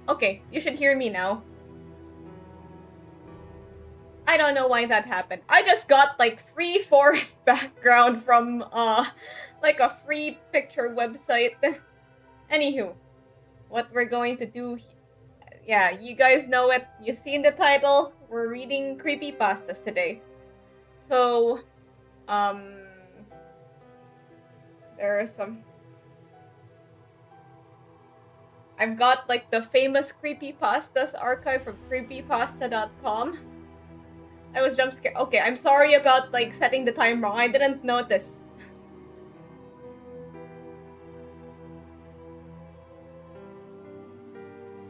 Okay, you should hear me now. I don't know why that happened. I just got like free forest background from like a free picture website. Anywho, what we're going to do yeah, you guys know it. You've seen the title. We're reading creepypastas today. So, um there are some I've got like the famous creepypastas archive from creepypasta.com. I was jump scared. Okay, I'm sorry about like setting the time wrong. I didn't notice.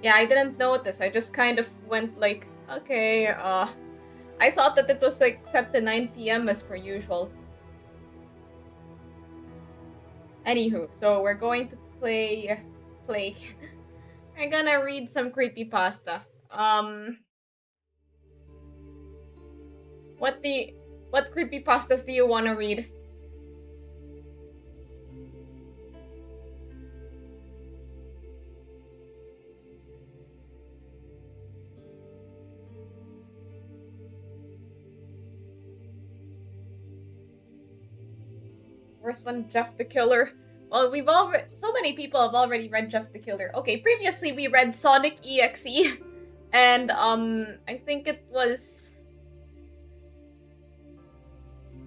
Yeah, I didn't notice. I just kind of went like, okay, I thought that it was like set to 9 p.m. as per usual. Anywho, so we're going to play. I'm gonna read some creepypasta. What creepypastas do you want to read? First one, Jeff the Killer. Well, we've already so many people have already read Jeff the Killer. Okay, previously we read Sonic EXE, and I think it was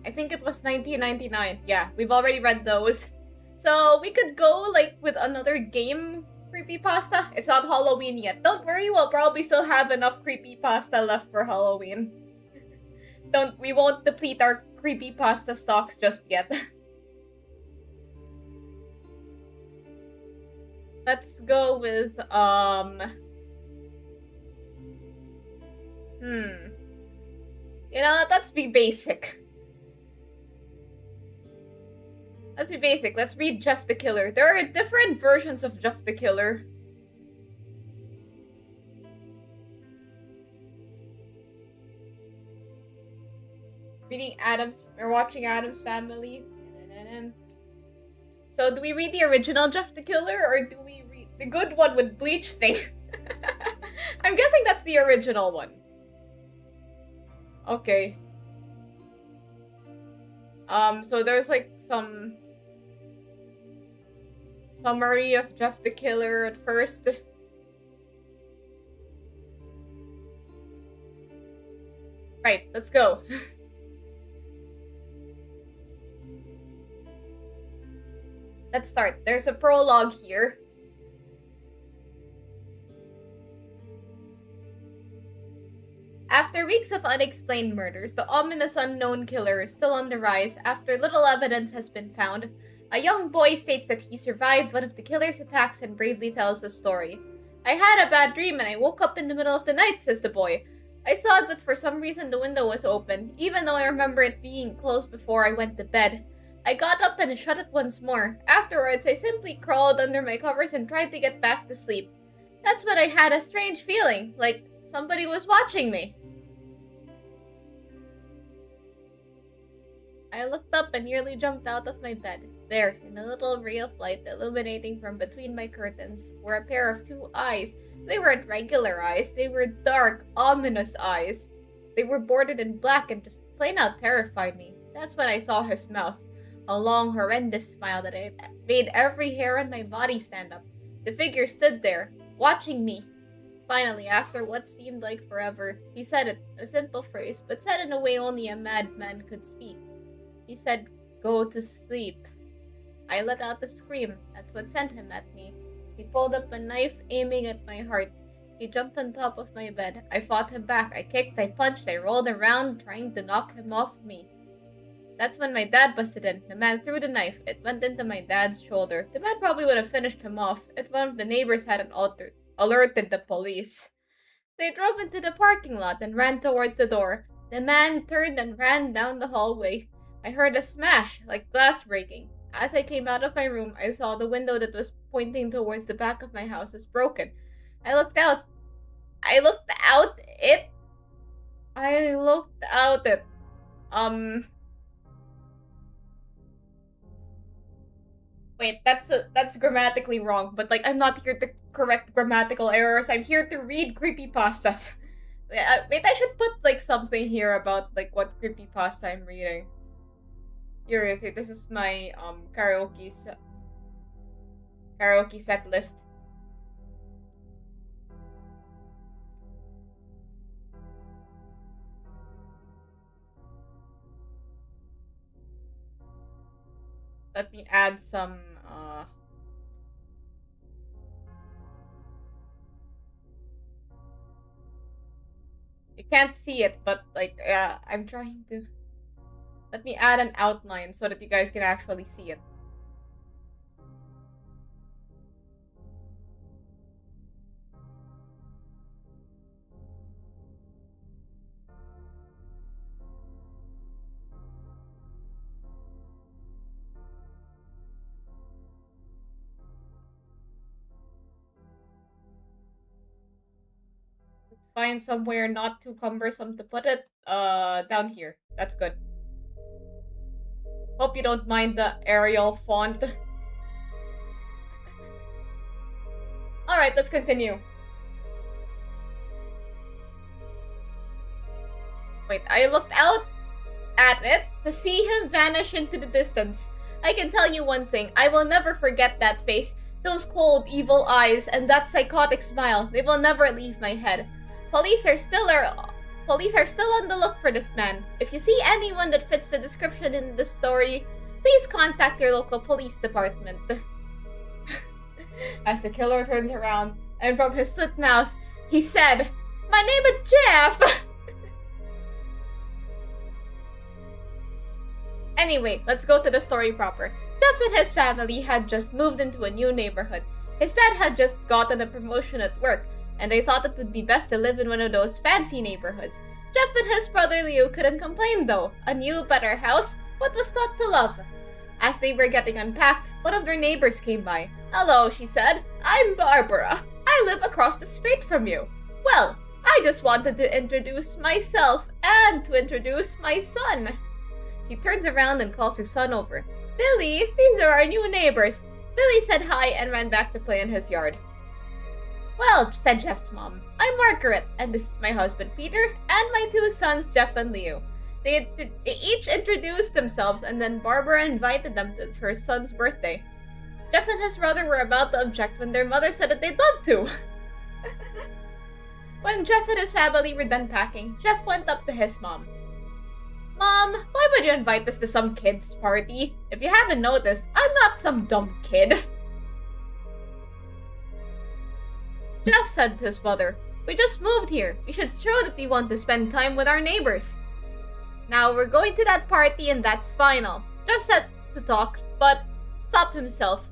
1999. Yeah, we've already read those. So we could go like with another game creepypasta. It's not Halloween yet. Don't worry, we'll probably still have enough creepypasta left for Halloween. We won't deplete our creepypasta stocks just yet. Let's go with You know, let's be basic. Let's be basic. Let's read Jeff the Killer. There are different versions of Jeff the Killer. Watching Adam's Family. So do we read the original Jeff the Killer or do we read the good one with bleach thing? I'm guessing that's the original one. Okay. So there's like some summary of Jeff the Killer at first. Right, let's go. Let's start. There's a prologue here. After weeks of unexplained murders, the ominous unknown killer is still on the rise after little evidence has been found. A young boy states that he survived one of the killer's attacks and bravely tells the story. I had a bad dream and I woke up in the middle of the night, says the boy. I saw that for some reason the window was open, even though I remember it being closed before I went to bed. I got up and shut it once more. Afterwards, I simply crawled under my covers and tried to get back to sleep. That's when I had a strange feeling, like somebody was watching me. I looked up and nearly jumped out of my bed. There, in a little ray of light illuminating from between my curtains, were a pair of two eyes. They weren't regular eyes, they were dark, ominous eyes. They were bordered in black and just plain out terrified me. That's when I saw his mouth. A long, horrendous smile that made every hair on my body stand up. The figure stood there, watching me. Finally, after what seemed like forever, he said it, a simple phrase, but said in a way only a madman could speak. He said, "Go to sleep." I let out a scream. That's what sent him at me. He pulled up a knife, aiming at my heart. He jumped on top of my bed. I fought him back. I kicked, I punched, I rolled around, trying to knock him off me. That's when my dad busted in. The man threw the knife. It went into my dad's shoulder. The man probably would have finished him off if one of the neighbors hadn't alerted the police. They drove into the parking lot and ran towards the door. The man turned and ran down the hallway. I heard a smash, like glass breaking. As I came out of my room, I saw the window that was pointing towards the back of my house was broken. I looked out. I looked out it. Wait, that's grammatically wrong, but like I'm not here to correct grammatical errors. I'm here to read creepypastas. Wait, I should put like something here about like what creepypasta I'm reading. Here is it. This is my karaoke set list. Let me add some you can't see it, but like I'm trying to. Let me add an outline so that you guys can actually see it. Find somewhere not too cumbersome to put it. Down here. That's good. Hope you don't mind the Arial font. Alright, let's continue. Wait, I looked out at it to see him vanish into the distance. I can tell you one thing, I will never forget that face, those cold, evil eyes, and that psychotic smile. They will never leave my head. Police are still on the look for this man. If you see anyone that fits the description in this story, please contact your local police department. As the killer turns around, and from his slit mouth, he said, "My name is Jeff!" Anyway, let's go to the story proper. Jeff and his family had just moved into a new neighborhood. His dad had just gotten a promotion at work, and they thought it would be best to live in one of those fancy neighborhoods. Jeff and his brother Leo couldn't complain though. A new, better house, what was not to love? As they were getting unpacked, one of their neighbors came by. "Hello," she said. "I'm Barbara. I live across the street from you. Well, I just wanted to introduce myself and to introduce my son." He turns around and calls her son over. "Billy, these are our new neighbors." Billy said hi and ran back to play in his yard. "Well," said Jeff's mom, "I'm Margaret, and this is my husband Peter, and my two sons Jeff and Leo." They each introduced themselves, and then Barbara invited them to her son's birthday. Jeff and his brother were about to object when their mother said that they'd love to. When Jeff and his family were done packing, Jeff went up to his mom. "Mom, why would you invite us to some kid's party? If you haven't noticed, I'm not some dumb kid." Jeff said to his mother, "We just moved here. We should show that we want to spend time with our neighbors. Now we're going to that party and that's final." Jeff said to talk, but stopped himself,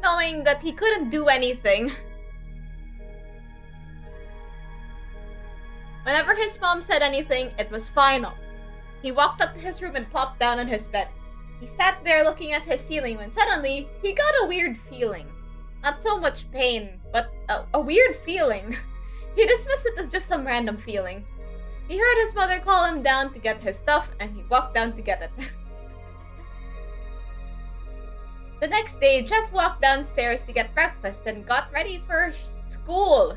knowing that he couldn't do anything. Whenever his mom said anything, it was final. He walked up to his room and plopped down on his bed. He sat there looking at his ceiling when suddenly he got a weird feeling. Not so much pain, but a weird feeling. He dismissed it as just some random feeling. He heard his mother call him down to get his stuff, and he walked down to get it. The next day, Jeff walked downstairs to get breakfast and got ready for school.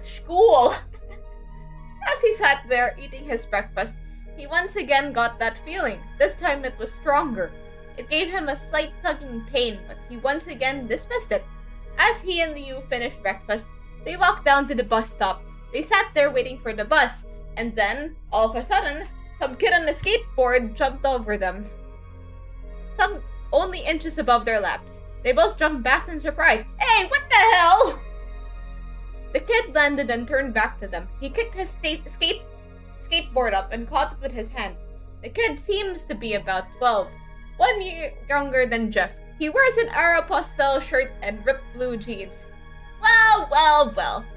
As he sat there eating his breakfast, he once again got that feeling. This time it was stronger. It gave him a slight tugging pain, but he once again dismissed it. As he and Liu finished breakfast, they walked down to the bus stop. They sat there waiting for the bus, and then, all of a sudden, some kid on a skateboard jumped over them. Some only inches above their laps. They both jumped back in surprise. "Hey, what the hell?" The kid landed and turned back to them. He kicked his skateboard up and caught it with his hand. The kid seems to be about 12, 1 year younger than Jeff. He wears an Aeropostale shirt and ripped blue jeans. Well,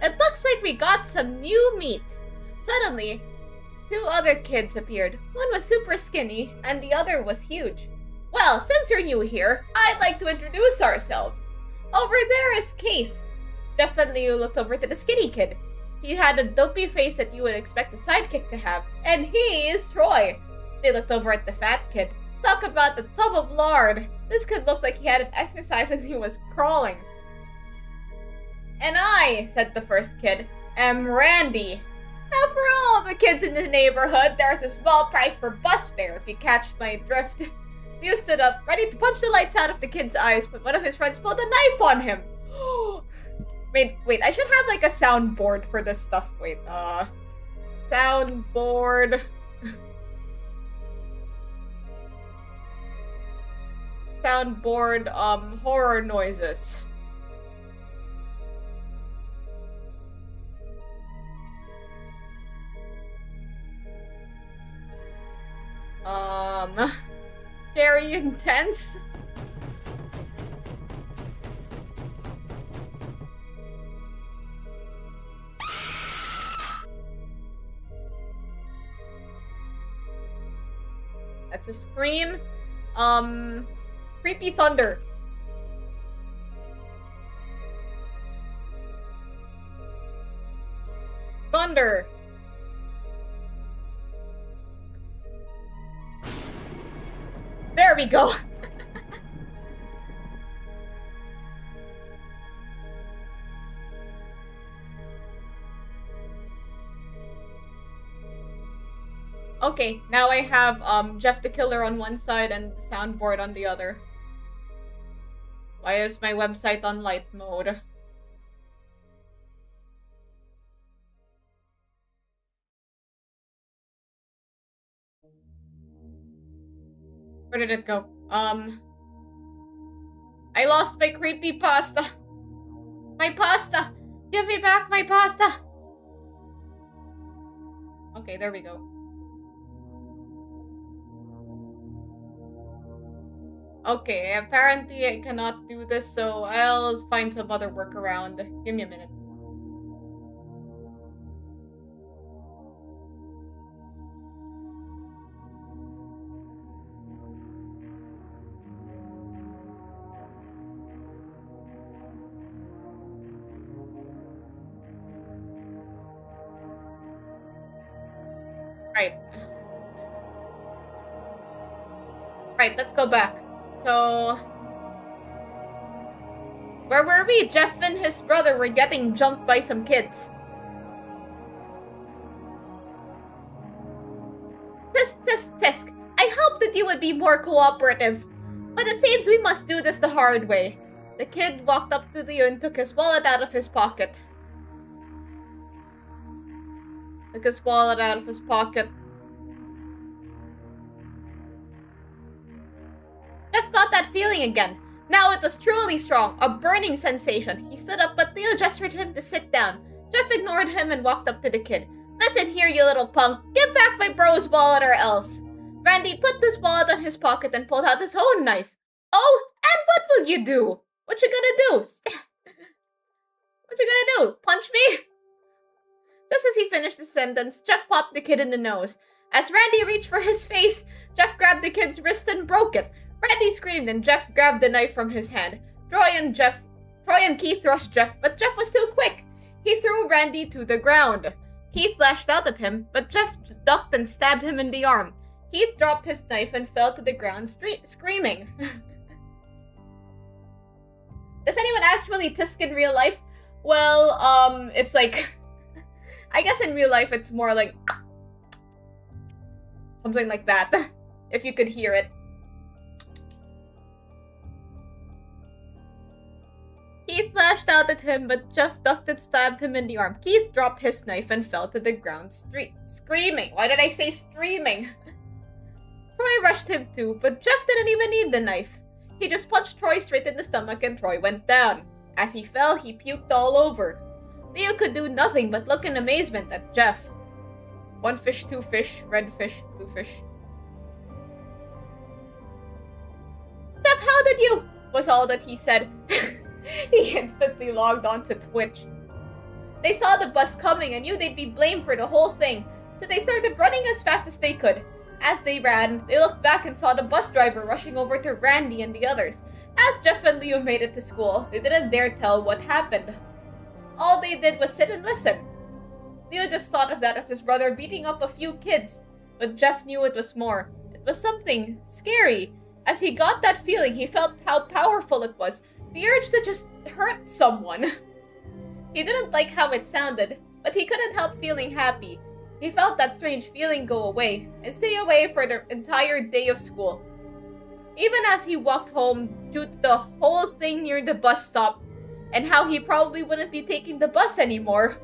it looks like we got some new meat." Suddenly, two other kids appeared. One was super skinny, and the other was huge. "Well, since you're new here, I'd like to introduce ourselves. Over there is Keith." Jeff and Leo looked over to the skinny kid. He had a dopey face that you would expect a sidekick to have, and he is Troy. They looked over at the fat kid. Talk about the tub of lard. This kid looked like he hadn't exercised and he was crawling. And I, said the first kid, am Randy. Now for all the kids in the neighborhood, there's a small price for bus fare if you catch my drift. Leo stood up, ready to punch the lights out of the kid's eyes, but one of his friends pulled a knife on him. Wait, I should have like a soundboard for this stuff. Wait, soundboard. Soundboard, horror noises. Scary intense. That's a scream. Creepy thunder. Thunder. There we go. Okay, now I have Jeff the Killer on one side and the soundboard on the other. Why is my website on light mode? Where did it go? I lost my creepypasta. My pasta! Give me back my pasta! Okay, there we go. Okay, apparently I cannot do this, so I'll find some other workaround. Give me a minute. Right, let's go back. So, where were we? Jeff and his brother were getting jumped by some kids. Tisk. I hoped that you would be more cooperative, but it seems we must do this the hard way. The kid walked up to Leo and took his wallet out of his pocket. Jeff got that feeling again. Now it was truly strong, a burning sensation. He stood up, but Leo gestured him to sit down. Jeff ignored him and walked up to the kid. Listen here, you little punk. Give back my bro's wallet or else. Randy put this wallet on his pocket and pulled out his own knife. Oh, and what will you do? What you gonna do? What you gonna do? Punch me? Just as he finished the sentence, Jeff popped the kid in the nose. As Randy reached for his face, Jeff grabbed the kid's wrist and broke it. Randy screamed and Jeff grabbed the knife from his hand. Troy and Keith rushed Jeff, but Jeff was too quick. He threw Randy to the ground. Keith lashed out at him, but Jeff ducked and stabbed him in the arm. Keith dropped his knife and fell to the ground, screaming. Does anyone actually tisk in real life? Well, it's like... I guess in real life it's more like... something like that, if you could hear it. Keith lashed out at him, but Jeff ducked and stabbed him in the arm. Keith dropped his knife and fell to the ground, screaming. Why did I say streaming? Troy rushed him too, but Jeff didn't even need the knife. He just punched Troy straight in the stomach and Troy went down. As he fell, he puked all over. Leo could do nothing but look in amazement at Jeff. One fish, two fish, red fish, blue fish. Jeff, how did you? Was all that he said. He instantly logged on to Twitch. They saw the bus coming and knew they'd be blamed for the whole thing, so they started running as fast as they could. As they ran, they looked back and saw the bus driver rushing over to Randy and the others. As Jeff and Leo made it to school, they didn't dare tell what happened. All they did was sit and listen. Leo just thought of that as his brother beating up a few kids, but Jeff knew it was more. It was something scary. As he got that feeling, he felt how powerful it was. The urge to just hurt someone. He didn't like how it sounded, but he couldn't help feeling happy. He felt that strange feeling go away and stay away for the entire day of school. Even as he walked home due to the whole thing near the bus stop and how he probably wouldn't be taking the bus anymore,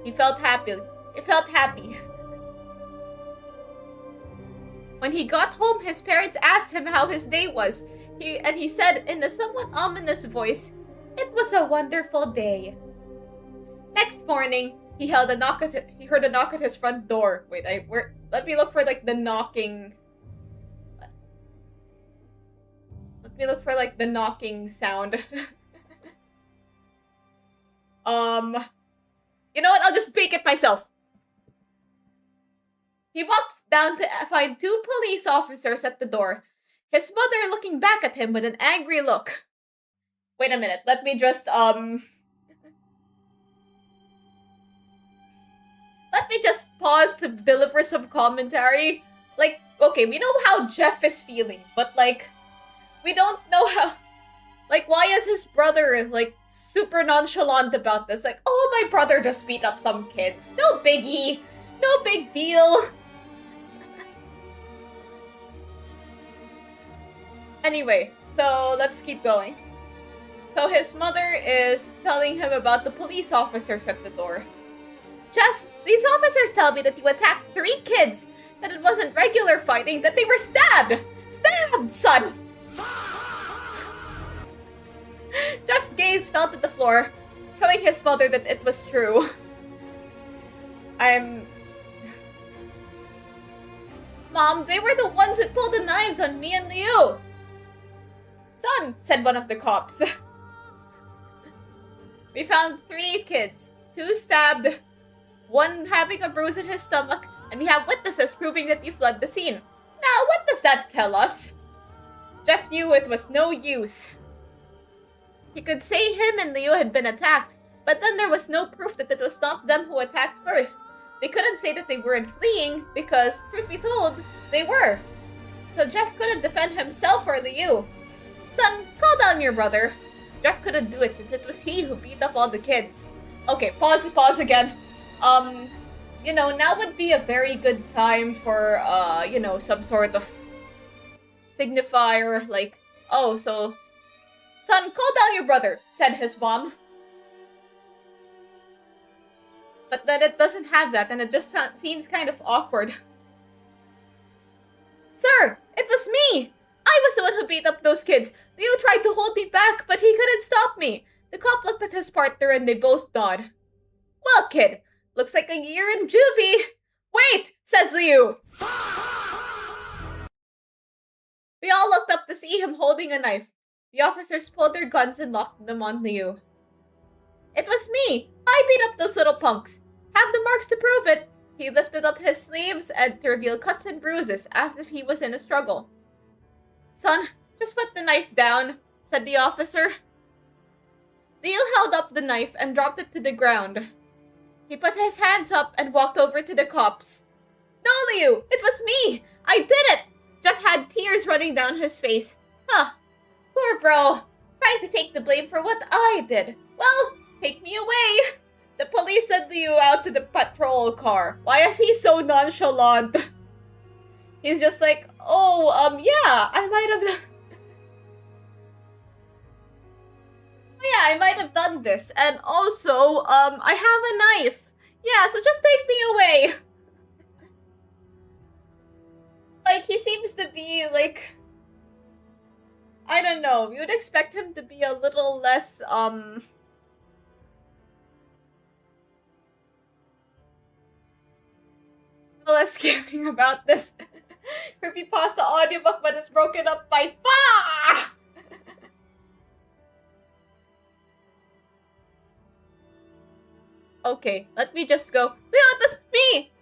he felt happy. When he got home, his parents asked him how his day was. He said in a somewhat ominous voice, "It was a wonderful day." Next morning, he heard a knock at his front door. Wait, let me look for like the knocking. Let me look for like the knocking sound. You know what? I'll just bake it myself. He walked down to find two police officers at the door. His mother looking back at him with an angry look. Wait a minute, let me just, let me just pause to deliver some commentary. Like, okay, we know how Jeff is feeling, but like, we don't know how, like, why is his brother, like, super nonchalant about this? Like, oh, my brother just beat up some kids. No biggie. No big deal. Anyway, so let's keep going. So his mother is telling him about the police officers at the door. "Jeff, these officers tell me that you attacked 3 kids, that it wasn't regular fighting, that they were stabbed! Stabbed, son!" Jeff's gaze fell to the floor, showing his mother that it was true. Mom, they were the ones that pulled the knives on me and Liu. "Son," said one of the cops. "We found 3 kids, 2 stabbed, 1 having a bruise in his stomach, and we have witnesses proving that you fled the scene. Now, what does that tell us?" Jeff knew it was no use. He could say him and Liu had been attacked, but then there was no proof that it was not them who attacked first. They couldn't say that they weren't fleeing, because, truth be told, they were. So Jeff couldn't defend himself or Liu. "Son, call down your brother." Jeff couldn't do it since it was he who beat up all the kids. Okay, pause again. You know, now would be a very good time for, you know, some sort of signifier, like, oh, so, "Son, call down your brother," said his mom. But then it doesn't have that, and it just seems kind of awkward. "Sir, it was me! I was the one who beat up those kids. Liu tried to hold me back, but he couldn't stop me." The cop looked at his partner and they both nod. "Well, kid, looks like a year in juvie." "Wait," says Liu. They all looked up to see him holding a knife. The officers pulled their guns and locked them on Liu. "It was me. I beat up those little punks. Have the marks to prove it." He lifted up his sleeves and to reveal cuts and bruises as if he was in a struggle. "Son, just put the knife down," said the officer. Liu held up the knife and dropped it to the ground. He put his hands up and walked over to the cops. "No, Liu, it was me! I did it!" Jeff had tears running down his face. Huh, poor bro, trying to take the blame for what I did. "Well, take me away." The police sent Liu out to the patrol car. Why is he so nonchalant? He's just like, "Oh, yeah, I might have yeah, I might have done this. And also, I have a knife. Yeah, so just take me away." Like, he seems to be, like, I don't know, you'd expect him to be a little less, less caring about this creepypasta audiobook, but it's broken up by far. Okay, let me just go. "Leo, that's me!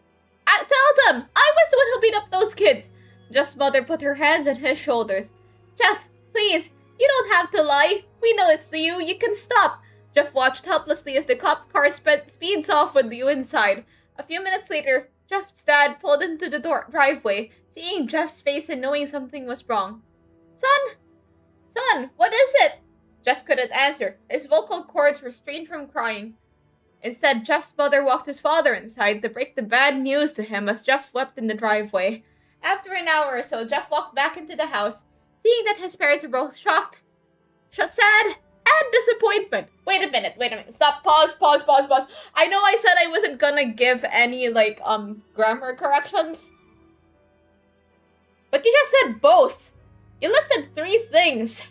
Tell them! I was the one who beat up those kids!" Jeff's mother put her hands on his shoulders. "Jeff, please, you don't have to lie. We know it's Liu. You can stop." Jeff watched helplessly as the cop car speeds off with Liu inside. A few minutes later, Jeff's dad pulled into the driveway, seeing Jeff's face and knowing something was wrong. Son! Son, what is it? Jeff couldn't answer. His vocal cords were strained from crying. Instead, Jeff's mother walked his father inside to break the bad news to him as Jeff wept in the driveway. After an hour or so, Jeff walked back into the house, seeing that his parents were both shocked, sad, and disappointment. Wait a minute. Stop, pause. I know I said I wasn't gonna give any, grammar corrections. But you just said both. You listed 3 things.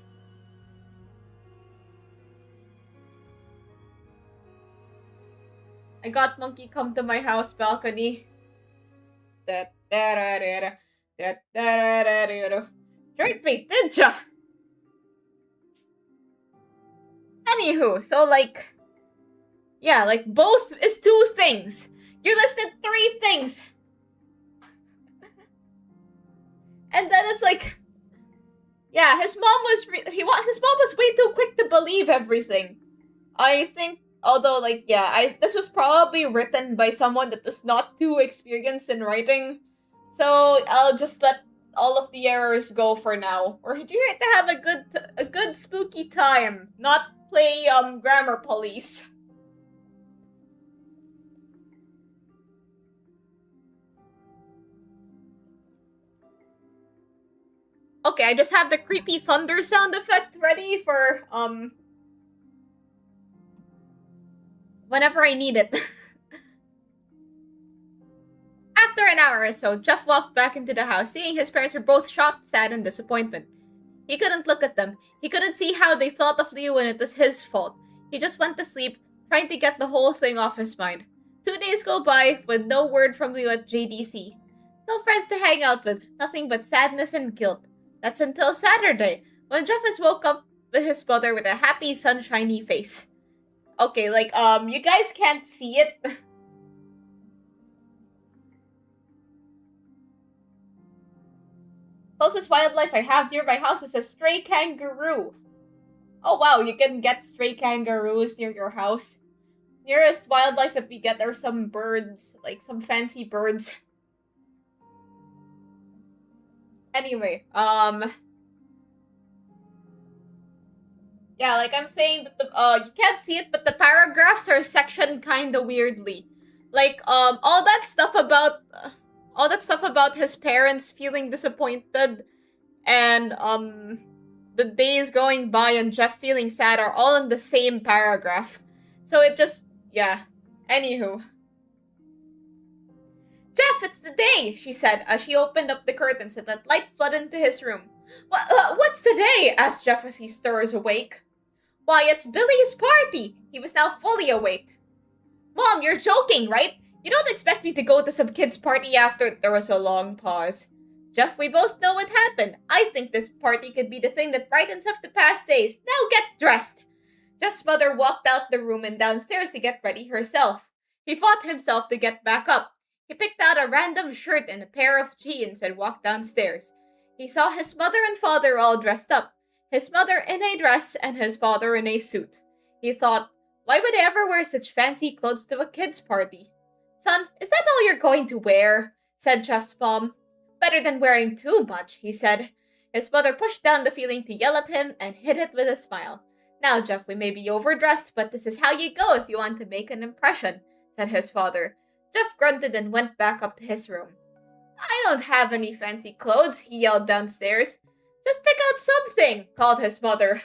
I got monkey come to my house balcony. Drink me, did ya? Anywho, so both is 2 things. You listed 3 things. And then it's his mom was way too quick to believe everything. I think, although, this was probably written by someone that was not too experienced in writing. So I'll just let all of the errors go for now. We're here to have a good spooky time, not play grammar police. Okay, I just have the creepy thunder sound effect ready for whenever I need it. After an hour or so, Jeff walked back into the house, seeing his parents were both shocked, sad, and disappointed. He couldn't look at them. He couldn't see how they thought of Leo and it was his fault. He just went to sleep, trying to get the whole thing off his mind. 2 days go by with no word from Leo at JDC. No friends to hang out with, nothing but sadness and guilt. That's until Saturday, when Jeff woke up with his mother with a happy, sunshiny face. Okay, you guys can't see it. Closest wildlife I have near my house is a stray kangaroo. Oh wow, you can get stray kangaroos near your house. Nearest wildlife that we get are some birds, some fancy birds. Anyway, yeah, I'm saying that you can't see it, but the paragraphs are sectioned kinda weirdly. All that stuff about his parents feeling disappointed and, the days going by and Jeff feeling sad are all in the same paragraph. So it just, yeah. Anywho. Jeff, it's the day, she said as she opened up the curtains and let light flood into his room. What's the day? Asked Jeff as he stirs awake. Why, it's Billy's party. He was now fully awake. Mom, you're joking, right? You don't expect me to go to some kid's party after... There was a long pause. Jeff, we both know what happened. I think this party could be the thing that brightens up the past days. Now get dressed. Jeff's mother walked out the room and downstairs to get ready herself. He fought himself to get back up. He picked out a random shirt and a pair of jeans and walked downstairs. He saw his mother and father all dressed up. His mother in a dress and his father in a suit. He thought, why would I ever wear such fancy clothes to a kid's party? Son, is that all you're going to wear? Said Jeff's mom. Better than wearing too much, he said. His mother pushed down the feeling to yell at him and hid it with a smile. Now, Jeff, we may be overdressed, but this is how you go if you want to make an impression, said his father. Jeff grunted and went back up to his room. I don't have any fancy clothes, he yelled downstairs. Just pick out something, called his mother.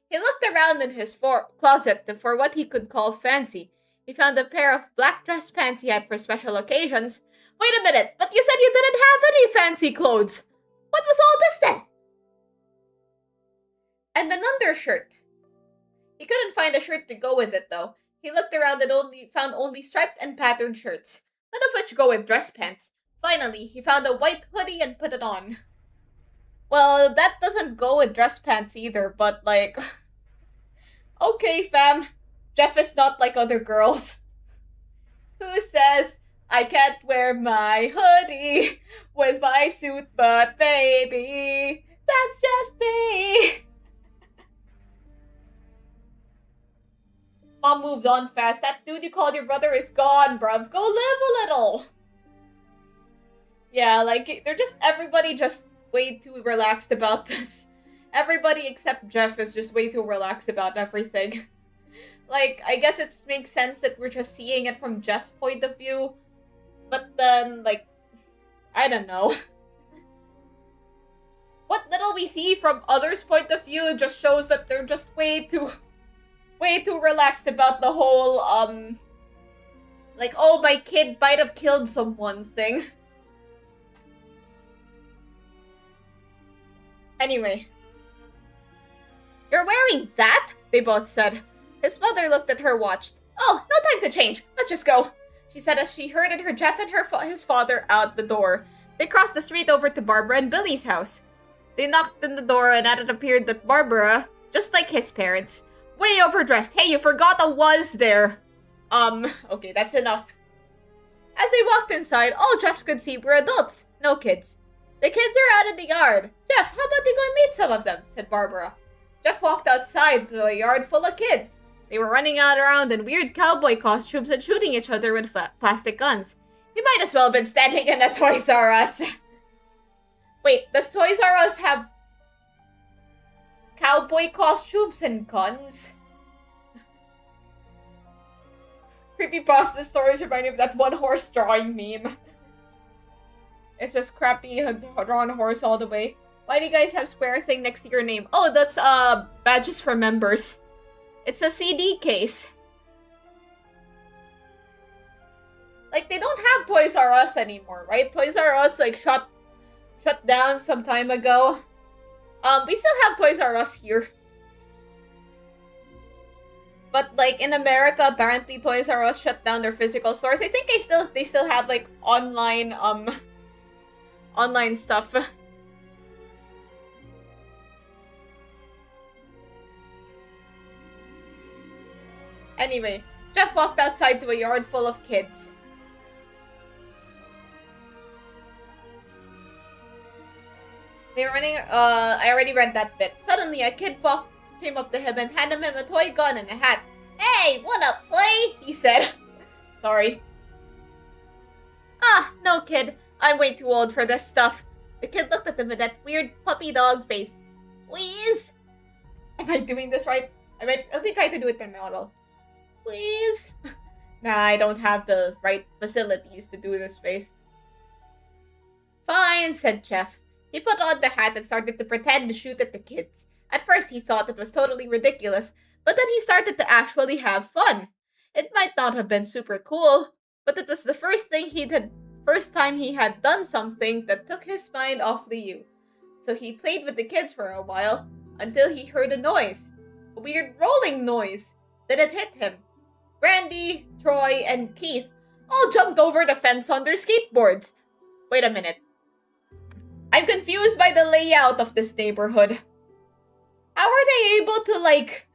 He looked around in his closet for what he could call fancy. He found a pair of black dress pants he had for special occasions. Wait a minute, but you said you didn't have any fancy clothes. What was all this then? And an undershirt. He couldn't find a shirt to go with it, though. He looked around and found only striped and patterned shirts, none of which go with dress pants. Finally, he found a white hoodie and put it on. Well, that doesn't go with dress pants either, but okay, fam. Jeff is not like other girls. Who says, I can't wear my hoodie with my suit, but baby, that's just me. Mom moved on fast. That dude you called your brother is gone, bruv. Go live a little. Yeah, like, everybody just way too relaxed about this. Everybody except Jeff is just way too relaxed about everything. Like, I guess it makes sense that we're just seeing it from Jeff's point of view. But then, like, I don't know. What little we see from others' point of view just shows that they're just way too relaxed about the whole, like, oh, my kid might have killed someone thing. Anyway. You're wearing that? They both said. His mother looked at her watch. Oh, no time to change. Let's just go. She said as she herded her Jeff and his father out the door. They crossed the street over to Barbara and Billy's house. They knocked on the door and at it appeared that Barbara, just like his parents, way overdressed. Hey, you forgot I was there. Okay, that's enough. As they walked inside, all Jeff could see were adults, no kids. The kids are out in the yard. Jeff, how about you go and meet some of them, said Barbara. Jeff walked outside to a yard full of kids. They were running out around in weird cowboy costumes and shooting each other with plastic guns. He might as well have been standing in a Toys R Us. Wait, does Toys R Us have cowboy costumes and guns? Creepypasta stories remind me of that one horse drawing meme. It's just crappy drawn horse all the way. Why do you guys have square thing next to your name? Oh, that's badges for members. It's a CD case. Like, they don't have Toys R Us anymore, right? Toys R Us, like, shut down some time ago. We still have Toys R Us here. But, like, in America, apparently Toys R Us shut down their physical stores. I think they still have, like, online stuff. Anyway, Jeff walked outside to a yard full of kids. They were running, I already read that bit. Suddenly, a kid came up to him and handed him a toy gun and a hat. Hey, what up, boy? He said. Sorry. Ah, no, kid. I'm way too old for this stuff. The kid looked at him with that weird puppy dog face. Please? Am I doing this right? Let me try to do it in my model. Please? Nah, I don't have the right facilities to do this face. Fine, said Jeff. He put on the hat and started to pretend to shoot at the kids. At first he thought it was totally ridiculous, but then he started to actually have fun. It might not have been super cool, but it was the first time he had done something that took his mind off Liu. So he played with the kids for a while, until he heard a noise. A weird rolling noise. Then it hit him. Randy, Troy, and Keith all jumped over the fence on their skateboards. Wait a minute. I'm confused by the layout of this neighborhood. How are they able to, like...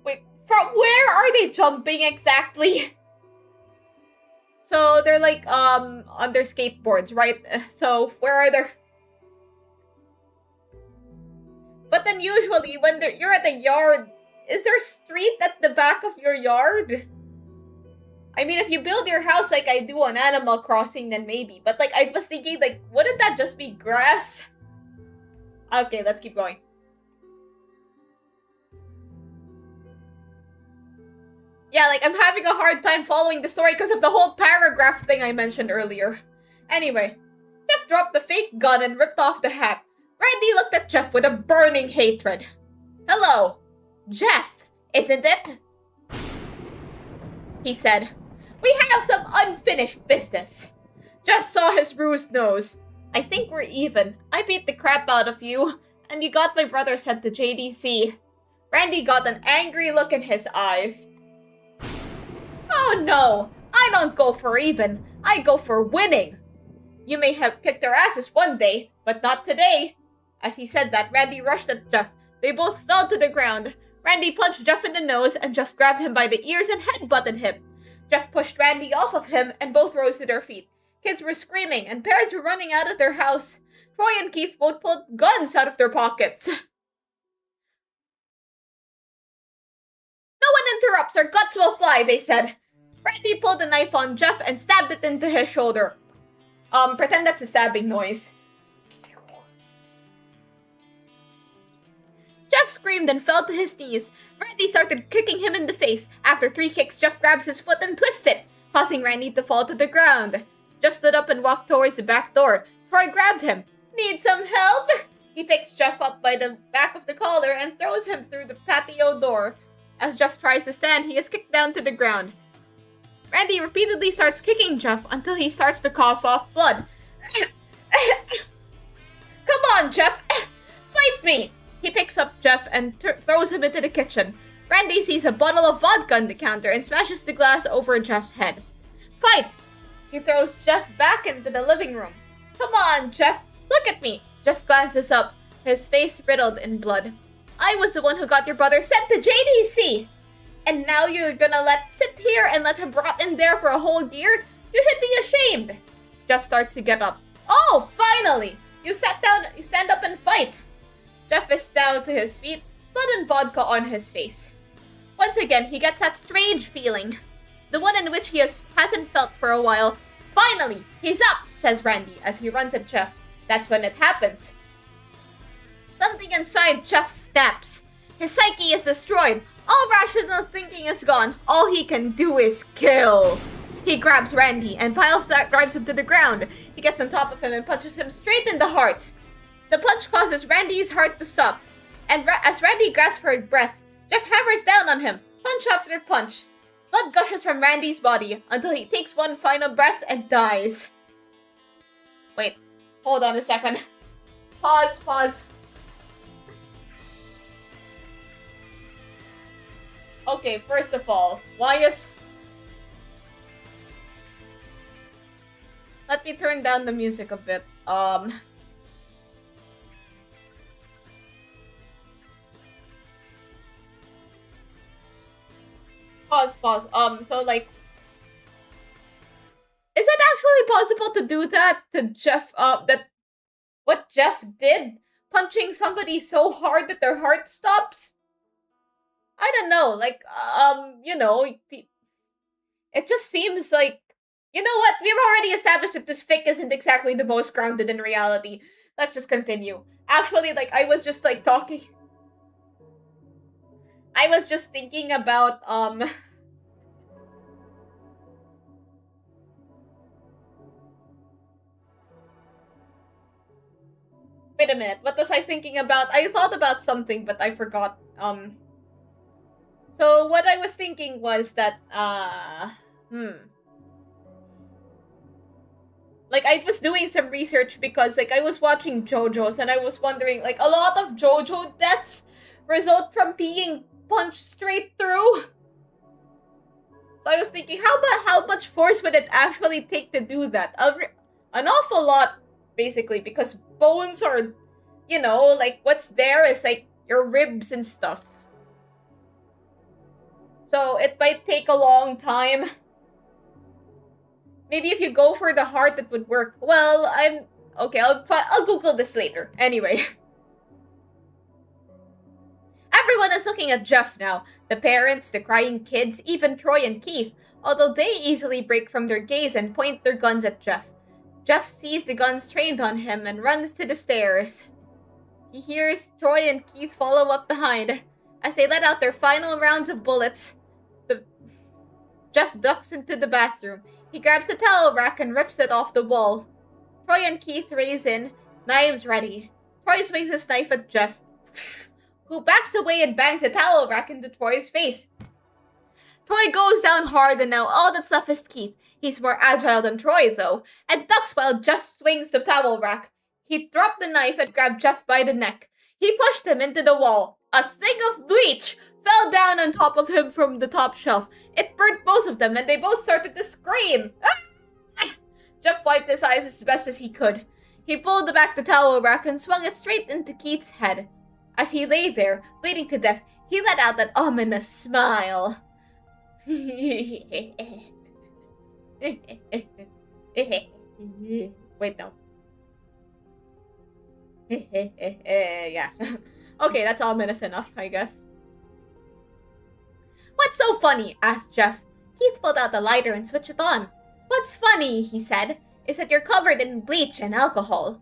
Wait, from where are they jumping exactly? So they're like, on their skateboards, right? So where are they? But then usually when you're at the yard, is there a street at the back of your yard? I mean, if you build your house like I do on Animal Crossing, then maybe. But, like, I was thinking, like, wouldn't that just be grass? Okay, let's keep going. Yeah, like, I'm having a hard time following the story because of the whole paragraph thing I mentioned earlier. Anyway, Jeff dropped the fake gun and ripped off the hat. Randy looked at Jeff with a burning hatred. Hello, Jeff, isn't it? He said. We have some unfinished business. Jeff saw his bruised nose. I think we're even. I beat the crap out of you, and you got my brother sent to JDC. Randy got an angry look in his eyes. Oh no, I don't go for even. I go for winning. You may have kicked their asses one day, but not today. As he said that, Randy rushed at Jeff. They both fell to the ground. Randy punched Jeff in the nose, and Jeff grabbed him by the ears and headbutted him. Jeff pushed Randy off of him, and both rose to their feet. Kids were screaming, and parents were running out of their house. Troy and Keith both pulled guns out of their pockets. No one interrupts, or guts will fly, they said. Randy pulled a knife on Jeff and stabbed it into his shoulder. Pretend that's a stabbing noise. Jeff screamed and fell to his knees. Randy started kicking him in the face. After 3 kicks, Jeff grabs his foot and twists it, causing Randy to fall to the ground. Jeff stood up and walked towards the back door. Troy grabbed him. Need some help? He picks Jeff up by the back of the collar and throws him through the patio door. As Jeff tries to stand, he is kicked down to the ground. Randy repeatedly starts kicking Jeff until he starts to cough off blood. Come on, Jeff! Fight me! He picks up Jeff and throws him into the kitchen. Randy sees a bottle of vodka on the counter and smashes the glass over Jeff's head. Fight! He throws Jeff back into the living room. Come on, Jeff! Look at me! Jeff glances up, his face riddled in blood. I was the one who got your brother sent to JDC! And now you're gonna sit here and let him rot in there for a whole year? You should be ashamed! Jeff starts to get up. Oh, finally! You stand up and fight! Jeff is down to his feet, blood and vodka on his face. Once again, he gets that strange feeling. The one in which he hasn't felt for a while. Finally, he's up, says Randy as he runs at Jeff. That's when it happens. Something inside Jeff snaps. His psyche is destroyed. All rational thinking is gone. All he can do is kill. He grabs Randy and drives him to the ground. He gets on top of him and punches him straight in the heart. The punch causes Randy's heart to stop. And as Randy grasps for breath, Jeff hammers down on him, punch after punch. Blood gushes from Randy's body until he takes one final breath and dies. Wait, hold on a second. Pause. Okay, first of all, let me turn down the music a bit. Pause. So like, is it actually possible to do that to Jeff? What Jeff did? Punching somebody so hard that their heart stops? I don't know, like, it just seems like, you know what? We've already established that this fic isn't exactly the most grounded in reality. Let's just continue. Actually, like, I was just thinking about, wait a minute, what was I thinking about? I thought about something, but I forgot, So what I was thinking was that, like, I was doing some research because, like, I was watching JoJo's and I was wondering, like, a lot of JoJo deaths result from being punched straight through. So I was thinking, how much force would it actually take to do that? An awful lot, basically, because bones are, like, what's there is, like, your ribs and stuff. So it might take a long time. Maybe if you go for the heart, it would work. Well, I'll Google this later. Anyway. Everyone is looking at Jeff now. The parents, the crying kids, even Troy and Keith. Although they easily break from their gaze and point their guns at Jeff. Jeff sees the guns trained on him and runs to the stairs. He hears Troy and Keith follow up behind. As they let out their final rounds of bullets, Jeff ducks into the bathroom. He grabs the towel rack and rips it off the wall. Troy and Keith race in, knives ready. Troy swings his knife at Jeff, who backs away and bangs the towel rack into Troy's face. Troy goes down hard and now all that's left is Keith. He's more agile than Troy though, and ducks while Jeff swings the towel rack. He dropped the knife and grabbed Jeff by the neck. He pushed him into the wall. A thing of bleach fell down on top of him from the top shelf. It burnt both of them and they both started to scream. Ah! Jeff wiped his eyes as best as he could. He pulled back the towel rack and swung it straight into Keith's head. As he lay there, bleeding to death, he let out that ominous smile. Wait, no. Yeah. Okay, that's ominous enough, I guess. What's so funny? Asked Jeff. Keith pulled out the lighter and switched it on. What's funny? He said. is that you're covered in bleach and alcohol.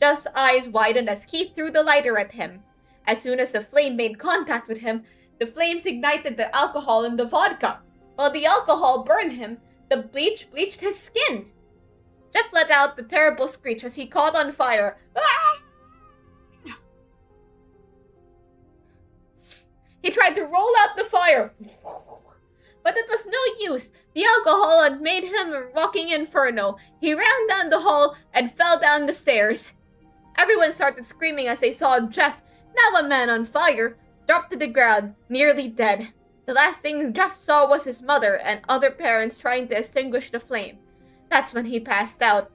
Jeff's eyes widened as Keith threw the lighter at him. As soon as the flame made contact with him, the flames ignited the alcohol in the vodka. While the alcohol burned him, the bleach bleached his skin. Jeff let out the terrible screech as he caught on fire. Ah! He tried to roll out the fire, but it was no use. The alcohol had made him a walking inferno. He ran down the hall and fell down the stairs. Everyone started screaming as they saw Jeff, now a man on fire, drop to the ground, nearly dead. The last thing Jeff saw was his mother and other parents trying to extinguish the flame. That's when he passed out.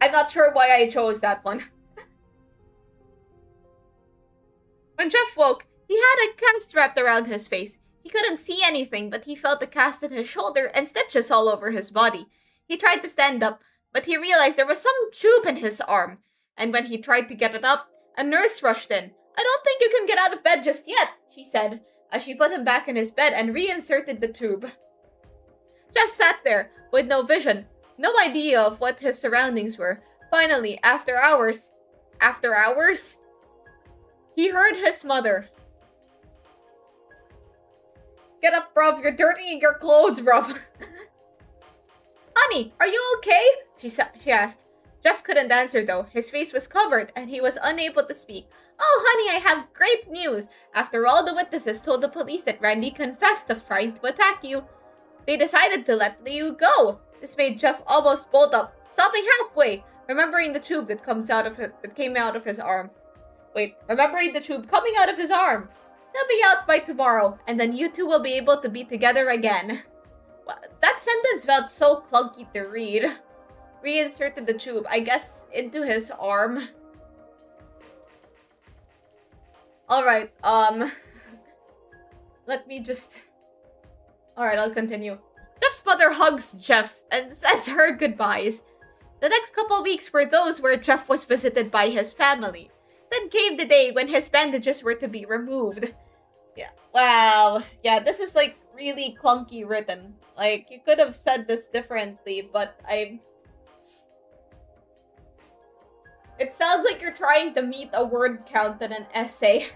I'm not sure why I chose that one. When Jeff woke, he had a cast wrapped around his face. He couldn't see anything, but he felt a cast at his shoulder and stitches all over his body. He tried to stand up, but he realized there was some tube in his arm. And when he tried to get it up, a nurse rushed in. "I don't think you can get out of bed just yet," she said, as she put him back in his bed and reinserted the tube. Jeff sat there, with no vision, no idea of what his surroundings were. Finally, after hours, he heard his mother. "Get up, bruv, you're dirtying your clothes, bruv." "Honey, are you okay?" she asked. Jeff couldn't answer though. His face was covered and he was unable to speak. "Oh, honey, I have great news. After all the witnesses told the police that Randy confessed of trying to attack you, they decided to let you go." This made Jeff almost bolt up, stopping halfway, remembering the tube that came out of his arm. Remembering the tube coming out of his arm. "They'll be out by tomorrow, and then you two will be able to be together again." Well, that sentence felt so clunky to read. Reinserted the tube, I guess, into his arm. Alright, let me just... Alright, I'll continue. Jeff's mother hugs Jeff and says her goodbyes. The next couple weeks were those where Jeff was visited by his family. Then came the day when his bandages were to be removed. Yeah, wow. Yeah, this is like really clunky written. Like, you could have said this differently, but it sounds like you're trying to meet a word count in an essay.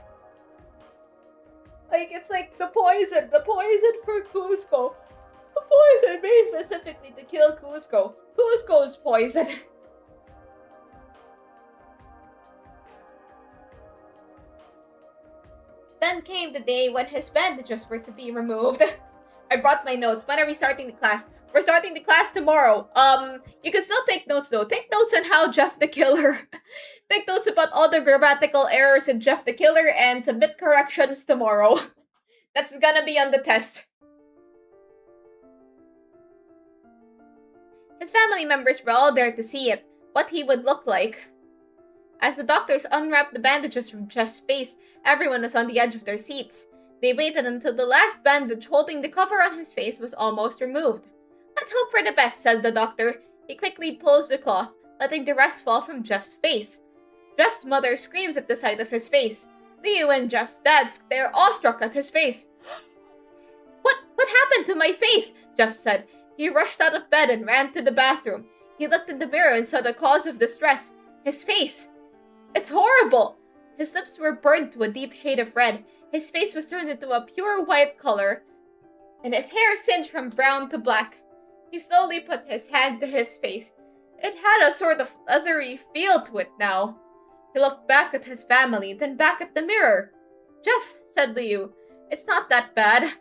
Like, it's like the poison for Cusco. The poison made specifically to kill Cusco. Cusco's poison. Then came the day when his bandages were to be removed. I brought my notes. When are we starting the class? We're starting the class tomorrow. You can still take notes though. Take notes on how Jeff the Killer. Take notes about all the grammatical errors in Jeff the Killer and submit corrections tomorrow. That's gonna be on the test. His family members were all there to see it, what he would look like. As the doctors unwrapped the bandages from Jeff's face, everyone was on the edge of their seats. They waited until the last bandage holding the cover on his face was almost removed. "Let's hope for the best," said the doctor. He quickly pulls the cloth, letting the rest fall from Jeff's face. Jeff's mother screams at the sight of his face. Leo and Jeff's dad stare awestruck at his face. What happened to my face?" Jeff said. He rushed out of bed and ran to the bathroom. He looked in the mirror and saw the cause of distress. His face. It's horrible! His lips were burned to a deep shade of red. His face was turned into a pure white color, and his hair singed from brown to black. He slowly put his hand to his face. It had a sort of leathery feel to it now. He looked back at his family, then back at the mirror. "Jeff," said Liu, "it's not that bad."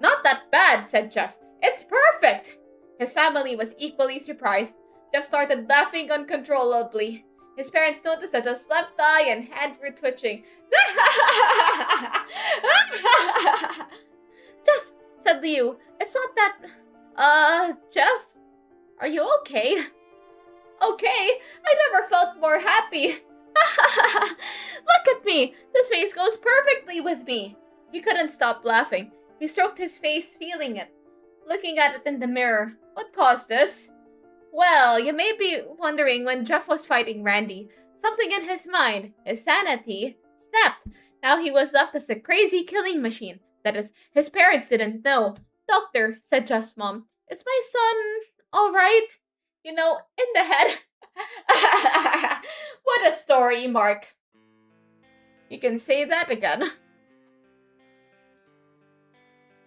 "Not that bad," said Jeff. "It's perfect!" His family was equally surprised. Jeff started laughing uncontrollably. His parents noticed that his left eye and hand were twitching. "Jeff," said Liu, "it's not that... Jeff? Are you okay?" "Okay? I never felt more happy." "Look at me! This face goes perfectly with me." He couldn't stop laughing. He stroked his face, feeling it. Looking at it in the mirror. What caused this? Well, you may be wondering, when Jeff was fighting Randy, something in his mind, his sanity, snapped. Now he was left as a crazy killing machine. That is, his parents didn't know. Doctor, said Jeff's mom, is my son alright? You know, in the head. What a story, Mark. You can say that again.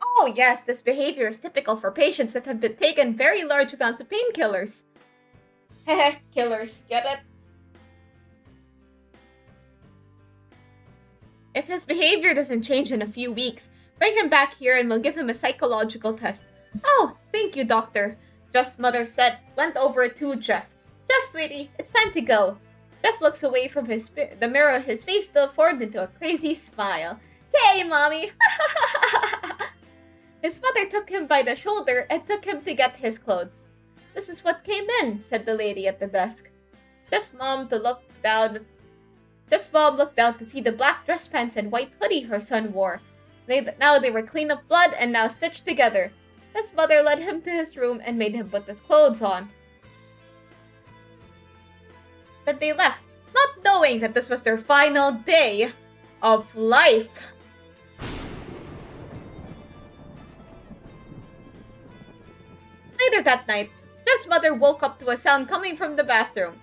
Oh yes, this behavior is typical for patients that have been taken very large amounts of painkillers. Heh, killers, get it? If his behavior doesn't change in a few weeks, bring him back here and we'll give him a psychological test. Oh, thank you, doctor. Jeff's mother went over to Jeff. Jeff, sweetie, it's time to go. Jeff looks away from the mirror, his face still formed into a crazy smile. Hey, mommy! His mother took him by the shoulder and took him to get his clothes. This is what came in, said the lady at the desk. Jeff's mom looked down to see the black dress pants and white hoodie her son wore. Now they were clean of blood and now stitched together. His mother led him to his room and made him put his clothes on. But they left, not knowing that this was their final day of life. Later that night, Jeff's mother woke up to a sound coming from the bathroom.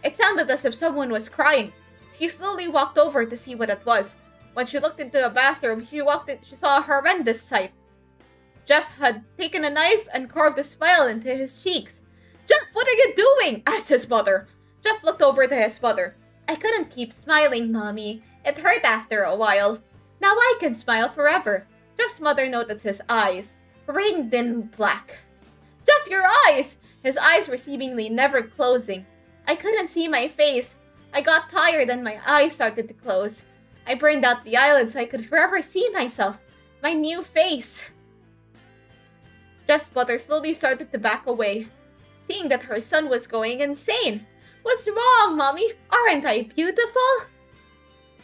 It sounded as if someone was crying. She slowly walked over to see what it was. When she looked into the bathroom, she saw a horrendous sight. Jeff had taken a knife and carved a smile into his cheeks. Jeff, what are you doing? Asked his mother. Jeff looked over to his mother. I couldn't keep smiling, Mommy. It hurt after a while. Now I can smile forever. Jeff's mother noticed his eyes, ringed in black. Jeff, your eyes! His eyes were seemingly never closing. I couldn't see my face. I got tired and my eyes started to close. I burned out the eyelids so I could forever see myself. My new face. Jeff's mother slowly started to back away, seeing that her son was going insane. What's wrong, Mommy? Aren't I beautiful?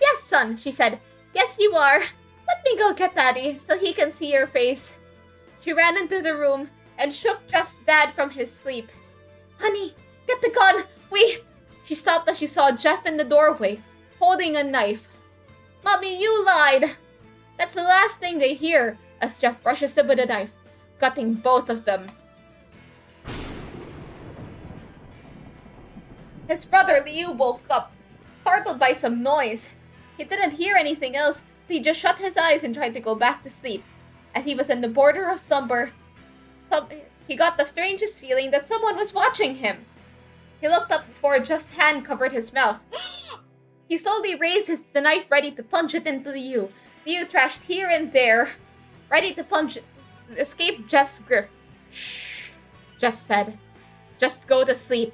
Yes, son, she said. Yes, you are. Let me go get Daddy so he can see your face. She ran into the room and shook Jeff's dad from his sleep. Honey, get the gun. She stopped as she saw Jeff in the doorway, holding a knife. Mommy, you lied. That's the last thing they hear as Jeff rushes them with a knife, cutting both of them. His brother Liu woke up, startled by some noise. He didn't hear anything else, so he just shut his eyes and tried to go back to sleep. As he was in the border of slumber, he got the strangest feeling that someone was watching him. He looked up before Jeff's hand covered his mouth. He slowly raised the knife ready to plunge it into Liu. Liu thrashed here and there, ready to escape Jeff's grip. Shh, Jeff said. Just go to sleep.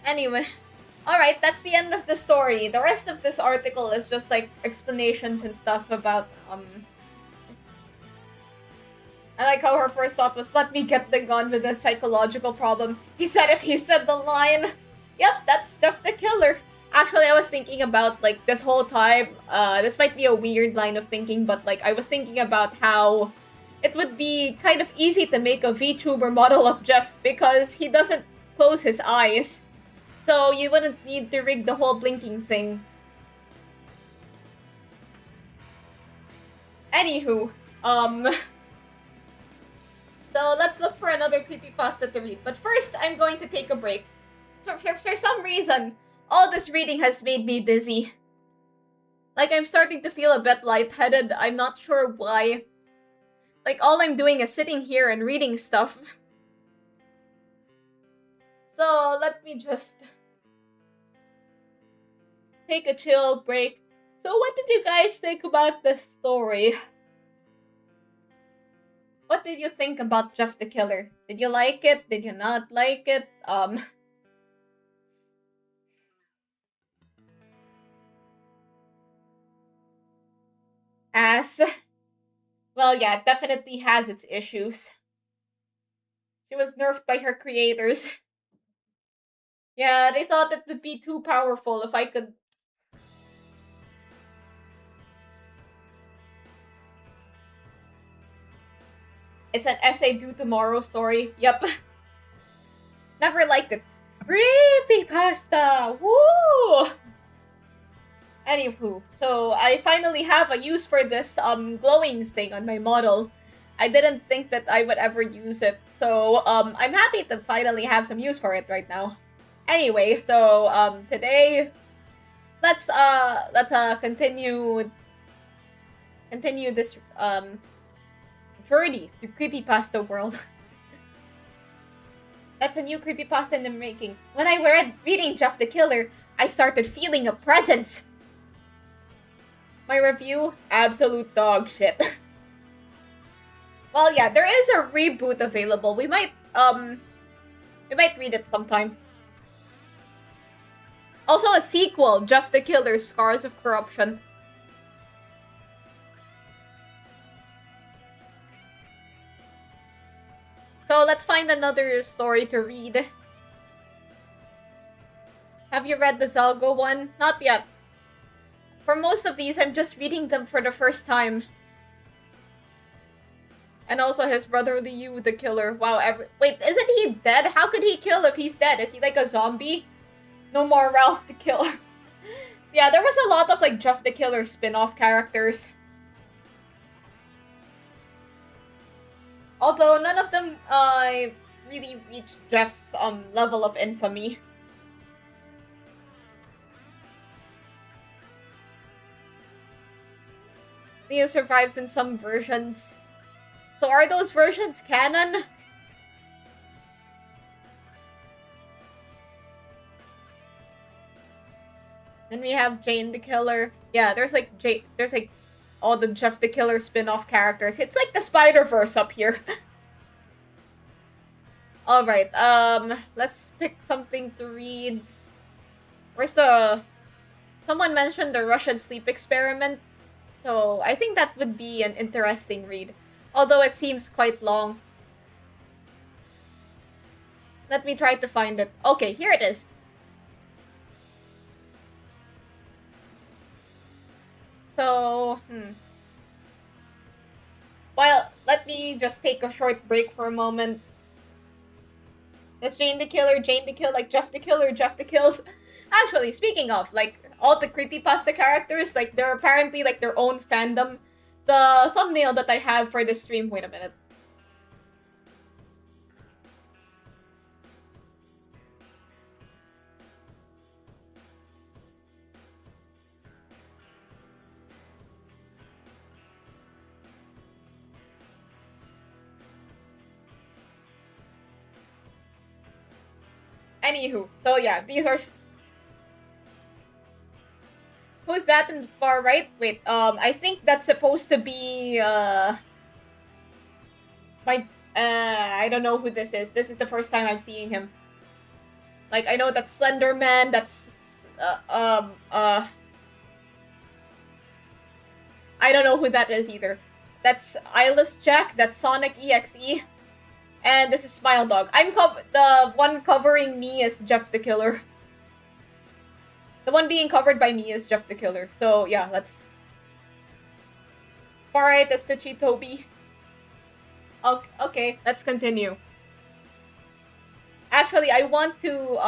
Anyway, alright, that's the end of the story. The rest of this article is just like explanations and stuff about, I like how her first thought was, let me get the gun with a psychological problem. He said it, he said the line. Yep, that's Jeff the Killer. Actually, I was thinking about, like, this whole time, this might be a weird line of thinking, but, like, I was thinking about how it would be kind of easy to make a VTuber model of Jeff because he doesn't close his eyes. So you wouldn't need to rig the whole blinking thing. Anywho, so let's look for another creepypasta to read. But first, I'm going to take a break. So for some reason, all this reading has made me dizzy. Like, I'm starting to feel a bit lightheaded. I'm not sure why. Like, all I'm doing is sitting here and reading stuff. So, let me just take a chill break. So, what did you guys think about this story? What did you think about Jeff the Killer? Did you like it? Did you not like it? Well, yeah, it definitely has its issues. She was nerfed by her creators. Yeah, they thought it would be too powerful if I could... It's an essay due tomorrow story. Yep. Never liked it. Creepypasta! Woo! Anywho, so I finally have a use for this glowing thing on my model. I didn't think that I would ever use it, so I'm happy to finally have some use for it right now. Anyway, so today let's continue this journey through creepypasta world. That's a new creepypasta in the making. When I read reading Jeff the Killer, I started feeling a presence. My review, absolute dog shit. Well, yeah, there is a reboot available. We might read it sometime. Also a sequel, Jeff the Killer, Scars of Corruption. So let's find another story to read. Have you read the Zalgo one? Not yet. For most of these, I'm just reading them for the first time. And also his brother Liu, the killer. Wow, wait, isn't he dead? How could he kill if he's dead? Is he like a zombie? No more Ralph the Killer. Yeah, there was a lot of like Jeff the Killer spin-off characters. Although none of them really reached Jeff's level of infamy. Leo survives in some versions. So are those versions canon? Then we have Jane the Killer. Yeah, there's like all the Jeff the Killer spin-off characters. It's like the Spider-Verse up here. Alright, let's pick something to read. Where's the... Someone mentioned the Russian sleep experiment. So, I think that would be an interesting read. Although it seems quite long. Let me try to find it. Okay, here it is. So, well, let me just take a short break for a moment. Is Jane the Killer, Jane the Kill, like Jeff the Killer, Jeff the Kills? Actually, speaking of, like, all the creepypasta characters, like, they're apparently, like, their own fandom. The thumbnail that I have for this stream, wait a minute. Anywho, so yeah, these are... Who's that in the far right? Wait, I think that's supposed to be, I don't know who this is. This is the first time I'm seeing him. Like, I know that's Slender Man, that's, I don't know who that is either. That's Eyeless Jack, that's Sonic EXE. And this is Smile Dog. The one covering me is Jeff the Killer. The one being covered by me is Jeff the Killer. So, yeah, let's... Alright, that's the Chitobi. Okay, let's continue. Actually, I want to,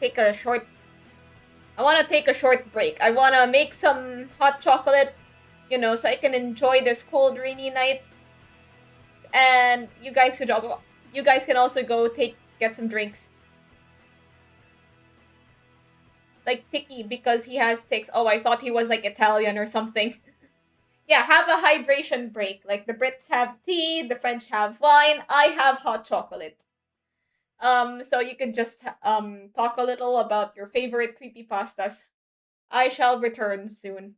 take a short break. I want to make some hot chocolate, you know, so I can enjoy this cold, rainy night. And you guys can also go get some drinks. Like Tiki, because he has ticks. Oh, I thought he was like Italian or something. Yeah, have a hydration break. Like the Brits have tea, the French have wine, I have hot chocolate. So you can just talk a little about your favorite creepypastas. I shall return soon.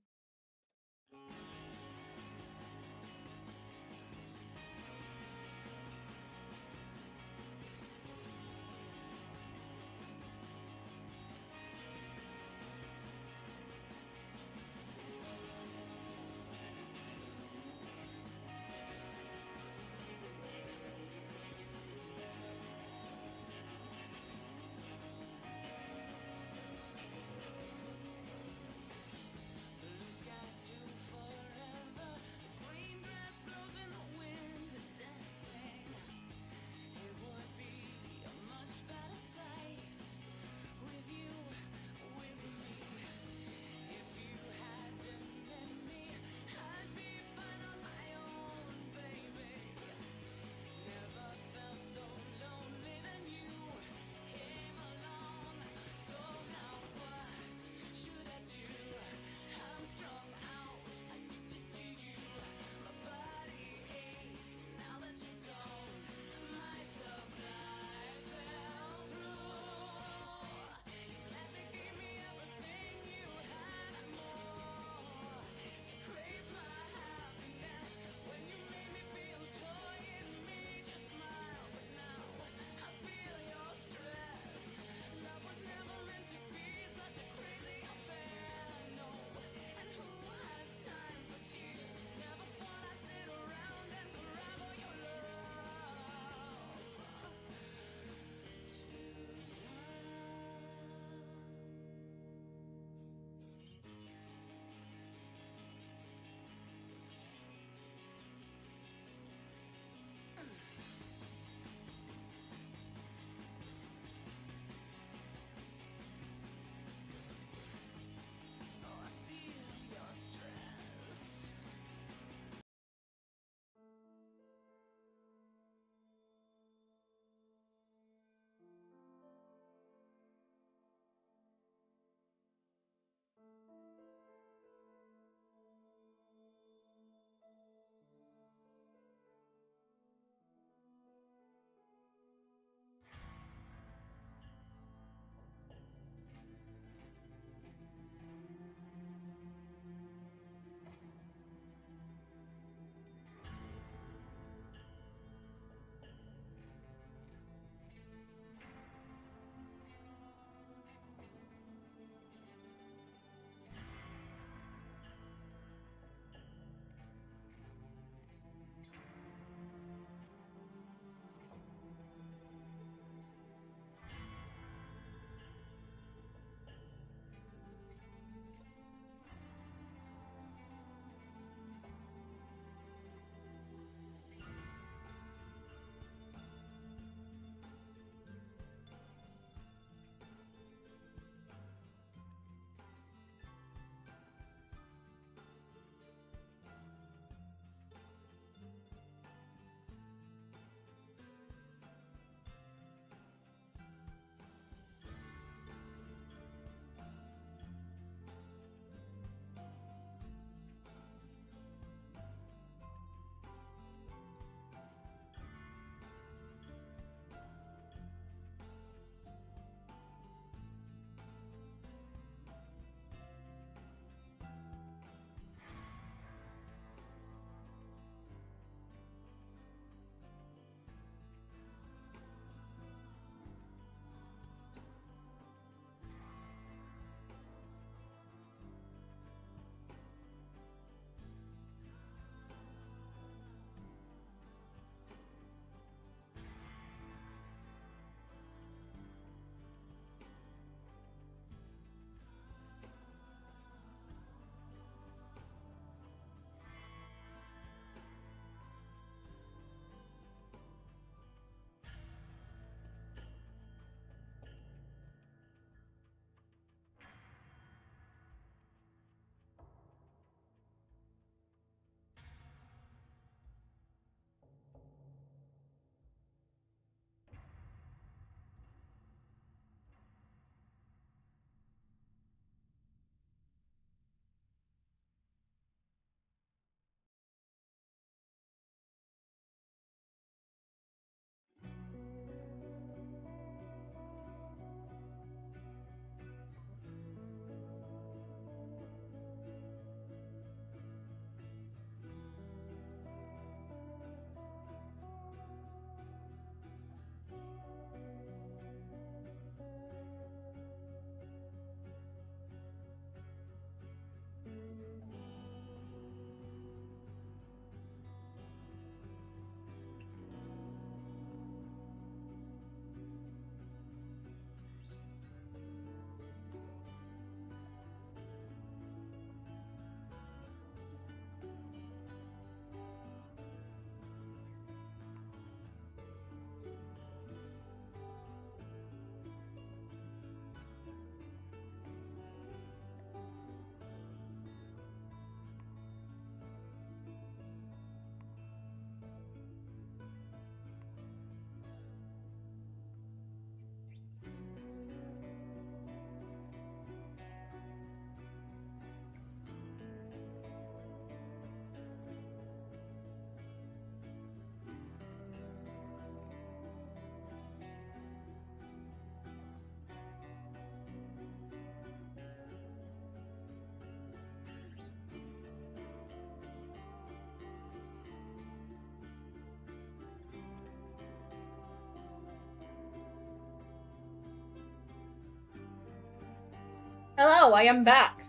Hello, I am back.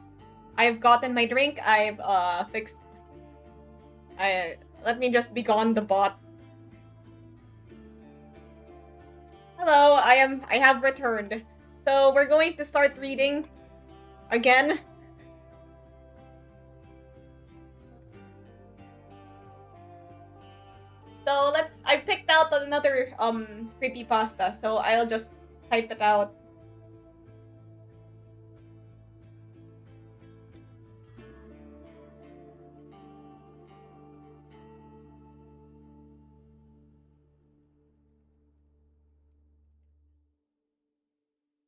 I've gotten my drink. I've fixed. Let me just be gone the bot. Hello, I have returned. So we're going to start reading again. So I picked out another creepypasta, so I'll just type it out.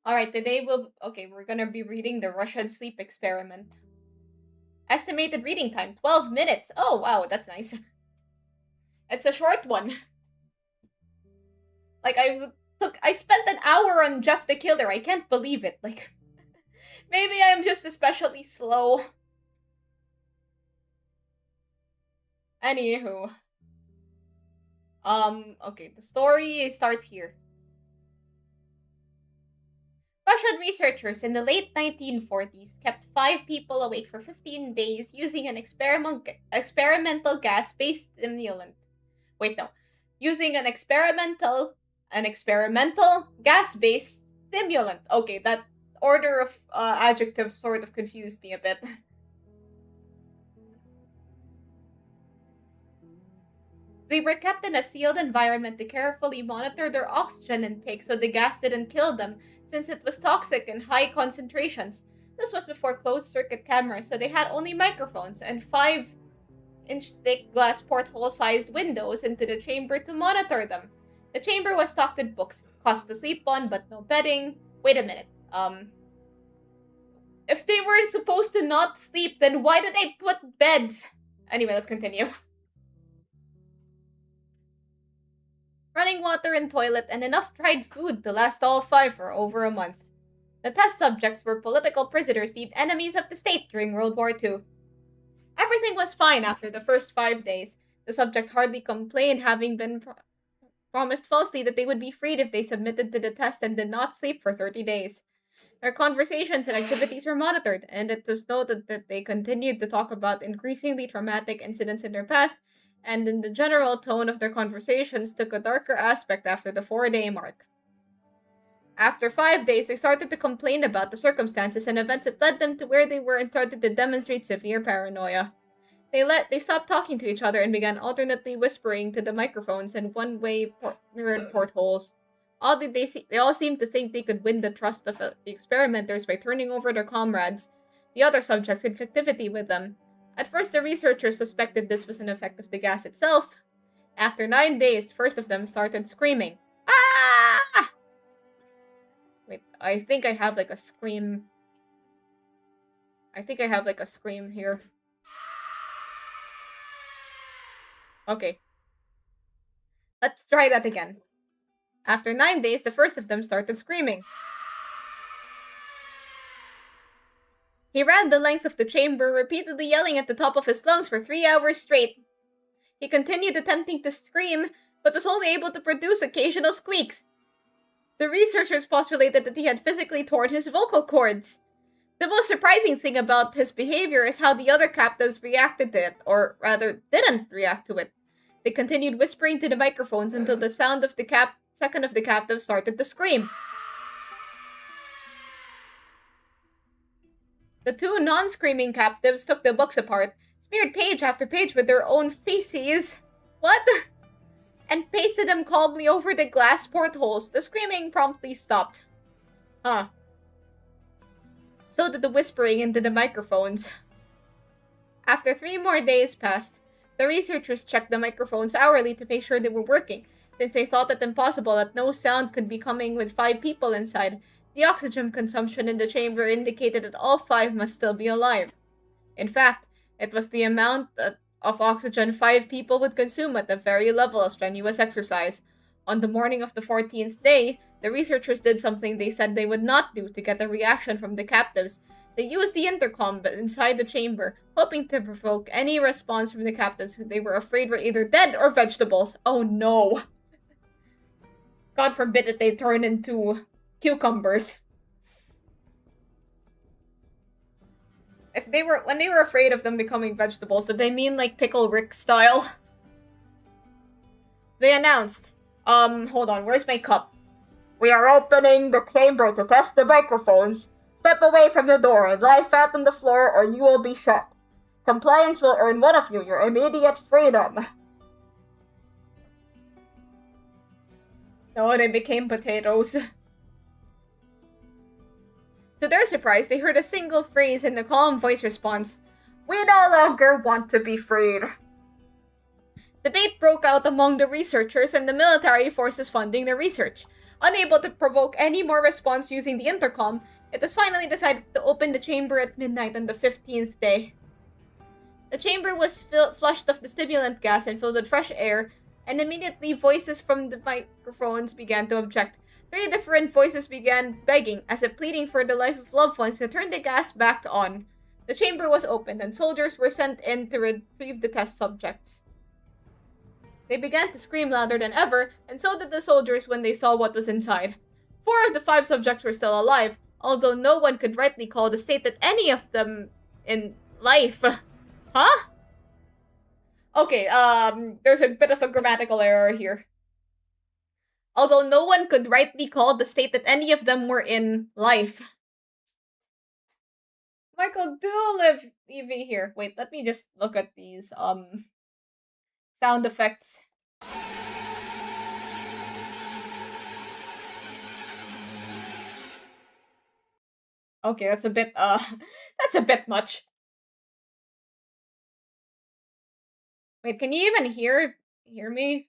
Alright, we're gonna be reading the Russian sleep experiment. Estimated reading time, 12 minutes. Oh, wow, that's nice. It's a short one. Like, I spent an hour on Jeff the Killer. I can't believe it. Like, maybe I'm just especially slow. Anywho. Okay, the story starts here. Russian researchers in the late 1940s kept 5 people awake for 15 days using an experimental gas-based stimulant. Wait, no. Using an experimental gas-based stimulant. Okay, that order of adjectives sort of confused me a bit. They were kept in a sealed environment to carefully monitor their oxygen intake so the gas didn't kill them, since it was toxic in high concentrations. This was before closed circuit cameras, so they had only microphones and 5-inch thick glass porthole sized windows into the chamber to monitor them. The chamber was stocked with books, cots to sleep on, but no bedding. Wait a minute. If they were supposed to not sleep, then why did they put beds? Anyway, let's continue. Running water and toilet, and enough dried food to last all 5 for over a month. The test subjects were political prisoners deemed enemies of the state during World War II. Everything was fine after the first 5 days. The subjects hardly complained, having been promised falsely that they would be freed if they submitted to the test and did not sleep for 30 days. Their conversations and activities were monitored, and it was noted that they continued to talk about increasingly traumatic incidents in their past, and in the general tone of their conversations took a darker aspect after the 4-day mark. After 5 days, they started to complain about the circumstances and events that led them to where they were and started to demonstrate severe paranoia. They stopped talking to each other and began alternately whispering to the microphones and one-way mirrored portholes. They all seemed to think they could win the trust of the experimenters by turning over their comrades, the other subjects, in captivity with them. At first, the researchers suspected this was an effect of the gas itself. After 9 days, first of them started screaming. Ah! Wait, I think I have like a scream. I think I have like a scream here. Okay. Let's try that again. After 9 days, the first of them started screaming. He ran the length of the chamber, repeatedly yelling at the top of his lungs for 3 hours straight. He continued attempting to scream, but was only able to produce occasional squeaks. The researchers postulated that he had physically torn his vocal cords. The most surprising thing about his behavior is how the other captives reacted to it, or rather, didn't react to it. They continued whispering to the microphones until the sound of the second of the captives started to scream. The 2 non-screaming captives took the books apart, smeared page after page with their own feces. What? And pasted them calmly over the glass portholes. The screaming promptly stopped. Huh. So did the whispering into the microphones. After 3 more days passed, the researchers checked the microphones hourly to make sure they were working, since they thought it impossible that no sound could be coming with 5 people inside. The oxygen consumption in the chamber indicated that all 5 must still be alive. In fact, it was the amount of oxygen 5 people would consume at the very level of strenuous exercise. On the morning of the 14th day, the researchers did something they said they would not do to get a reaction from the captives. They used the intercom inside the chamber, hoping to provoke any response from the captives who they were afraid were either dead or vegetables. Oh no! God forbid that they turn into cucumbers. if they were when they were afraid of them becoming vegetables, did they mean like Pickle Rick style? They announced, hold on, where's my cup? We are opening the chamber to test the microphones. Step away from the door and lie flat on the floor or you will be shot. Compliance will earn one of you your immediate freedom. No, they became potatoes. To their surprise, they heard a single phrase in the calm voice response. We no longer want to be freed. Debate broke out among the researchers and the military forces funding the research. Unable to provoke any more response using the intercom, it was finally decided to open the chamber at midnight on the 15th day. The chamber was flushed of the stimulant gas and filled with fresh air, and immediately voices from the microphones began to object. 3 different voices began begging, as if pleading for the life of loved ones, to turn the gas back on. The chamber was opened, and soldiers were sent in to retrieve the test subjects. They began to scream louder than ever, and so did the soldiers when they saw what was inside. 4 of the 5 subjects were still alive, although no one could rightly call the state that any of them in life. Huh? Okay, there's a bit of a grammatical error here. Although no one could rightly call the state that any of them were in life. Michael, do live EV here. Wait, let me just look at these, sound effects. Okay, that's a bit, that's a bit much. Wait, can you even hear me?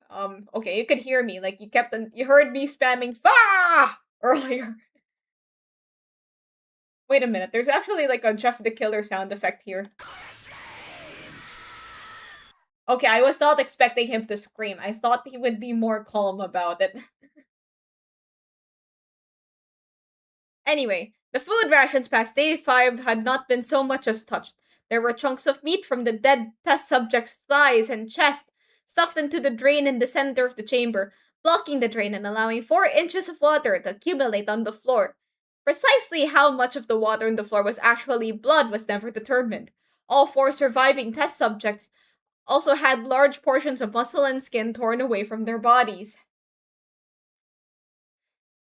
Okay, you could hear me. Like, you heard me spamming "Fah!" earlier. Wait a minute, there's actually like a Jeff the Killer sound effect here. Okay, I was not expecting him to scream. I thought he would be more calm about it. Anyway, the food rations past day 5 had not been so much as touched. There were chunks of meat from the dead test subject's thighs and chest stuffed into the drain in the center of the chamber, blocking the drain and allowing 4 inches of water to accumulate on the floor. Precisely how much of the water on the floor was actually blood was never determined. All 4 surviving test subjects also had large portions of muscle and skin torn away from their bodies.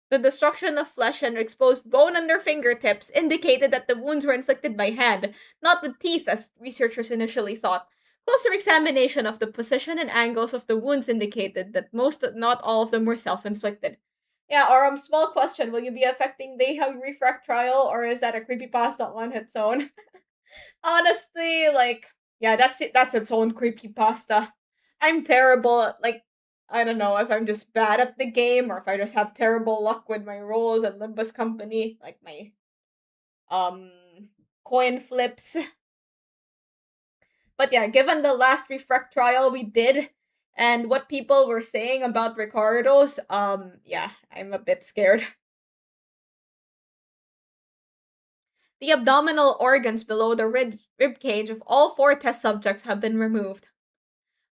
The destruction of flesh and exposed bone on their fingertips indicated that the wounds were inflicted by hand, not with teeth as researchers initially thought. Closer examination of the position and angles of the wounds indicated that not all of them were self-inflicted. Yeah, or small question, will you be affecting the refract trial, or is that a creepypasta on its own? Honestly, like, yeah, that's its own creepypasta. I'm terrible at, like, I don't know if I'm just bad at the game or if I just have terrible luck with my rolls at Limbus Company, like my coin flips. But yeah, given the last refract trial we did and what people were saying about Ricardo's, yeah, I'm a bit scared. The abdominal organs below the rib cage of all 4 test subjects have been removed.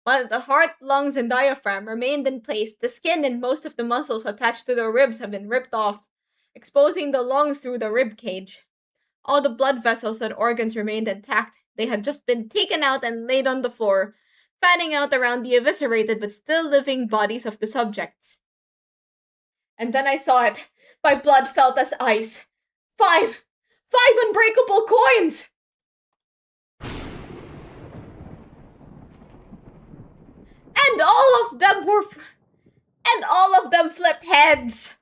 While the heart, lungs, and diaphragm remained in place, the skin and most of the muscles attached to the ribs have been ripped off, exposing the lungs through the rib cage. All the blood vessels and organs remained intact. They had just been taken out and laid on the floor, fanning out around the eviscerated but still living bodies of the subjects. And then I saw it. My blood felt as ice. 5 unbreakable coins! And all of them flipped heads.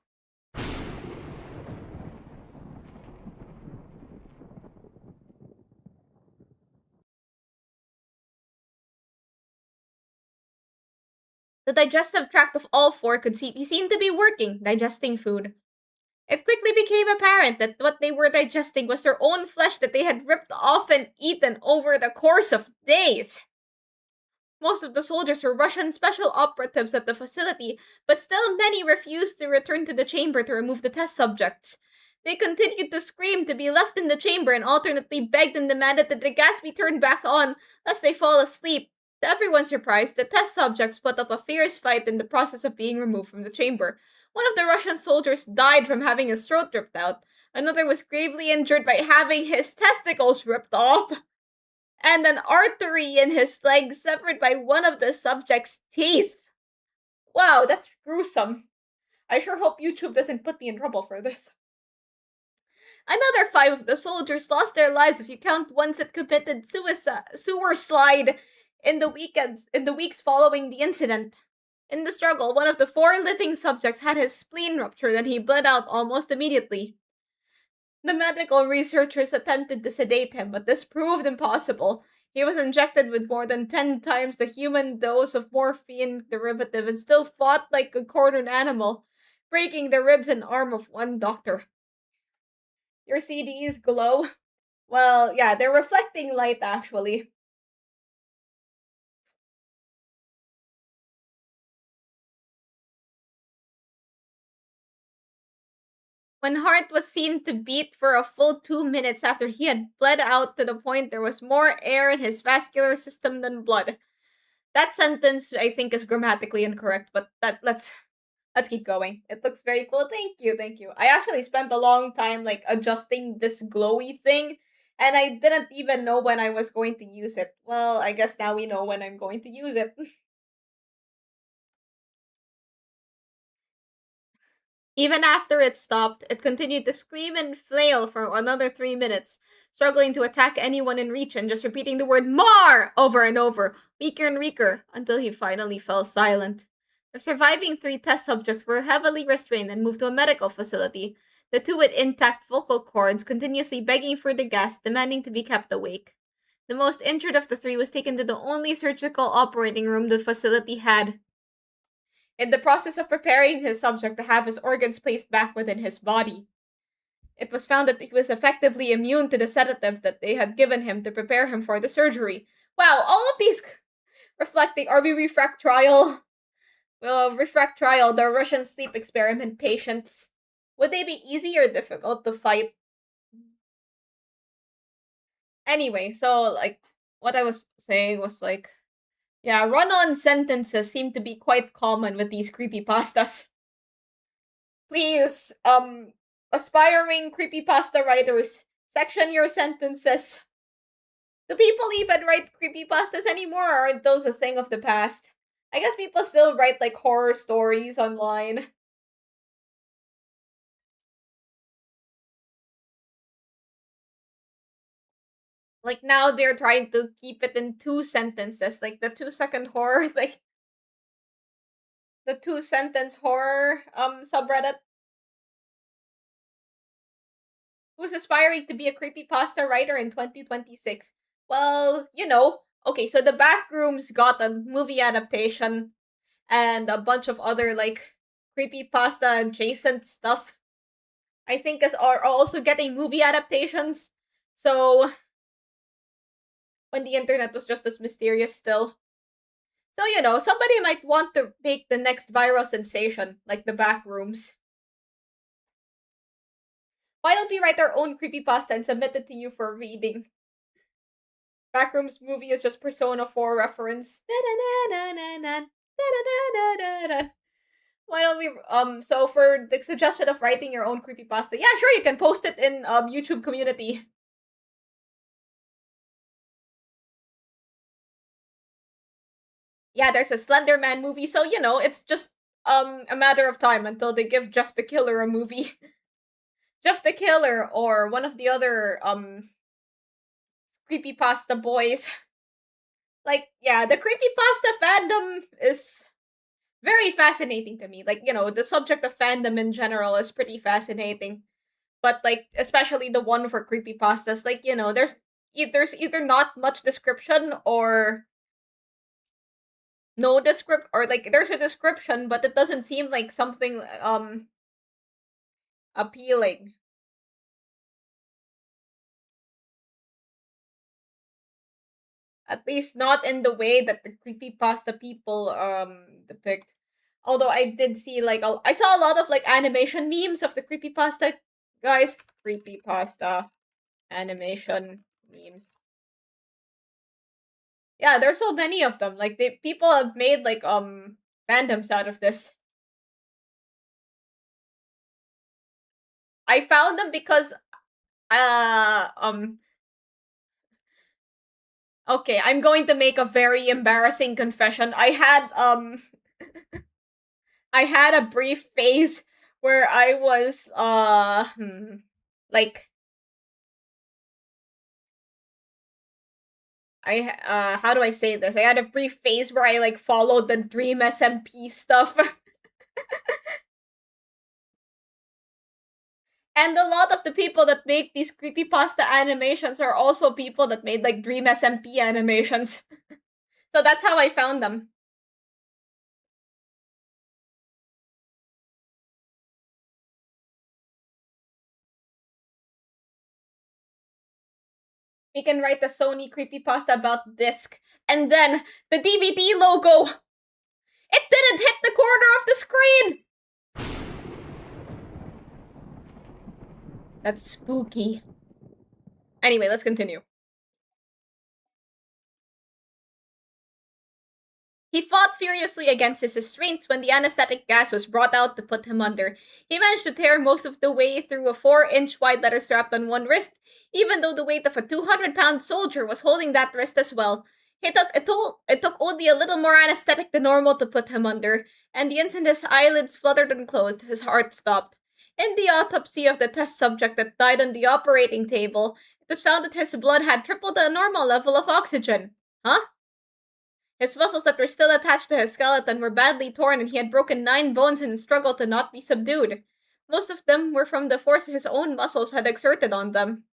The digestive tract of all 4 could be seen to be working, digesting food. It quickly became apparent that what they were digesting was their own flesh that they had ripped off and eaten over the course of days. Most of the soldiers were Russian special operatives at the facility, but still many refused to return to the chamber to remove the test subjects. They continued to scream to be left in the chamber and alternately begged and demanded that the gas be turned back on, lest they fall asleep. To everyone's surprise, the test subjects put up a fierce fight in the process of being removed from the chamber. One of the Russian soldiers died from having his throat ripped out. Another was gravely injured by having his testicles ripped off, and an artery in his leg severed by one of the subject's teeth. Wow, that's gruesome. I sure hope YouTube doesn't put me in trouble for this. Another 5 of the soldiers lost their lives if you count ones that committed sewer slide in the weeks following the incident. In the struggle, one of the 4 living subjects had his spleen ruptured and he bled out almost immediately. The medical researchers attempted to sedate him, but this proved impossible. He was injected with more than 10 times the human dose of morphine derivative and still fought like a cornered animal, breaking the ribs and arm of one doctor. Your CDs glow? Well, yeah, they're reflecting light actually. When heart was seen to beat for a full 2 minutes after he had bled out to the point there was more air in his vascular system than blood. That sentence I think is grammatically incorrect, but let's keep going. It looks very cool. Thank you, thank you. I actually spent a long time like adjusting this glowy thing, and I didn't even know when I was going to use it. Well, I guess now we know when I'm going to use it. Even after it stopped, it continued to scream and flail for another 3 minutes, struggling to attack anyone in reach and just repeating the word "Mar" over and over, weaker and weaker, until he finally fell silent. The surviving 3 test subjects were heavily restrained and moved to a medical facility, the 2 with intact vocal cords continuously begging for the gas, demanding to be kept awake. The most injured of the 3 was taken to the only surgical operating room the facility had, in the process of preparing his subject to have his organs placed back within his body. It was found that he was effectively immune to the sedative that they had given him to prepare him for the surgery. Wow, all of these reflecting RB refract trial. Refract trial, the Russian sleep experiment patients. Would they be easy or difficult to fight? Anyway, so like what I was saying was like, yeah, run-on sentences seem to be quite common with these creepypastas. Please, aspiring creepypasta writers, section your sentences. Do people even write creepypastas anymore, or are those a thing of the past? I guess people still write like horror stories online. Like now they're trying to keep it in 2 sentences, like the 2 second horror, like the 2 sentence horror subreddit. Who's aspiring to be a creepypasta writer in 2026? Well, okay, so the Backrooms got a movie adaptation and a bunch of other like creepypasta adjacent stuff. I think are also getting movie adaptations. So when the internet was just as mysterious still. So somebody might want to make the next viral sensation, like the Backrooms. Why don't we write our own creepypasta and submit it to you for reading? Backrooms movie is just Persona 4 reference. Why don't we so for the suggestion of writing your own creepypasta, yeah, sure, you can post it in YouTube community. Yeah, there's a Slender Man movie, so it's just a matter of time until they give Jeff the Killer a movie. Jeff the Killer or one of the other creepypasta boys. Like, yeah, the creepypasta fandom is very fascinating to me. Like, the subject of fandom in general is pretty fascinating. But like especially the one for creepypastas, like, there's either not much description or no descript or like there's a description but it doesn't seem like something appealing. At least not in the way that the creepypasta people depict. Although I did see like I saw a lot of like animation memes of the creepypasta guys. Creepypasta animation memes. Yeah, there's so many of them. Like people have made like fandoms out of this. I found them because um okay, I'm going to make a very embarrassing confession. I had a brief phase where I was like how do I say this? I had a brief phase where I like followed the Dream SMP stuff. And a lot of the people that make these creepypasta animations are also people that made like Dream SMP animations. So that's how I found them. We can write the Sony creepypasta about disc. And then the DVD logo! It didn't hit the corner of the screen! That's spooky. Anyway, let's continue. He fought furiously against his restraints when the anesthetic gas was brought out to put him under. He managed to tear most of the way through a 4-inch wide letter strapped on one wrist, even though the weight of a 200-pound soldier was holding that wrist as well. It took only a little more anesthetic than normal to put him under, and the instant his eyelids fluttered and closed, his heart stopped. In the autopsy of the test subject that died on the operating table, it was found that his blood had tripled the normal level of oxygen. Huh? His muscles that were still attached to his skeleton were badly torn, and he had broken 9 bones and struggled to not be subdued. Most of them were from the force his own muscles had exerted on them.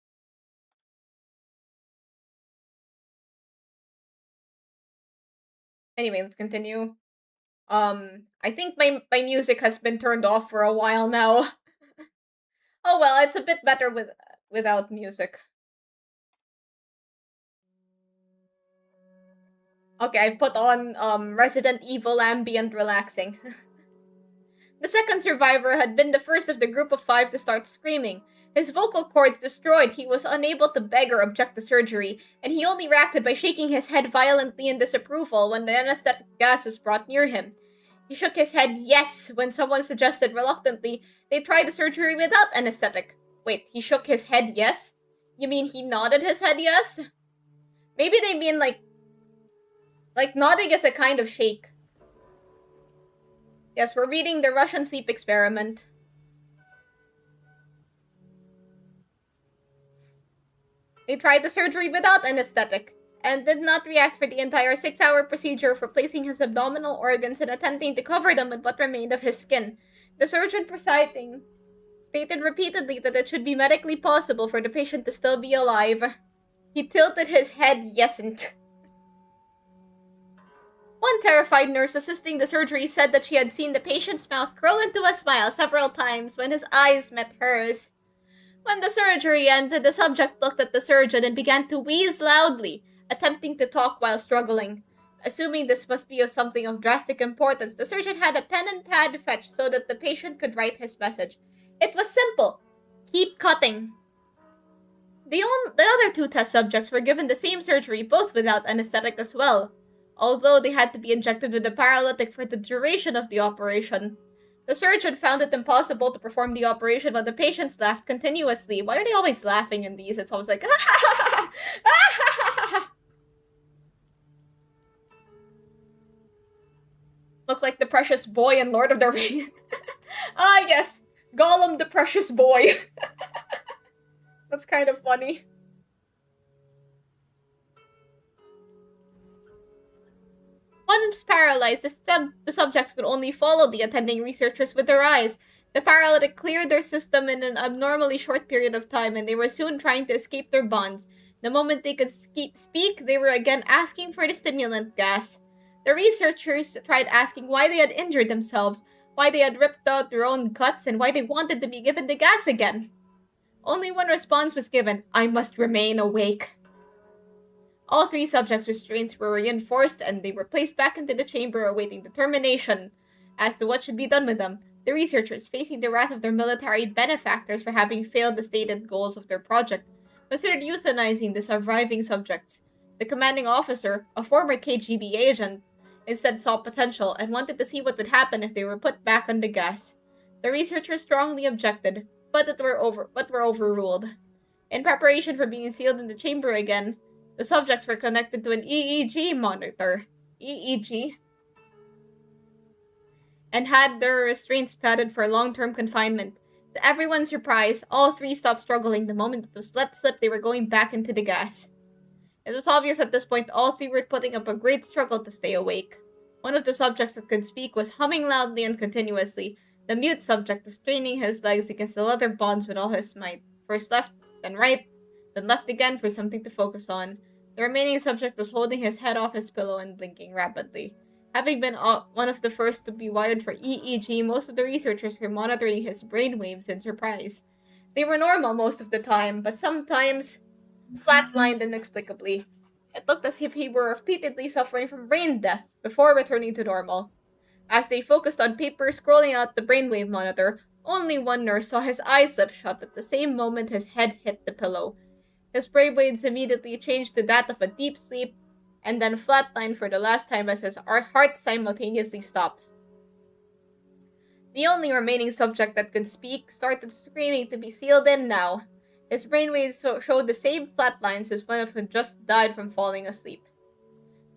Anyway, let's continue. I think my music has been turned off for a while now. Oh well, it's a bit better without music. Okay, I've put on Resident Evil ambient relaxing. The second survivor had been the first of the group of 5 to start screaming. His vocal cords destroyed, he was unable to beg or object to surgery, and he only reacted by shaking his head violently in disapproval when the anesthetic gas was brought near him. He shook his head yes when someone suggested reluctantly they try the surgery without anesthetic. Wait, he shook his head yes? You mean he nodded his head yes? Maybe they mean like nodding is a kind of shake. Yes, we're reading the Russian sleep experiment. They tried the surgery without anesthetic, and did not react for the entire 6-hour procedure for placing his abdominal organs and attempting to cover them with what remained of his skin. The surgeon presiding stated repeatedly that it should be medically possible for the patient to still be alive. He tilted his head yesn't. One terrified nurse assisting the surgery said that she had seen the patient's mouth curl into a smile several times when his eyes met hers. When the surgery ended, the subject looked at the surgeon and began to wheeze loudly, attempting to talk while struggling. Assuming this must be of something of drastic importance, the surgeon had a pen and pad fetched so that the patient could write his message. It was simple. Keep cutting. The other 2 test subjects were given the same surgery, both without anesthetic as well, although they had to be injected with a paralytic for the duration of the operation. The surgeon found it impossible to perform the operation while the patients laughed continuously. Why are they always laughing in these? It's always like, look like the precious boy in Lord of the Rings. Ah, yes. Gollum the precious boy. That's kind of funny. Once paralyzed, the subjects could only follow the attending researchers with their eyes. The paralytic cleared their system in an abnormally short period of time, and they were soon trying to escape their bonds. The moment they could speak, they were again asking for the stimulant gas. The researchers tried asking why they had injured themselves, why they had ripped out their own guts, and why they wanted to be given the gas again. Only one response was given: I must remain awake. All 3 subjects' restraints were reinforced, and they were placed back into the chamber awaiting determination as to what should be done with them. The researchers, facing the wrath of their military benefactors for having failed the stated goals of their project, considered euthanizing the surviving subjects. The commanding officer, a former KGB agent, instead saw potential and wanted to see what would happen if they were put back on the gas. The researchers strongly objected, were overruled. In preparation for being sealed in the chamber again, the subjects were connected to an EEG monitor. EEG? And had their restraints padded for long-term confinement. To everyone's surprise, all three stopped struggling the moment it was let slip they were going back into the gas. It was obvious at this point all three were putting up a great struggle to stay awake. One of the subjects that could speak was humming loudly and continuously. The mute subject was straining his legs against the leather bonds with all his might. First left, then right, then left again for something to focus on. The remaining subject was holding his head off his pillow and blinking rapidly. Having been one of the first to be wired for EEG, most of the researchers were monitoring his brainwaves in surprise. They were normal most of the time, but sometimes flatlined inexplicably. It looked as if he were repeatedly suffering from brain death before returning to normal. As they focused on paper scrolling out the brainwave monitor, only one nurse saw his eyes slip shut at the same moment his head hit the pillow. His brainwaves immediately changed to that of a deep sleep, and then flatlined for the last time as his heart simultaneously stopped. The only remaining subject that could speak started screaming to be sealed in now. His brainwaves showed the same flat lines as one of who just died from falling asleep.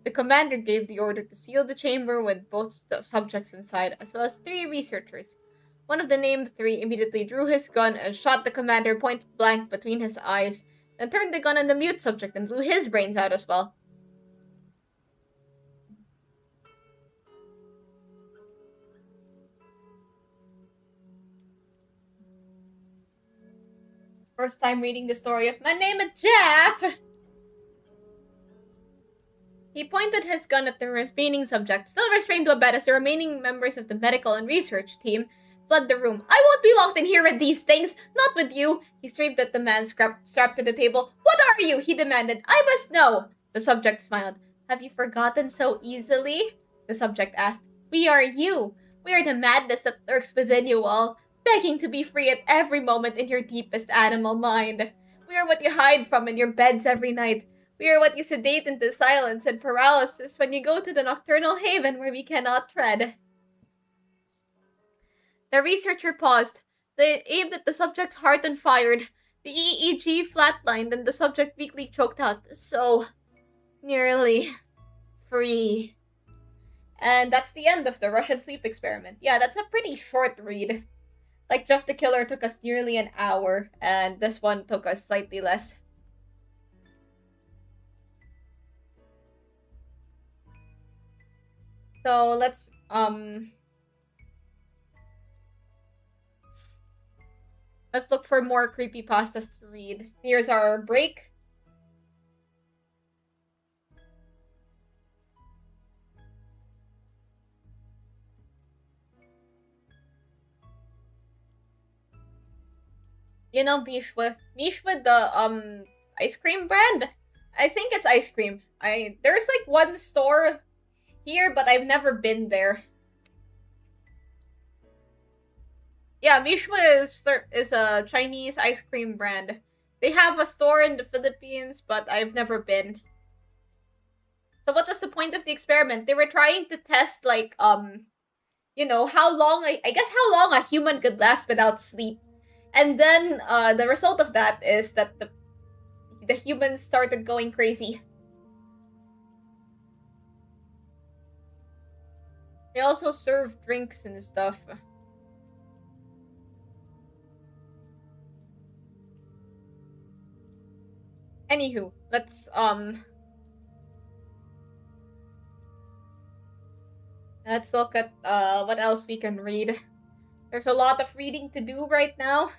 The commander gave the order to seal the chamber with both subjects inside, as well as 3 researchers. One of the named 3 immediately drew his gun and shot the commander point blank between his eyes, then turned the gun on the mute subject and blew his brains out as well. First time reading the story of My Name is Jeff! He pointed his gun at the remaining subject, still restrained to a bed as the remaining members of the medical and research team fled the room. I won't be locked in here with these things! Not with you! He strapped at the man strapped to the table. What are you? He demanded. I must know! The subject smiled. Have you forgotten so easily? The subject asked. We are you. We are the madness that lurks within you all, begging to be free at every moment in your deepest animal mind. We are what you hide from in your beds every night. We are what you sedate into silence and paralysis when you go to the nocturnal haven where we cannot tread. The researcher paused. They aimed at the subject's heart and fired. The EEG flatlined and the subject weakly choked out. So, nearly free. And that's the end of the Russian sleep experiment. Yeah, that's a pretty short read. Like, Jeff the Killer took us nearly an hour, and this one took us slightly less. So, let's look for more creepypastas to read. Here's our break. You know Mishwa? Mishwa, the, ice cream brand? I think it's ice cream. There's, like, one store here, but I've never been there. Yeah, Mishwa is a Chinese ice cream brand. They have a store in the Philippines, but I've never been. So what was the point of the experiment? They were trying to test, like, you know, how long a human could last without sleep. And then, the result of that is that the humans started going crazy. They also serve drinks and stuff. Anywho, let's look at what else we can read. There's a lot of reading to do right now.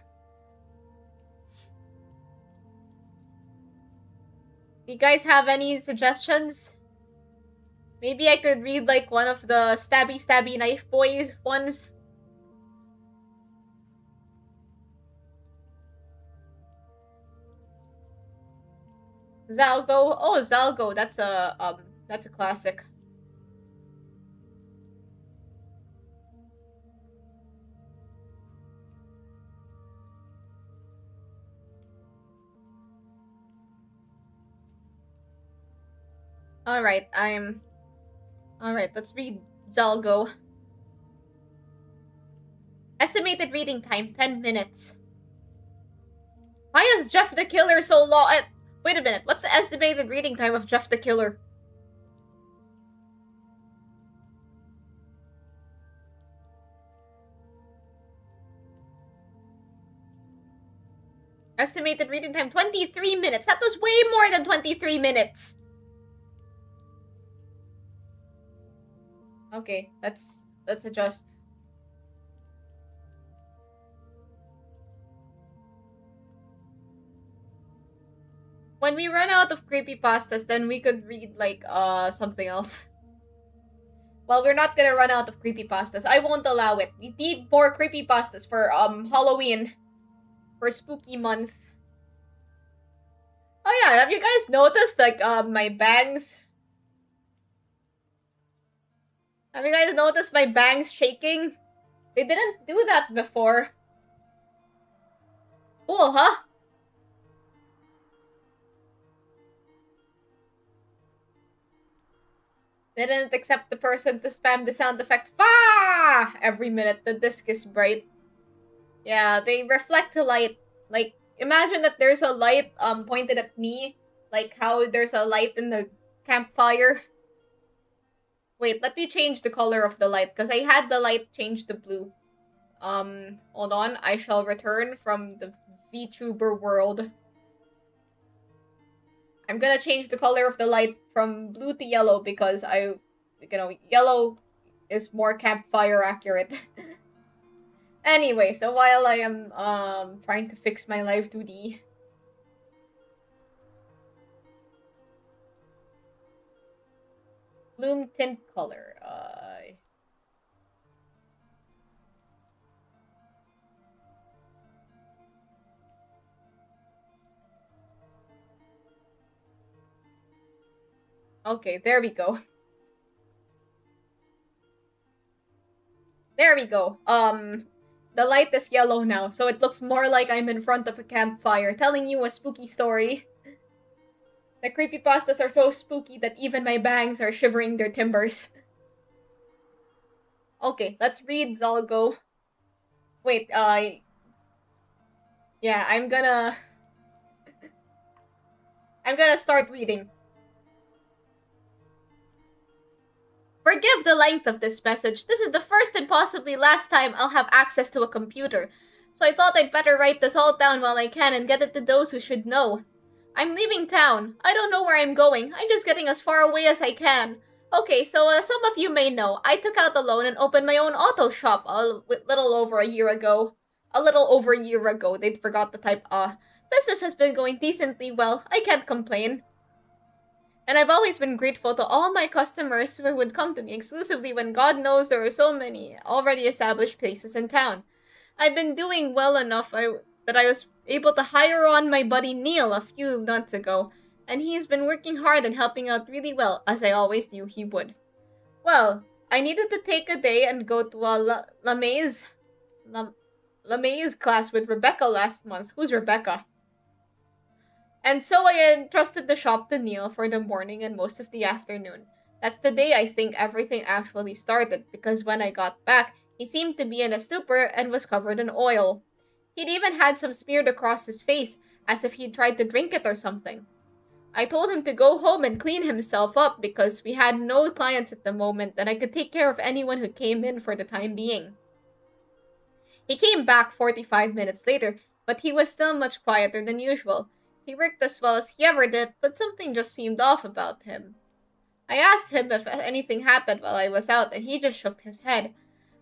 You guys have any suggestions? Maybe I could read, like, one of the stabby knife boys ones. Zalgo. Oh, Zalgo. That's a classic. Alright, let's read Zalgo. Estimated reading time, 10 minutes. Why is Jeff the Killer so long? Wait a minute, what's the estimated reading time of Jeff the Killer? Estimated reading time, 23 minutes. That was way more than 23 minutes. Okay, let's adjust. When we run out of creepypastas, then we could read, like, something else. Well, we're not gonna run out of creepypastas. I won't allow it. We need more creepypastas for, Halloween. For spooky month. Oh yeah, have you guys noticed, like, my bangs? Have you guys noticed my bangs shaking? They didn't do that before. Cool, huh? They didn't accept the person to spam the sound effect "Fah!" every minute the disc is bright. Yeah, they reflect the light. Like, imagine that there's a light pointed at me, like how there's a light in the campfire. Wait, let me change the color of the light, because I had the light change to blue. Hold on. I shall return from the VTuber world. I'm gonna change the color of the light from blue to yellow because yellow is more campfire accurate. Anyway, so while I am trying to fix my live 2D, bloom tint color. Okay, there we go. There we go. The light is yellow now, so it looks more like I'm in front of a campfire telling you a spooky story. The creepypastas are so spooky that even my bangs are shivering their timbers. Okay, let's read Zalgo. Wait, yeah, I'm gonna start reading. Forgive the length of this message. This is the first and possibly last time I'll have access to a computer. So I thought I'd better write this all down while I can and get it to those who should know. I'm leaving town. I don't know where I'm going. I'm just getting as far away as I can. Okay, so some of you may know, I took out a loan and opened my own auto shop a little over a year ago. They forgot to type Business has been going decently well. I can't complain. And I've always been grateful to all my customers who would come to me exclusively when God knows there are so many already established places in town. I've been doing well enough that I was able to hire on my buddy Neil a few months ago, and he's been working hard and helping out really well, as I always knew he would. Well, I needed to take a day and go to a LeMay's class with Rebecca last month. Who's Rebecca? And so I entrusted the shop to Neil for the morning and most of the afternoon. That's the day I think everything actually started, because when I got back, he seemed to be in a stupor and was covered in oil. He'd even had some smeared across his face, as if he'd tried to drink it or something. I told him to go home and clean himself up because we had no clients at the moment and I could take care of anyone who came in for the time being. He came back 45 minutes later, but he was still much quieter than usual. He worked as well as he ever did, but something just seemed off about him. I asked him if anything happened while I was out, and he just shook his head.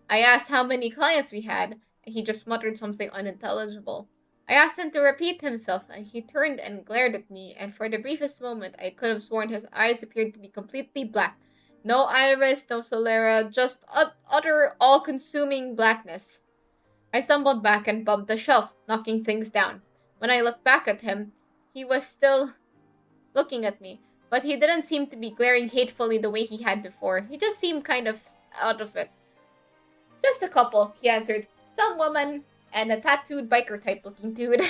I asked how many clients we had, and he just muttered something unintelligible. I asked him to repeat himself, and he turned and glared at me, and for the briefest moment I could have sworn his eyes appeared to be completely black. No iris, no sclera, just utter all-consuming blackness. I stumbled back and bumped the shelf, knocking things down. When I looked back at him, he was still looking at me, but he didn't seem to be glaring hatefully the way he had before. He just seemed kind of out of it. Just a couple, he answered. Some woman and a tattooed biker type looking dude.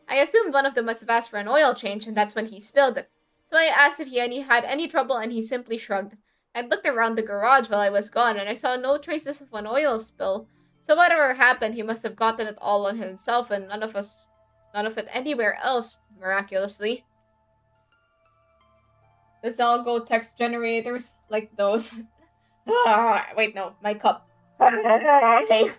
I assumed one of them must have asked for an oil change, and that's when he spilled it. So I asked if he had any trouble, and he simply shrugged. I looked around the garage while I was gone, and I saw no traces of an oil spill. So whatever happened, he must have gotten it all on himself, and none of us None of it anywhere else, miraculously. This all go text generators like those. Wait, no, my cup. I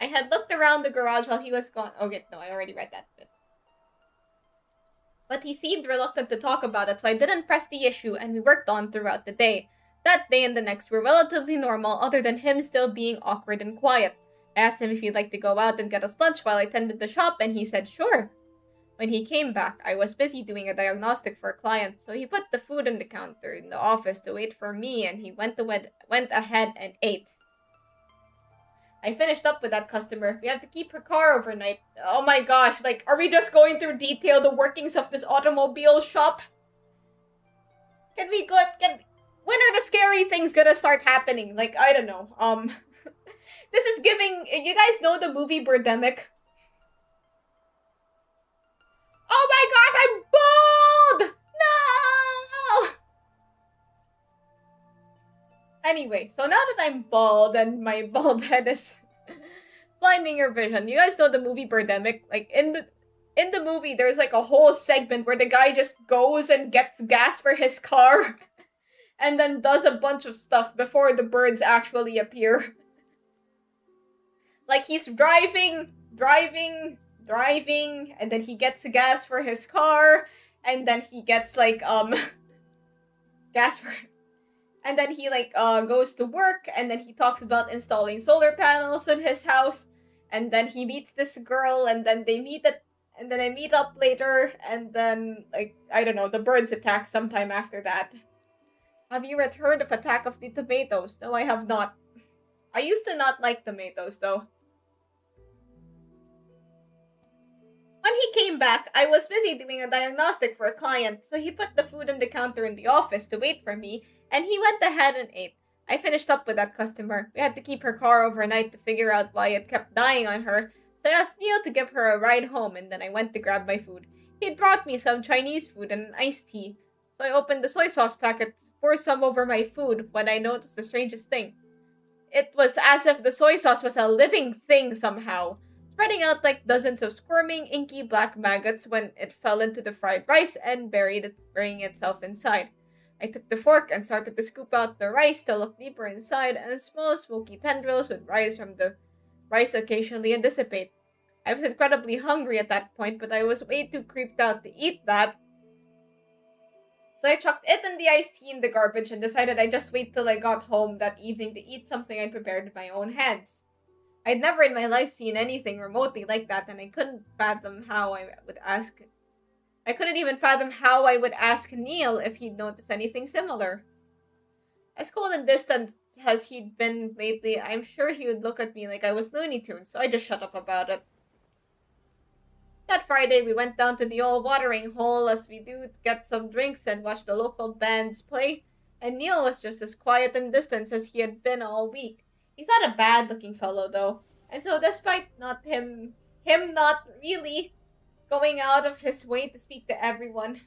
had looked around the garage while he was gone. Okay, no, I already read that bit. But he seemed reluctant to talk about it, so I didn't press the issue, and we worked on throughout the day. That day and the next were relatively normal, other than him still being awkward and quiet. I asked him if he'd like to go out and get us lunch while I tended the shop, and he said sure. When he came back, I was busy doing a diagnostic for a client, so he put the food on the counter in the office to wait for me, and he went ahead and ate. I finished up with that customer. We have to keep her car overnight. Oh my gosh, like, are we just going through detail the workings of this automobile shop? When are the scary things gonna start happening? Like, I don't know. This is giving, you guys know the movie Birdemic? Oh my god, I'm bald! No! Anyway, so now that I'm bald and my bald head is blinding your vision, you guys know the movie Birdemic? Like, in the movie, there's like a whole segment where the guy just goes and gets gas for his car and then does a bunch of stuff before the birds actually appear. Like, he's driving, and then he gets gas for his car, and then he gets, like, gas for... And then he, like, goes to work, and then he talks about installing solar panels in his house, and then he meets this girl, and then they meet up later, and then, like, I don't know, the birds attack sometime after that. Have you heard of Attack of the Tomatoes? No, I have not. I used to not like tomatoes, though. When he came back, I was busy doing a diagnostic for a client, so he put the food on the counter in the office to wait for me, and he went ahead and ate. I finished up with that customer. We had to keep her car overnight to figure out why it kept dying on her, so I asked Neil to give her a ride home, and then I went to grab my food. He had brought me some Chinese food and an iced tea, so I opened the soy sauce packet to pour some over my food when I noticed the strangest thing. It was as if the soy sauce was a living thing somehow, spreading out like dozens of squirming, inky black maggots when it fell into the fried rice and burying itself inside. I took the fork and started to scoop out the rice to look deeper inside, and small smoky tendrils would rise from the rice occasionally and dissipate. I was incredibly hungry at that point, but I was way too creeped out to eat that. So I chucked it and the iced tea in the garbage and decided I'd just wait till I got home that evening to eat something I'd prepared with my own hands. I'd never in my life seen anything remotely like that, and I couldn't even fathom how I would ask Neil if he'd noticed anything similar. As cold and distant as he'd been lately, I'm sure he would look at me like I was Looney Tunes, so I just shut up about it. That Friday, we went down to the old watering hole as we do to get some drinks and watch the local bands play, and Neil was just as quiet and distant as he had been all week. He's not a bad-looking fellow, though, and so despite him not really going out of his way to speak to everyone,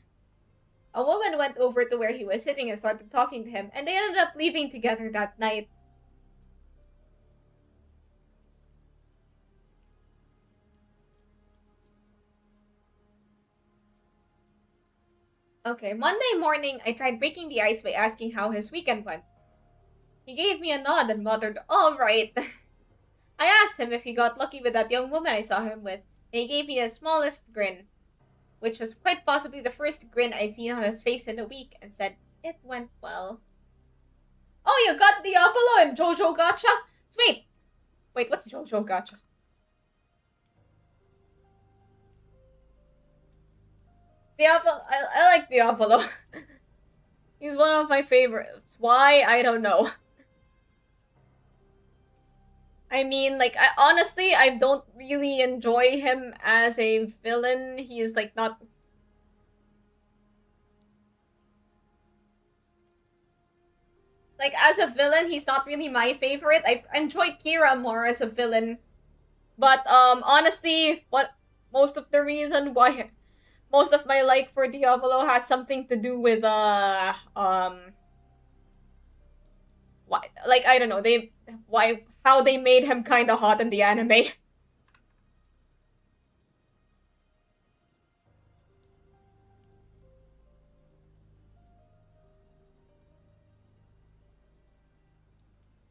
a woman went over to where he was sitting and started talking to him, and they ended up leaving together that night. Okay, Monday morning, I tried breaking the ice by asking how his weekend went. He gave me a nod and muttered, "All right." I asked him if he got lucky with that young woman I saw him with, and he gave me the smallest grin, which was quite possibly the first grin I'd seen on his face in a week, and said, "It went well." "Oh, you got Diavolo and Jojo Gotcha? Sweet!" Wait, what's Jojo Gotcha? Diavolo, I like Diavolo. He's one of my favorites. Why? I don't know. I mean, like, honestly, I don't really enjoy him as a villain. He's, like, not... Like, as a villain, he's not really my favorite. I enjoy Kira more as a villain. But, honestly, most of the reason why... Most of my like for Diavolo has something to do with, why, like, I don't know, how they made him kind of hot in the anime.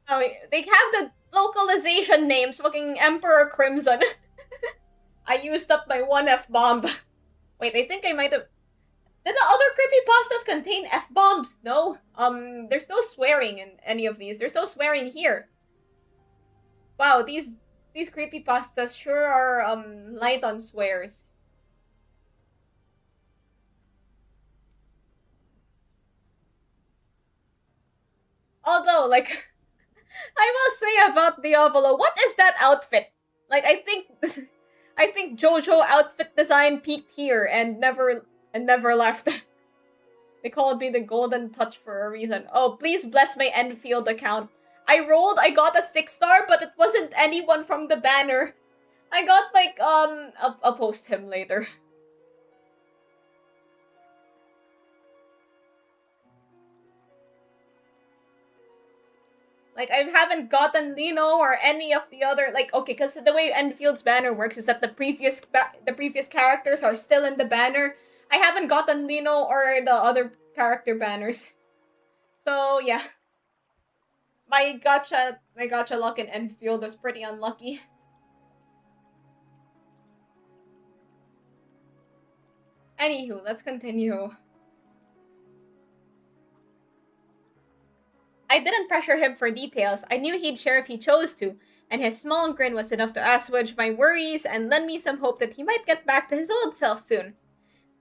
Oh, they have the localization names, fucking Emperor Crimson. I used up my one F-bomb. Wait, I think I might have... Did the other creepypastas contain F-bombs? No. There's no swearing in any of these. There's no swearing here. Wow, these creepypastas sure are, light on swears. Although, like, I will say about Diavolo, what is that outfit? Like, I think... I think JoJo outfit design peaked here and never left. They called me the golden touch for a reason. Oh, please bless my Enfield account. I got a 6-star, but it wasn't anyone from the banner. I got like, I'll post him later. Like, I haven't gotten Lino or any of the other, like, okay, because the way Enfield's banner works is that the previous characters are still in the banner. I haven't gotten Lino or the other character banners. So, yeah. My gacha luck in Enfield is pretty unlucky. Anywho, let's continue. I didn't pressure him for details. I knew he'd share if he chose to, and his small grin was enough to assuage my worries and lend me some hope that he might get back to his old self soon.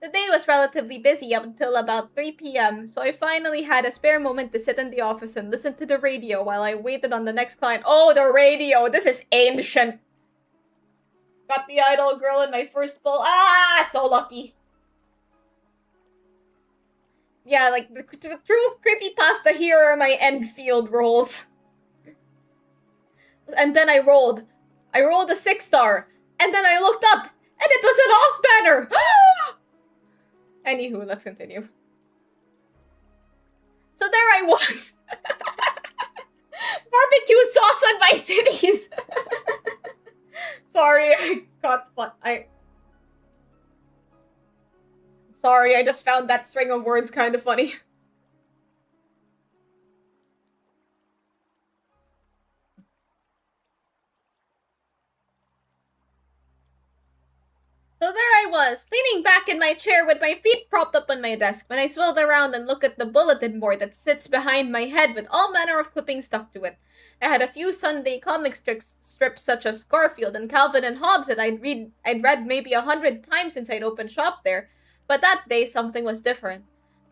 The day was relatively busy up until about 3 p.m., so I finally had a spare moment to sit in the office and listen to the radio while I waited on the next client. Oh, the radio! This is ancient! Got the idol girl in my first bowl. Ah, so lucky. Yeah, like, the true creepypasta here are my Enfield rolls. And then I rolled. I rolled a 6-star. And then I looked up, and it was an off banner! Anywho, let's continue. So there I was. Barbecue sauce on my titties! Sorry, I got fun. Sorry, I just found that string of words kind of funny. So there I was, leaning back in my chair with my feet propped up on my desk when I swirled around and looked at the bulletin board that sits behind my head with all manner of clippings stuck to it. I had a few Sunday comic strips such as Garfield and Calvin and Hobbes that I'd read maybe 100 times since I'd opened shop there, but that day something was different.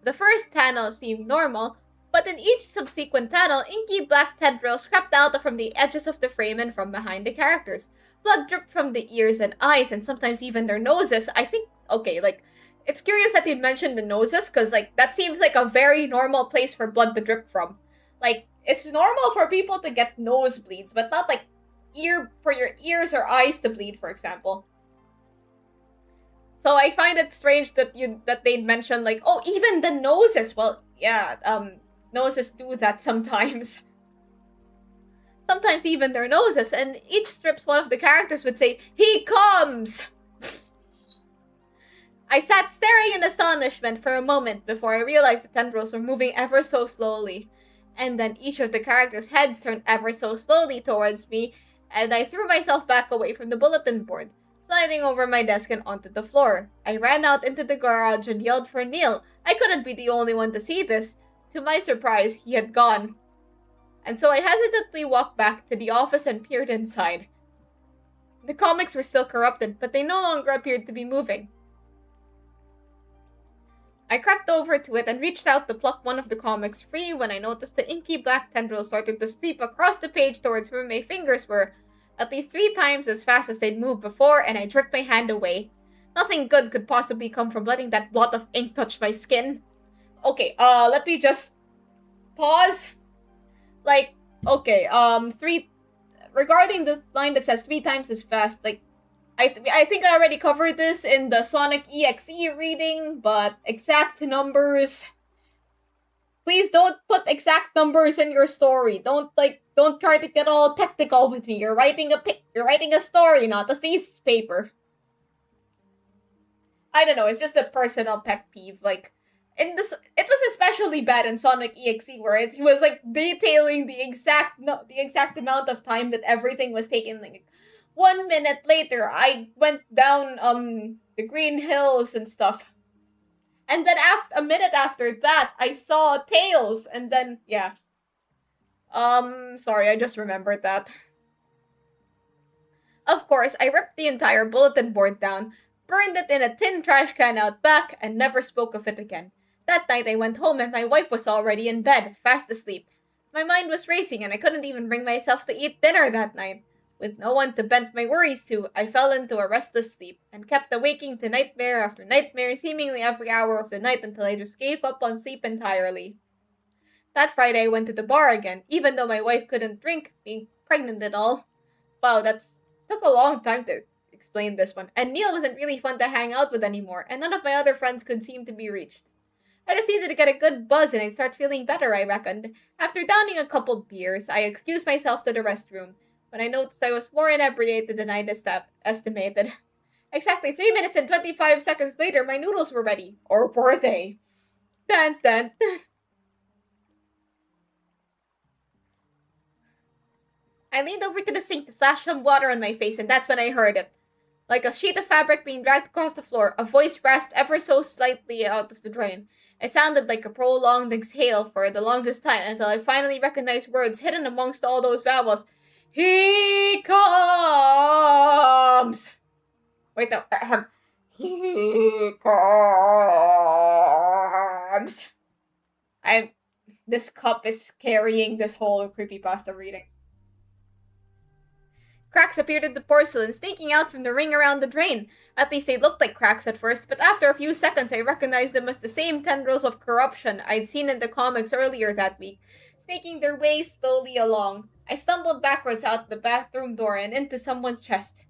The first panel seemed normal, but in each subsequent panel, inky black tendrils crept out from the edges of the frame and from behind the characters. Blood dripped from the ears and eyes, and sometimes even their noses. I think, okay, like, it's curious that they mentioned the noses, because, like, that seems like a very normal place for blood to drip from. Like, it's normal for people to get nosebleeds, but not, like, for your ears or eyes to bleed, for example. So I find it strange that they'd mention, like, oh, even the noses. Well, yeah, noses do that sometimes. Sometimes even their noses, and each strips one of the characters would say, "He comes!" I sat staring in astonishment for a moment before I realized the tendrils were moving ever so slowly. And then each of the characters' heads turned ever so slowly towards me, and I threw myself back away from the bulletin board, sliding over my desk and onto the floor. I ran out into the garage and yelled for Neil. I couldn't be the only one to see this. To my surprise, he had gone. And so I hesitantly walked back to the office and peered inside. The comics were still corrupted, but they no longer appeared to be moving. I crept over to it and reached out to pluck one of the comics free when I noticed the inky black tendril started to sweep across the page towards where my fingers were, at least 3 times as fast as they'd moved before, and I jerked my hand away. Nothing good could possibly come from letting that blot of ink touch my skin. Okay, let me just pause. Like, okay, regarding the line that says 3 times as fast, like, I think I already covered this in the Sonic EXE reading, but exact numbers, Please don't put exact numbers in your story. Don't try to get all technical with me. You're writing a story, not a thesis paper. I don't know, it's just a personal pet peeve. Like, in this, it was especially bad in Sonic EXE, where it was like detailing the exact amount of time that everything was taken. Like, 1 minute later, I went down the green hills and stuff, and then after a minute after that, I saw tails, and then yeah. Sorry, I just remembered that. Of course, I ripped the entire bulletin board down, burned it in a tin trash can out back, and never spoke of it again. That night I went home and my wife was already in bed, fast asleep. My mind was racing and I couldn't even bring myself to eat dinner that night. With no one to vent my worries to, I fell into a restless sleep and kept awaking to nightmare after nightmare seemingly every hour of the night until I just gave up on sleep entirely. That Friday I went to the bar again, even though my wife couldn't drink, being pregnant and all. Wow, that's took a long time to explain this one. And Neil wasn't really fun to hang out with anymore, and none of my other friends could seem to be reached. I just needed to get a good buzz and I'd start feeling better, I reckoned. After downing a couple beers, I excused myself to the restroom, when I noticed I was more inebriated than I'd estimated. Exactly 3 minutes and 25 seconds later, my noodles were ready. Or were they? Dun dun dun. I leaned over to the sink to slash some water on my face, and that's when I heard it. Like a sheet of fabric being dragged across the floor, a voice rasped ever so slightly out of the drain. It sounded like a prolonged exhale for the longest time until I finally recognized words hidden amongst all those vowels. He comes! Wait, no. He comes! This cup is carrying this whole creepypasta reading. Cracks appeared in the porcelain, sneaking out from the ring around the drain. At least they looked like cracks at first, but after a few seconds I recognized them as the same tendrils of corruption I'd seen in the comics earlier that week, snaking their way slowly along. I stumbled backwards out the bathroom door and into someone's chest.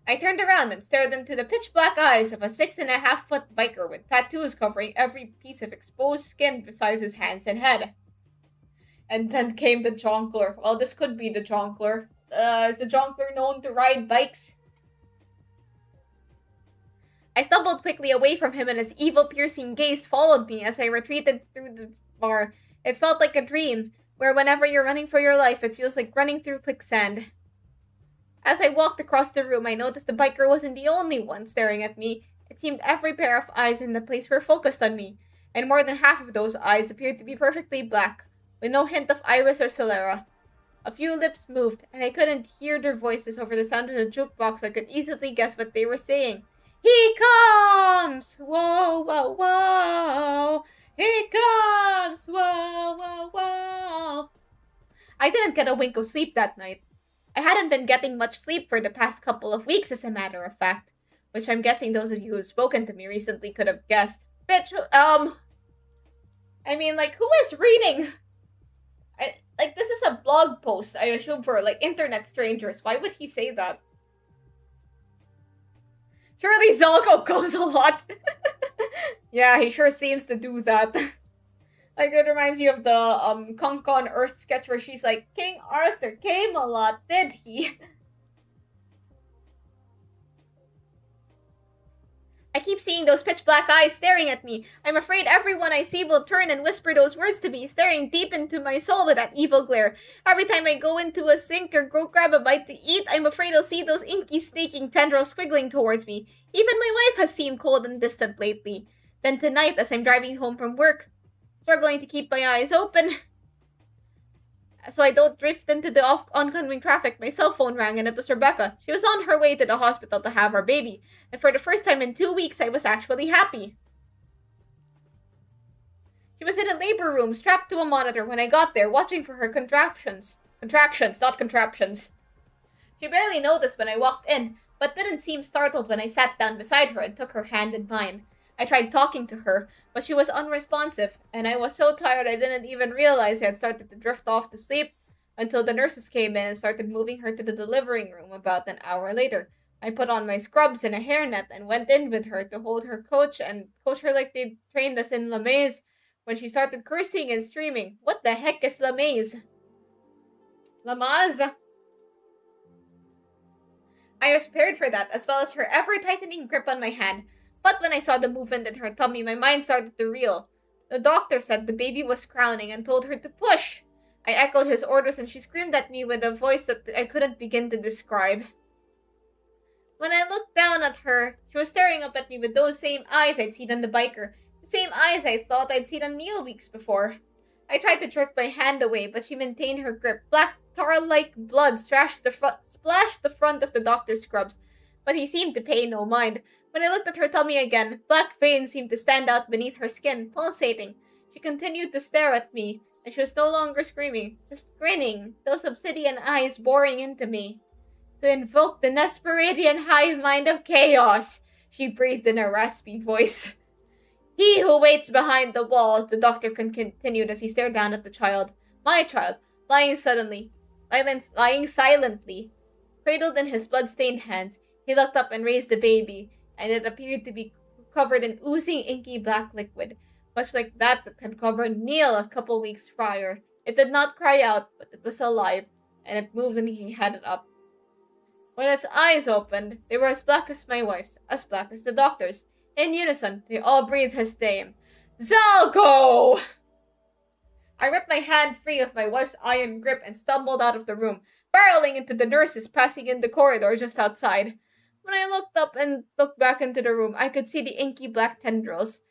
I turned around and stared into the pitch-black eyes of a 6.5-foot biker with tattoos covering every piece of exposed skin besides his hands and head. And then came the Jonkler. Well, this could be the Jonkler. Is the Jonkler known to ride bikes? I stumbled quickly away from him and his evil piercing gaze followed me as I retreated through the bar. It felt like a dream, where whenever you're running for your life, it feels like running through quicksand. As I walked across the room, I noticed the biker wasn't the only one staring at me. It seemed every pair of eyes in the place were focused on me, and more than half of those eyes appeared to be perfectly black, with no hint of iris or sclera. A few lips moved, and I couldn't hear their voices over the sound of the jukebox. I could easily guess what they were saying. He comes! Whoa, whoa, whoa! He comes! Whoa, whoa, whoa! I didn't get a wink of sleep that night. I hadn't been getting much sleep for the past couple of weeks, as a matter of fact, which I'm guessing those of you who've spoken to me recently could have guessed. Bitch, I mean, like, who is reading? This is a blog post, I assume, for, like, internet strangers. Why would he say that? Surely Zolko comes a lot. Yeah, he sure seems to do that. Like, it reminds you of the, Concon Earth sketch where she's like, King Arthur came a lot, did he? I keep seeing those pitch black eyes staring at me. I'm afraid everyone I see will turn and whisper those words to me, staring deep into my soul with that evil glare. Every time I go into a sink or go grab a bite to eat, I'm afraid I'll see those inky, snaking tendrils squiggling towards me. Even my wife has seemed cold and distant lately. Then tonight, as I'm driving home from work, struggling to keep my eyes open so I don't drift into the oncoming traffic, my cell phone rang and it was Rebecca. She was on her way to the hospital to have our baby, and for the first time in 2 weeks, I was actually happy. She was in a labor room, strapped to a monitor when I got there, watching for her contractions. Contractions, not contraptions. She barely noticed when I walked in, but didn't seem startled when I sat down beside her and took her hand in mine. I tried talking to her, but she was unresponsive, and I was so tired I didn't even realize I had started to drift off to sleep until the nurses came in and started moving her to the delivering room about an hour later. I put on my scrubs and a hairnet and went in with her to hold her coach and coach her like they trained us in La Maze, when she started cursing and screaming. What the heck is lamaze? Lamaz? I was prepared for that, as well as her ever-tightening grip on my hand. But when I saw the movement in her tummy, my mind started to reel. The doctor said the baby was crowning and told her to push. I echoed his orders and she screamed at me with a voice that I couldn't begin to describe. When I looked down at her, she was staring up at me with those same eyes I'd seen on the biker. The same eyes I thought I'd seen on Neil weeks before. I tried to jerk my hand away, but she maintained her grip. Black tar-like blood splashed the front of the doctor's scrubs, but he seemed to pay no mind. When I looked at her tummy again, black veins seemed to stand out beneath her skin, pulsating. She continued to stare at me, and she was no longer screaming, just grinning, those obsidian eyes boring into me. To invoke the Nesperidian hive mind of chaos, she breathed in a raspy voice. He who waits behind the wall, the doctor continued as he stared down at the child. My child, lying silently, cradled in his blood-stained hands. He looked up and raised the baby, and it appeared to be covered in oozing inky black liquid, much like that had covered Neil a couple weeks prior. It did not cry out, but it was alive, and it moved when he had it up. When its eyes opened, they were as black as my wife's, as black as the doctor's. In unison, they all breathed his name. Zalko! I ripped my hand free of my wife's iron grip and stumbled out of the room, barreling into the nurses passing in the corridor just outside. When I looked up and looked back into the room, I could see the inky black tendrils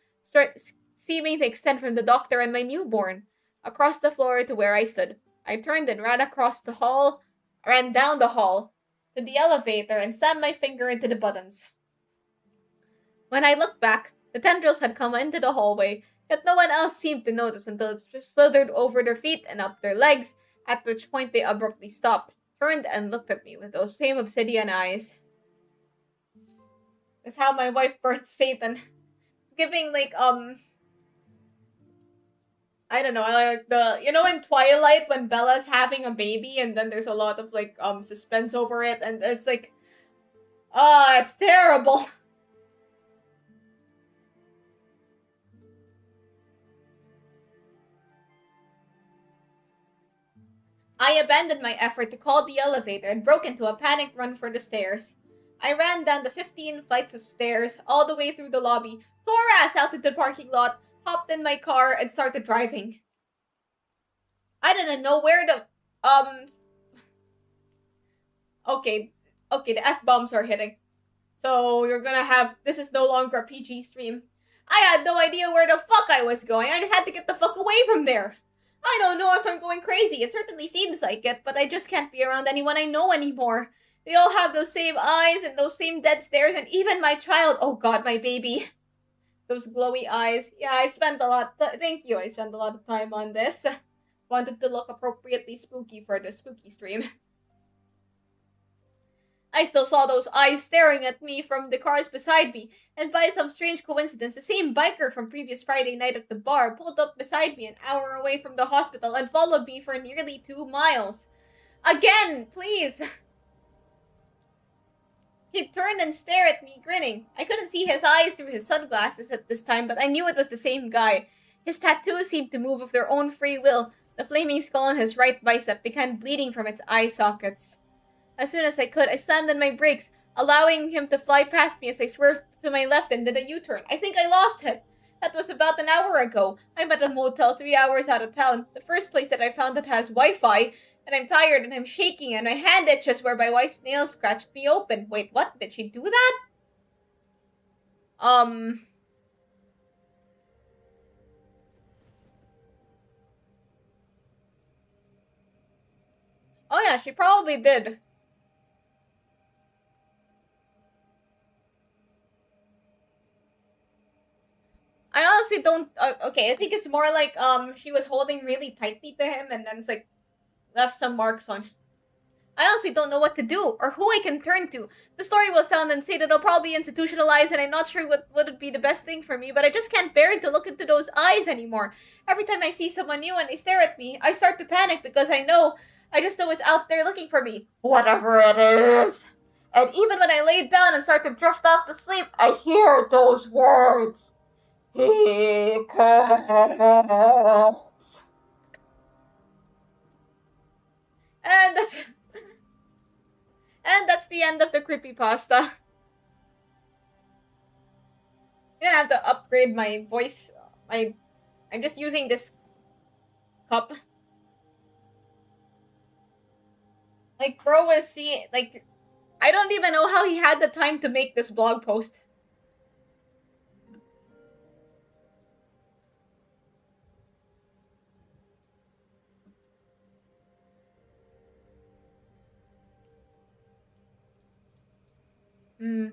seeming to extend from the doctor and my newborn across the floor to where I stood. I turned and ran down the hall to the elevator and slammed my finger into the buttons. When I looked back, the tendrils had come into the hallway, yet no one else seemed to notice until it just slithered over their feet and up their legs, at which point they abruptly stopped, turned and looked at me with those same obsidian eyes. That's how my wife birthed Satan. It's giving I don't know, like in Twilight when Bella's having a baby and then there's a lot of suspense over it and it's like, it's terrible. I abandoned my effort to call the elevator and broke into a panicked run for the stairs. I ran down the 15 flights of stairs, all the way through the lobby, tore ass out into the parking lot, hopped in my car, and started driving. I didn't know where the, Okay, the F-bombs are hitting. So you're gonna have, this is no longer a PG stream. I had no idea where the fuck I was going. I just had to get the fuck away from there. I don't know if I'm going crazy. It certainly seems like it, but I just can't be around anyone I know anymore. They all have those same eyes and those same dead stares, and even my child. Oh god, my baby. Those glowy eyes. Yeah, I spent a lot. Thank you. I spent a lot of time on this. Wanted to look appropriately spooky for the spooky stream. I still saw those eyes staring at me from the cars beside me, and by some strange coincidence, the same biker from previous Friday night at the bar pulled up beside me an hour away from the hospital and followed me for nearly 2 miles. Again, please! He turned and stared at me, grinning. I couldn't see his eyes through his sunglasses at this time, but I knew it was the same guy. His tattoos seemed to move of their own free will. The flaming skull on his right bicep began bleeding from its eye sockets. As soon as I could, I slammed on my brakes, allowing him to fly past me as I swerved to my left and did a U-turn. I think I lost him. That was about an hour ago. I'm at a motel 3 hours out of town, the first place that I found that has Wi-Fi, and I'm tired and I'm shaking and my hand itches where my wife's nail scratched me open. Wait, what? Did she do that? Oh yeah, she probably did. I honestly don't. Okay, I think it's more like she was holding really tightly to him, and then it's like left some marks on. I honestly don't know what to do or who I can turn to. The story will sound insane. It'll probably be institutionalized, and I'm not sure what would be the best thing for me. But I just can't bear to look into those eyes anymore. Every time I see someone new and they stare at me, I start to panic because I just know it's out there looking for me. Whatever it is. And even when I lay down and start to drift off to sleep, I hear those words. hiccups. And that's the end of the creepypasta. I'm gonna have to upgrade my voice. I'm just using this cup. Like, bro was seeing, like, I don't even know how he had the time to make this blog post. Hmm.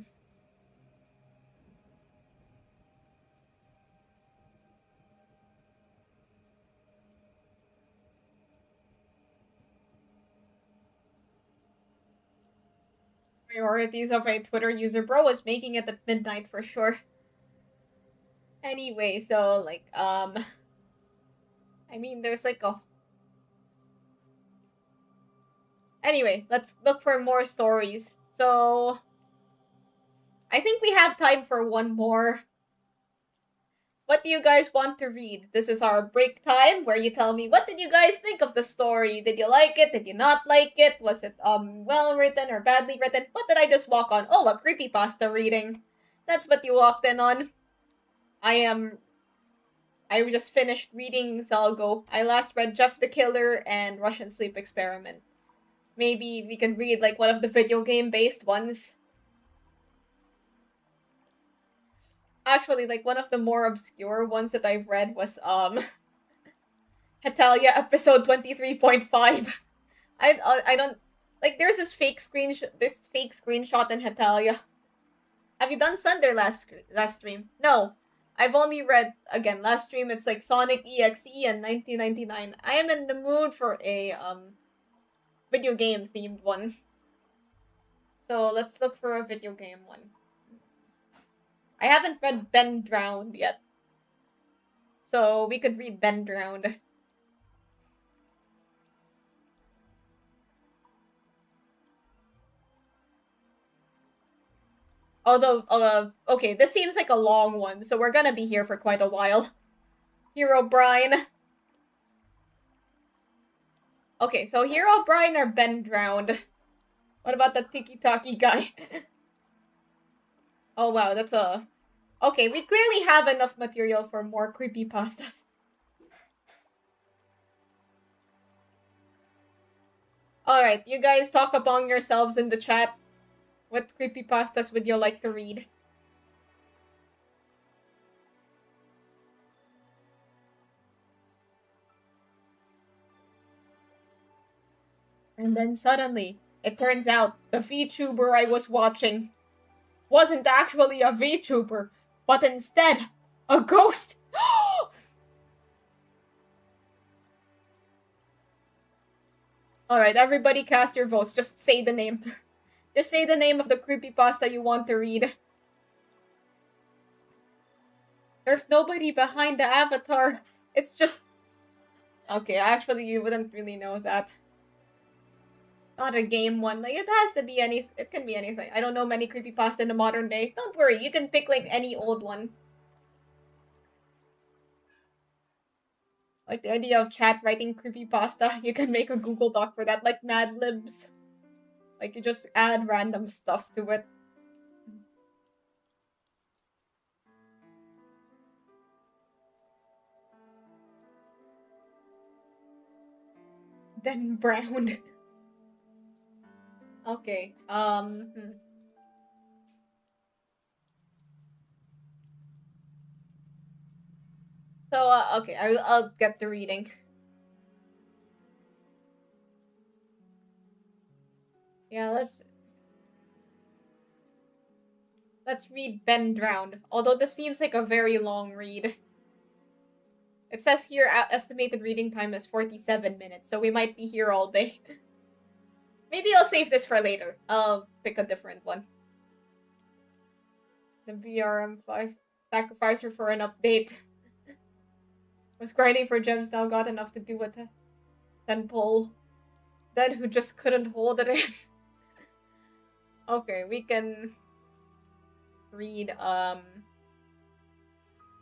Priorities of a Twitter user. Bro was making it at midnight for sure. Anyway, so, like, I mean, there's like a... Anyway, let's look for more stories. So, I think we have time for one more. What do you guys want to read? This is our break time where you tell me, what did you guys think of the story? Did you like it? Did you not like it? Was it well written or badly written? What did I just walk on? Oh, a creepypasta reading. That's what you walked in on. I just finished reading Zalgo. I last read Jeff the Killer and Russian Sleep Experiment. Maybe we can read like one of the video game based ones. Actually, like one of the more obscure ones that I've read was Hetalia episode 23.5. I don't like there's this fake screenshot in Hetalia. Have you done Thunder last stream? No. I've only read again last stream it's like Sonic EXE and 1999. I am in the mood for a video game themed one. So let's look for a video game one. I haven't read Ben Drowned yet. So we could read Ben Drowned. Although, okay, this seems like a long one, so we're gonna be here for quite a while. Hero Brine. Okay, so Hero Brine or Ben Drowned? What about the Tiki-Taki guy? Oh wow, that's a... Okay, we clearly have enough material for more creepypastas. Alright, you guys talk among yourselves in the chat. What creepypastas would you like to read? And then suddenly, it turns out the VTuber I was watching wasn't actually a VTuber, but instead, a ghost! Alright, everybody cast your votes. Just say the name. Just say the name of the creepypasta you want to read. There's nobody behind the avatar. It's just... Okay, actually, you wouldn't really know that. Not a game one. Like, it has to be any... It can be anything. I don't know many creepypasta in the modern day. Don't worry, you can pick, like, any old one. Like, the idea of chat writing creepypasta, you can make a Google Doc for that, like Mad Libs. Like, you just add random stuff to it. Then browned. Okay, So, okay, I'll get to reading. Yeah, let's read Ben Drowned. Although this seems like a very long read. It says here estimated reading time is 47 minutes, so we might be here all day. Maybe I'll save this for later. I'll pick a different one. The BRM5 sacrificer for an update. Was grinding for gems, now got enough to do a 10 pull. Dead who just couldn't hold it in. Okay, we can read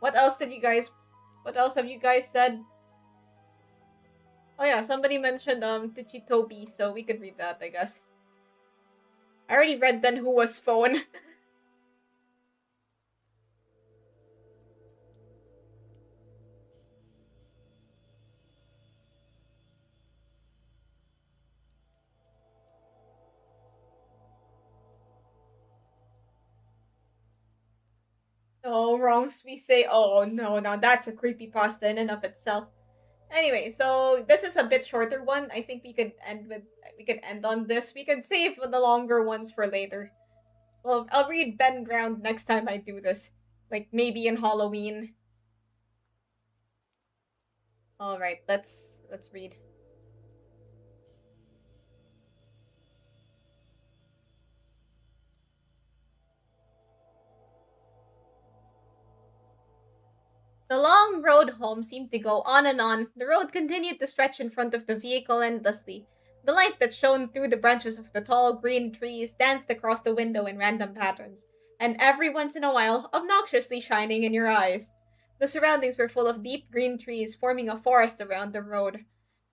What else did you guys... What else have you guys said? Oh yeah, somebody mentioned Tichi Toby, so we could read that, I guess. I already read Then Who Was Phone. Oh, wrongs we say. Oh no, now that's a creepypasta in and of itself. Anyway, so this is a bit shorter one. I think we could end on this. We could save the longer ones for later. Well, I'll read Ben Ground next time I do this. Like maybe in Halloween. Alright, let's read. The long road home seemed to go on and on. The road continued to stretch in front of the vehicle endlessly. The light that shone through the branches of the tall green trees danced across the window in random patterns, and every once in a while, obnoxiously shining in your eyes. The surroundings were full of deep green trees forming a forest around the road.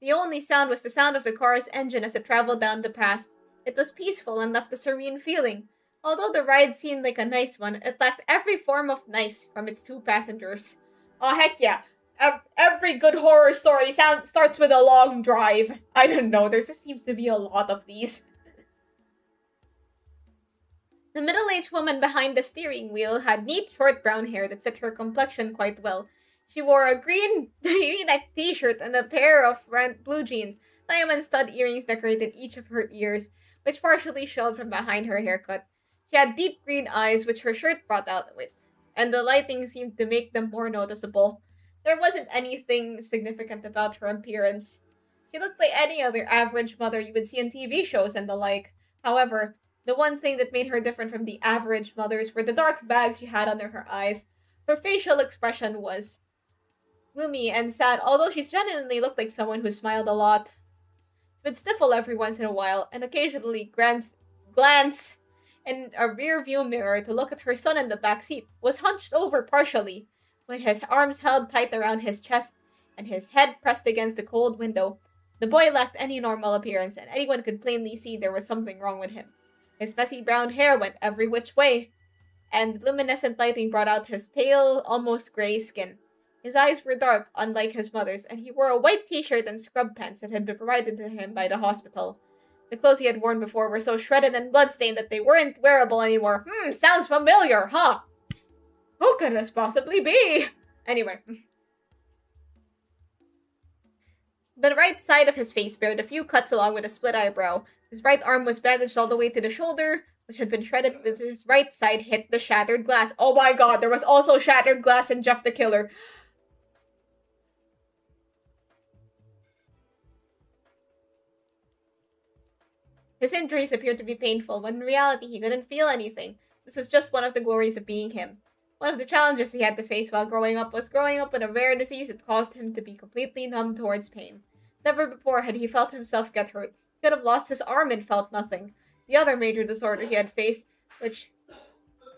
The only sound was the sound of the car's engine as it traveled down the path. It was peaceful and left a serene feeling. Although the ride seemed like a nice one, it lacked every form of nice from its two passengers. Oh, heck yeah. Every good horror story starts with a long drive. I don't know, there just seems to be a lot of these. The middle-aged woman behind the steering wheel had neat short brown hair that fit her complexion quite well. She wore a green V-neck t-shirt and a pair of blue jeans. Diamond stud earrings decorated each of her ears, which partially showed from behind her haircut. She had deep green eyes, which her shirt brought out with, and the lighting seemed to make them more noticeable. There wasn't anything significant about her appearance. She looked like any other average mother you would see in TV shows and the like. However, the one thing that made her different from the average mothers were the dark bags she had under her eyes. Her facial expression was gloomy and sad, although she genuinely looked like someone who smiled a lot. She would sniffle every once in a while and occasionally glance in a rear view mirror to look at her son in the back seat, was hunched over partially, with his arms held tight around his chest and his head pressed against the cold window. The boy lacked any normal appearance, and anyone could plainly see there was something wrong with him. His messy brown hair went every which way, and luminescent lighting brought out his pale, almost gray skin. His eyes were dark, unlike his mother's, and he wore a white t-shirt and scrub pants that had been provided to him by the hospital. The clothes he had worn before were so shredded and bloodstained that they weren't wearable anymore. Sounds familiar, huh? Who could this possibly be? Anyway. The right side of his face bared a few cuts along with a split eyebrow. His right arm was bandaged all the way to the shoulder, which had been shredded with his right side hit the shattered glass. Oh my god, there was also shattered glass in Jeff the Killer. His injuries appeared to be painful, when in reality he couldn't feel anything. This was just one of the glories of being him. One of the challenges he had to face while growing up was growing up with a rare disease that caused him to be completely numb towards pain. Never before had he felt himself get hurt. He could have lost his arm and felt nothing. The other major disorder he had faced, which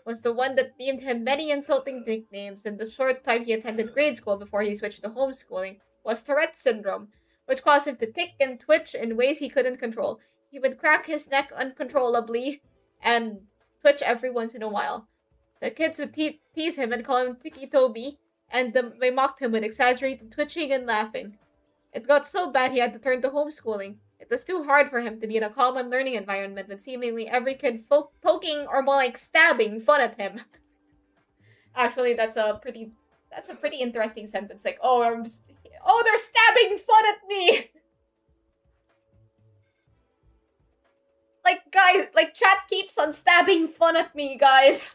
was the one that deemed him many insulting nicknames in the short time he attended grade school before he switched to homeschooling, was Tourette's syndrome, which caused him to tick and twitch in ways he couldn't control. He would crack his neck uncontrollably and twitch every once in a while. The kids would tease him and call him Tiki Toby, and they mocked him with exaggerated twitching and laughing. It got so bad he had to turn to homeschooling. It was too hard for him to be in a common learning environment with seemingly every kid poking or more like stabbing fun at him. Actually, that's a pretty interesting sentence. Like, they're stabbing fun at me. Like, guys, like, chat keeps on stabbing fun at me, guys.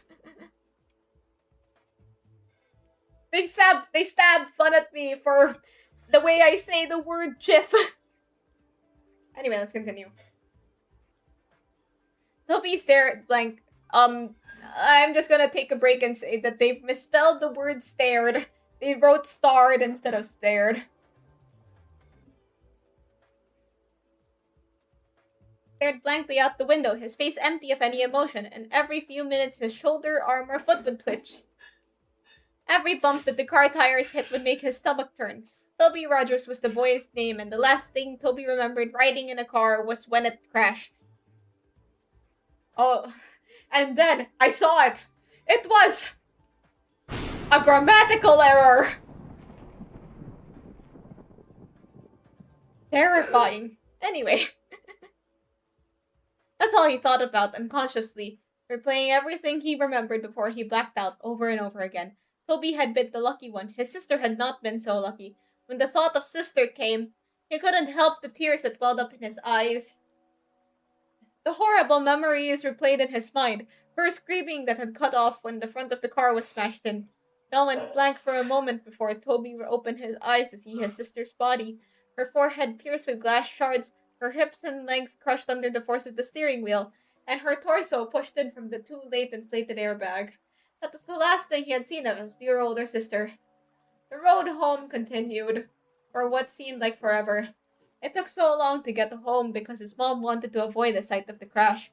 They stab fun at me for the way I say the word GIF. Anyway, let's continue. Toby stared blank. I'm just gonna take a break and say that they've misspelled the word stared. They wrote starred instead of stared. Stared blankly out the window, his face empty of any emotion, and every few minutes his shoulder, arm, or foot would twitch. Every bump that the car tires hit would make his stomach turn. Toby Rogers was the boy's name, and the last thing Toby remembered riding in a car was when it crashed. Oh, and then I saw it. It was a grammatical error. Terrifying. Anyway, that's all he thought about unconsciously, replaying everything he remembered before he blacked out over and over again. Toby had been the lucky one. His sister had not been so lucky. When the thought of sister came, he couldn't help the tears that welled up in his eyes. The horrible memories replayed in his mind, her screaming that had cut off when the front of the car was smashed in. It all went blank for a moment before Toby opened his eyes to see his sister's body, her forehead pierced with glass shards, her hips and legs crushed under the force of the steering wheel, and her torso pushed in from the too late inflated airbag. That was the last thing he had seen of his dear older sister. The road home continued, for what seemed like forever. It took so long to get home because his mom wanted to avoid the sight of the crash.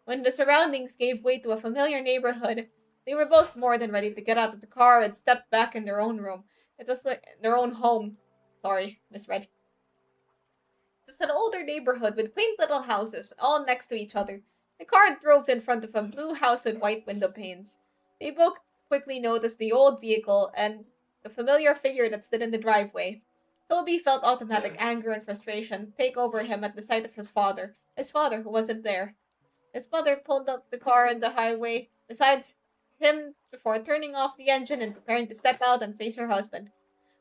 When the surroundings gave way to a familiar neighborhood, they were both more than ready to get out of the car and step back in their own room. It was like their own home. Sorry, misread. It was an older neighborhood with quaint little houses, all next to each other. The car drove in front of a blue house with white window panes. They both quickly noticed the old vehicle and the familiar figure that stood in the driveway. Toby felt automatic anger and frustration take over him at the sight of his father who wasn't there. His mother pulled up the car on the highway beside him before turning off the engine and preparing to step out and face her husband.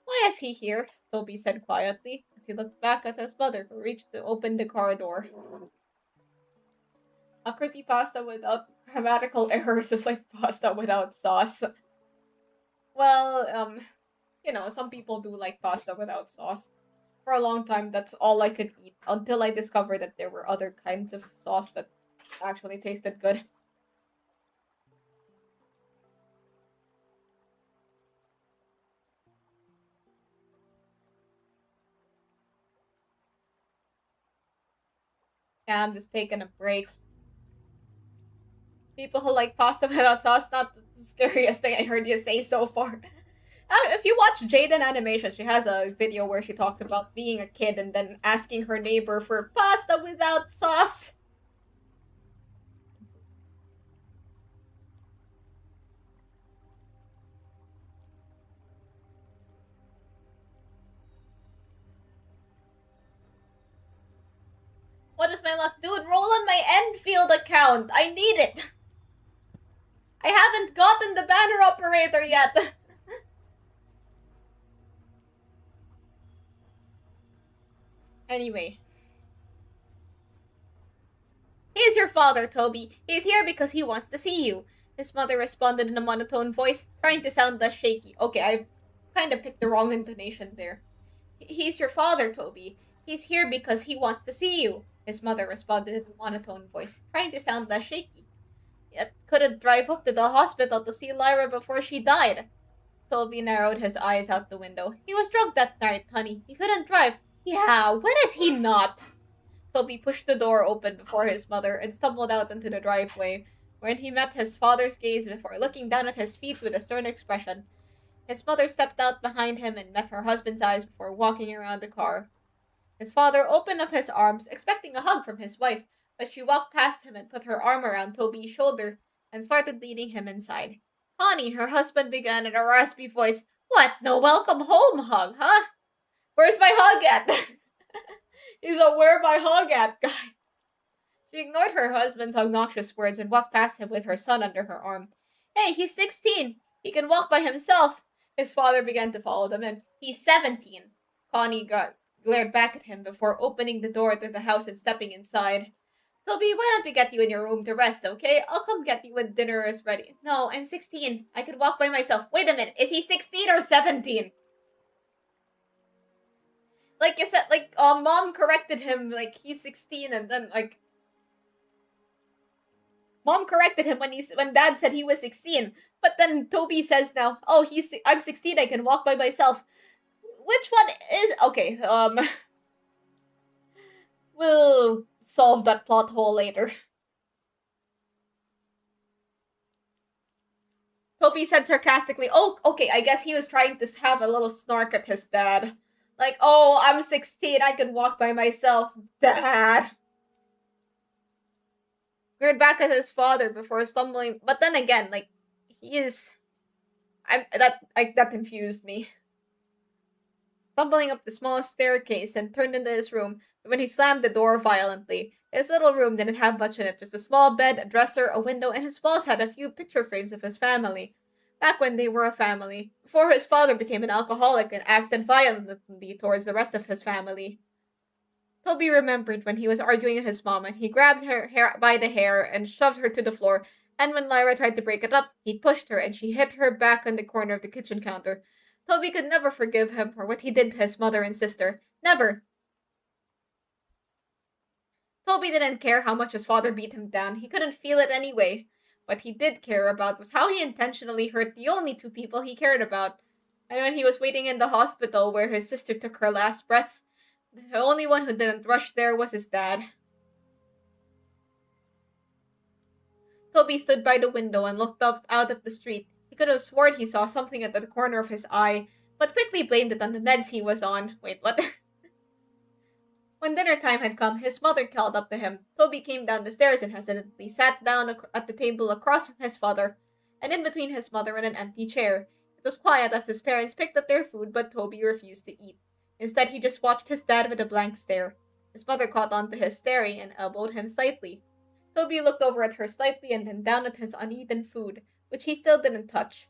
Why is he here? Toby said quietly as he looked back at his mother who reached to open the car door. A creepypasta without grammatical errors is like pasta without sauce. Well, some people do like pasta without sauce. For a long time, that's all I could eat until I discovered that there were other kinds of sauce that actually tasted good. Yeah, I'm just taking a break. People who like pasta without sauce, not the scariest thing I heard you say so far. If you watch Jaden Animation, she has a video where she talks about being a kid and then asking her neighbor for pasta without sauce. What is my luck? Dude, roll on my Enfield account. I need it. I haven't gotten the banner operator yet. Anyway. He's your father, Toby. He's here because he wants to see you. His mother responded in a monotone voice, trying to sound less shaky. Okay, I kind of picked the wrong intonation there. He's your father, Toby. He's here because he wants to see you. His mother responded in a monotone voice, trying to sound less shaky. Yet couldn't drive up to the hospital to see Lyra before she died. Toby narrowed his eyes out the window. He was drunk that night, honey. He couldn't drive. Yeah, when is he not? Toby pushed the door open before his mother and stumbled out into the driveway, when he met his father's gaze before looking down at his feet with a stern expression. His mother stepped out behind him and met her husband's eyes before walking around the car. His father opened up his arms, expecting a hug from his wife, but she walked past him and put her arm around Toby's shoulder and started leading him inside. Connie, her husband began in a raspy voice. What? No welcome home hug, huh? Where's my hug at? He's a where my hug at guy. She ignored her husband's obnoxious words and walked past him with her son under her arm. Hey, he's 16. He can walk by himself. His father began to follow them in. He's 17. Connie glared back at him before opening the door to the house and stepping inside. Toby, why don't we get you in your room to rest, okay? I'll come get you when dinner is ready. No, I'm 16. I can walk by myself. Wait a minute, is he 16 or 17? Like you said, mom corrected him, he's 16, and then, mom corrected him when dad said he was 16. But then Toby says now, oh, I'm 16, I can walk by myself. Which one is... Okay, we'll solve that plot hole later. Toby said sarcastically, "Oh, okay, I guess he was trying to have a little snark at his dad. Like, oh, I'm 16, I can walk by myself, Dad." Glared back at his father before stumbling, but then again, like, he is... that confused me. Stumbling up the small staircase and turned into his room, but when he slammed the door violently, his little room didn't have much in it, just a small bed, a dresser, a window, and his walls had a few picture frames of his family. Back when they were a family, before his father became an alcoholic and acted violently towards the rest of his family. Toby remembered when he was arguing with his mom and he grabbed her hair by the hair and shoved her to the floor, and when Lyra tried to break it up, he pushed her and she hit her back on the corner of the kitchen counter. Toby could never forgive him for what he did to his mother and sister. Never. Toby didn't care how much his father beat him down. He couldn't feel it anyway. What he did care about was how he intentionally hurt the only two people he cared about. And when he was waiting in the hospital where his sister took her last breaths, the only one who didn't rush there was his dad. Toby stood by the window and looked up out at the street. He could have sworn he saw something at the corner of his eye, but quickly blamed it on the meds he was on. Wait, what? When dinner time had come, his mother called up to him. Toby came down the stairs and hesitantly sat down at the table across from his father, and in between his mother and an empty chair. It was quiet as his parents picked up their food, but Toby refused to eat. Instead, he just watched his dad with a blank stare. His mother caught on to his staring and elbowed him slightly. Toby looked over at her slightly and then down at his uneaten food, which he still didn't touch.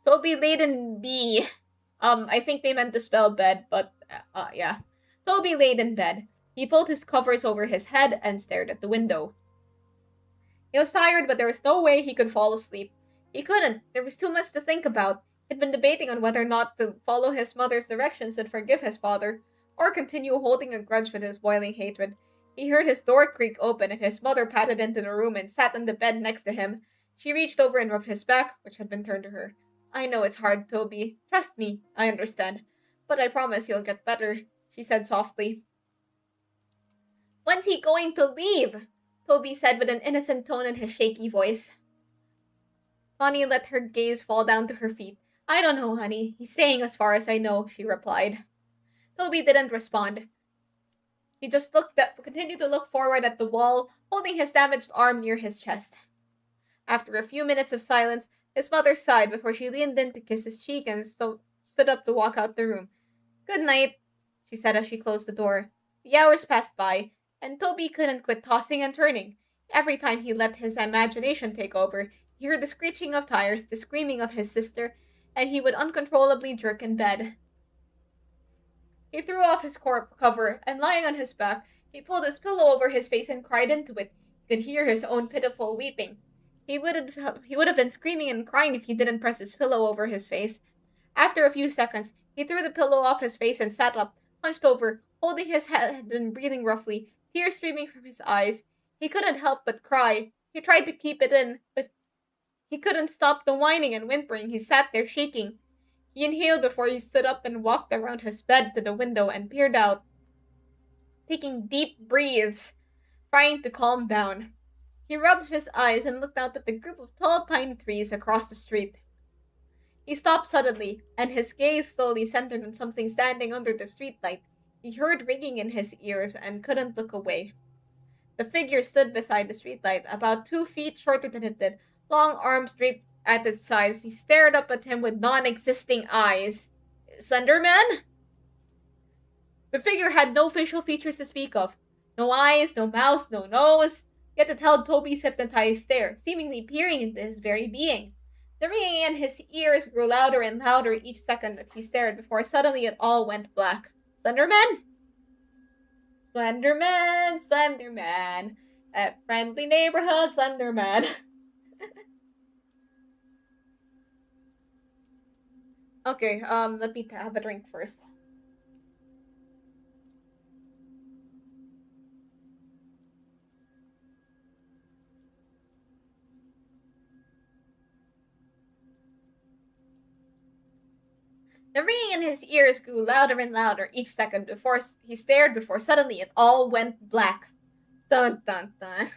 Toby laid in B. I think they meant to spell bed, but, yeah. Toby laid in bed. He pulled his covers over his head and stared at the window. He was tired, but there was no way he could fall asleep. He couldn't. There was too much to think about. He'd been debating on whether or not to follow his mother's directions and forgive his father, or continue holding a grudge with his boiling hatred. He heard his door creak open and his mother padded into the room and sat on the bed next to him. She reached over and rubbed his back, which had been turned to her. "I know it's hard, Toby. Trust me, I understand. But I promise you'll get better," she said softly. "When's he going to leave?" Toby said with an innocent tone in his shaky voice. Bonnie let her gaze fall down to her feet. "I don't know, honey. He's staying as far as I know," she replied. Toby didn't respond. He just continued to look forward at the wall, holding his damaged arm near his chest. After a few minutes of silence, his mother sighed before she leaned in to kiss his cheek and stood up to walk out the room. "Good night," she said as she closed the door. The hours passed by, and Toby couldn't quit tossing and turning. Every time he let his imagination take over, he heard the screeching of tires, the screaming of his sister, and he would uncontrollably jerk in bed. He threw off his cover, and lying on his back, he pulled his pillow over his face and cried into it. He could hear his own pitiful weeping. He would have been screaming and crying if he didn't press his pillow over his face. After a few seconds, he threw the pillow off his face and sat up, hunched over, holding his head and breathing roughly, tears streaming from his eyes. He couldn't help but cry. He tried to keep it in, but he couldn't stop the whining and whimpering. He sat there shaking. He inhaled before he stood up and walked around his bed to the window and peered out, taking deep breaths, trying to calm down. He rubbed his eyes and looked out at the group of tall pine trees across the street. He stopped suddenly, and his gaze slowly centered on something standing under the streetlight. He heard ringing in his ears and couldn't look away. The figure stood beside the streetlight, about 2 feet shorter than it did, long arms draped at its sides. He stared up at him with non-existing eyes. Slenderman? The figure had no facial features to speak of. No eyes, no mouth, no nose. Yet it held Toby's hypnotized stare, seemingly peering into his very being. The ringing in his ears grew louder and louder each second that he stared before suddenly it all went black. Slenderman? Slenderman, Slenderman. At friendly neighborhood Slenderman. Okay, let me have a drink first. The ringing in his ears grew louder and louder each second before he stared before suddenly it all went black. Dun dun dun.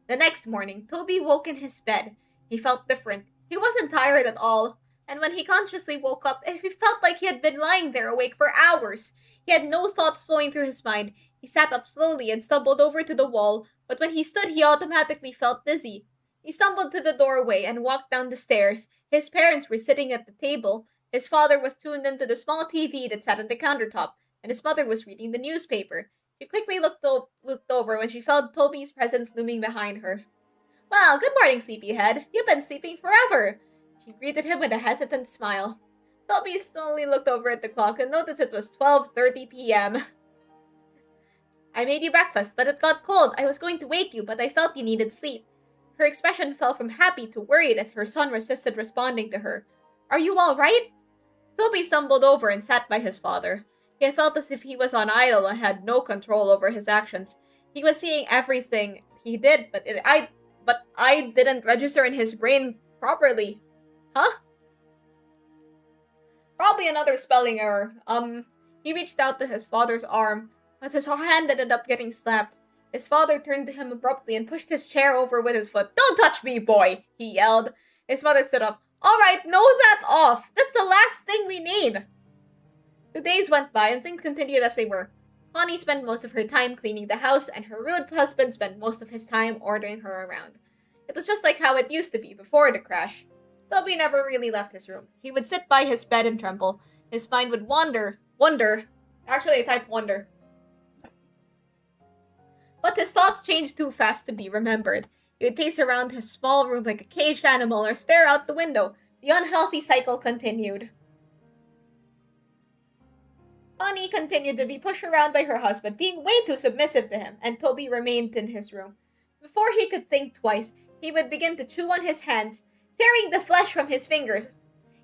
The next morning, Toby woke in his bed. He felt different. He wasn't tired at all, and when he consciously woke up, he felt like he had been lying there awake for hours. He had no thoughts flowing through his mind. He sat up slowly and stumbled over to the wall, but when he stood, he automatically felt dizzy. He stumbled to the doorway and walked down the stairs. His parents were sitting at the table. His father was tuned into the small TV that sat on the countertop, and his mother was reading the newspaper. She quickly looked over when she felt Toby's presence looming behind her. "Well, good morning, sleepyhead. You've been sleeping forever." She greeted him with a hesitant smile. Toby slowly looked over at the clock and noticed it was 12:30 p.m. "I made you breakfast, but it got cold. I was going to wake you, but I felt you needed sleep." Her expression fell from happy to worried as her son resisted responding to her. "Are you all right?" Toby stumbled over and sat by his father. He felt as if he was on idle and had no control over his actions. He was seeing everything he did, but I didn't register in his brain properly. Huh? Probably another spelling error. He reached out to his father's arm, but his hand ended up getting slapped. His father turned to him abruptly and pushed his chair over with his foot. "Don't touch me, boy!" he yelled. His mother stood up. "All right, nose that off. That's the last thing we need." The days went by and things continued as they were. Connie spent most of her time cleaning the house, and her rude husband spent most of his time ordering her around. It was just like how it used to be before the crash. Toby never really left his room. He would sit by his bed and tremble. His mind would wonder. Actually, I type wonder. But his thoughts changed too fast to be remembered. He would pace around his small room like a caged animal or stare out the window. The unhealthy cycle continued. Connie continued to be pushed around by her husband, being way too submissive to him, and Toby remained in his room. Before he could think twice, he would begin to chew on his hands, tearing the flesh from his fingers.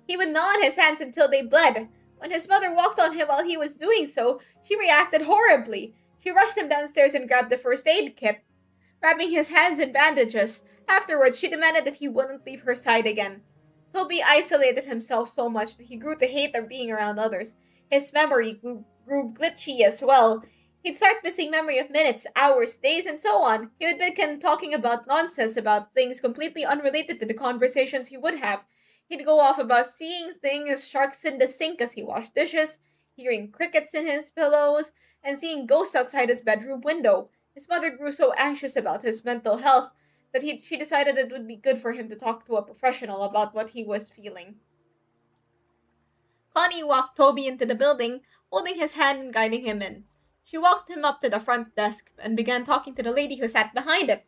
He would gnaw on his hands until they bled. When his mother walked on him while he was doing so, she reacted horribly. She rushed him downstairs and grabbed the first aid kit, wrapping his hands in bandages. Afterwards, she demanded that he wouldn't leave her side again. Toby isolated himself so much that he grew to hate being around others. His memory grew glitchy as well. He'd start missing memory of minutes, hours, days, and so on. He would begin talking about nonsense about things completely unrelated to the conversations he would have. He'd go off about seeing things, sharks in the sink as he washed dishes, hearing crickets in his pillows, and seeing ghosts outside his bedroom window. His mother grew so anxious about his mental health that she decided it would be good for him to talk to a professional about what he was feeling. Connie walked Toby into the building, holding his hand and guiding him in. She walked him up to the front desk and began talking to the lady who sat behind it.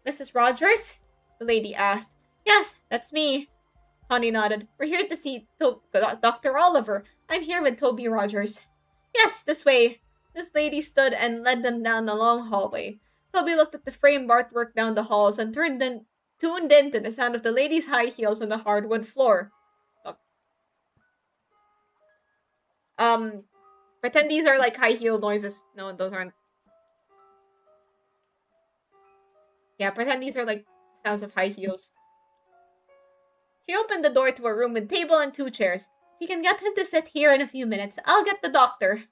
"Mrs. Rogers?" the lady asked. "Yes, that's me." Connie nodded. "We're here to see Dr. Oliver. I'm here with Toby Rogers." "Yes, this way." This lady stood and led them down the long hallway. Toby looked at the framed artwork down the halls and tuned in to the sound of the lady's high heels on the hardwood floor. Pretend these are like high heel noises. No, those aren't. Yeah, pretend these are like sounds of high heels. She opened the door to a room with table and 2 chairs. "If you can get him to sit here in a few minutes, I'll get the doctor."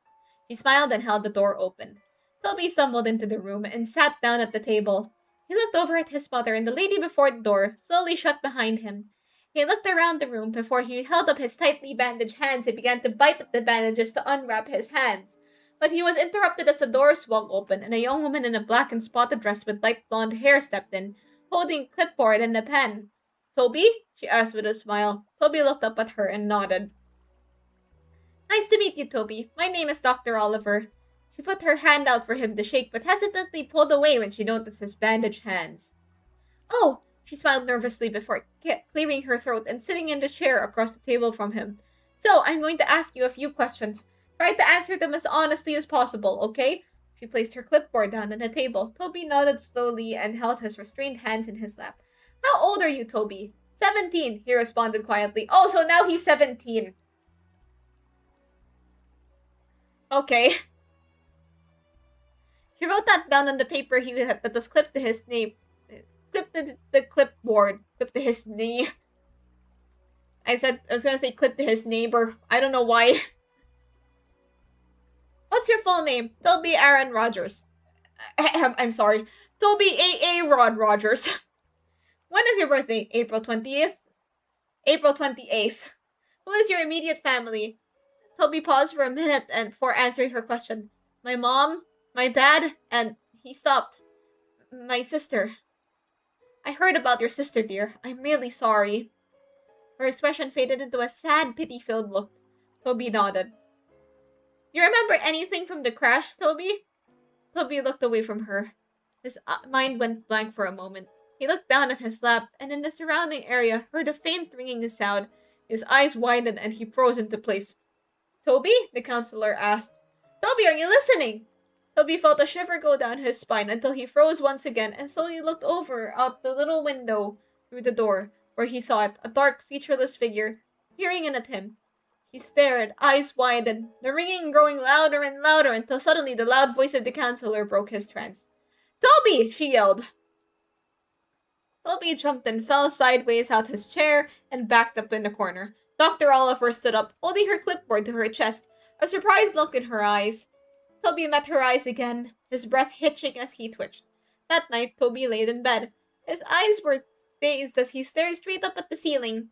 She smiled and held the door open. Toby stumbled into the room and sat down at the table. He looked over at his mother, and the lady before the door slowly shut behind him. He looked around the room before he held up his tightly bandaged hands and began to bite at the bandages to unwrap his hands. But he was interrupted as the door swung open and a young woman in a black and spotted dress with light blonde hair stepped in, holding a clipboard and a pen. "Toby?" she asked with a smile. Toby looked up at her and nodded. "Nice to meet you, Toby. My name is Dr. Oliver." She put her hand out for him to shake, but hesitantly pulled away when she noticed his bandaged hands. "Oh!" She smiled nervously before clearing her throat and sitting in the chair across the table from him. "So, I'm going to ask you a few questions. Try to answer them as honestly as possible, okay?" She placed her clipboard down on the table. Toby nodded slowly and held his restrained hands in his lap. "How old are you, Toby?" 17, he responded quietly. "Oh, so now he's 17. Okay." She wrote that down on the paper that was clipped to his knee. Clipped to the clipboard. Clipped to his knee. I was gonna say clipped to his neighbor. I don't know why. "What's your full name?" "Toby Aaron Rogers." I'm sorry. Toby A.A. Rod Rogers. When is your birthday? April 20th? April 28th. Who is your immediate family? Toby paused for a minute and before answering her question. My mom, my dad, and he stopped. My sister. I heard about your sister, dear. I'm really sorry. Her expression faded into a sad, pity-filled look. Toby nodded. Do you remember anything from the crash, Toby? Toby looked away from her. His mind went blank for a moment. He looked down at his lap, and in the surrounding area heard a faint ringing sound. His eyes widened, and he froze into place. Toby? The counselor asked. Toby, are you listening? Toby felt a shiver go down his spine until he froze once again and slowly looked over out the little window through the door, where he saw it, a dark, featureless figure, peering in at him. He stared, eyes widened, the ringing growing louder and louder until suddenly the loud voice of the counselor broke his trance. Toby! She yelled. Toby jumped and fell sideways out his chair and backed up in the corner. Dr. Oliver stood up, holding her clipboard to her chest, a surprised look in her eyes. Toby met her eyes again, his breath hitching as he twitched. That night, Toby laid in bed. His eyes were dazed as he stared straight up at the ceiling.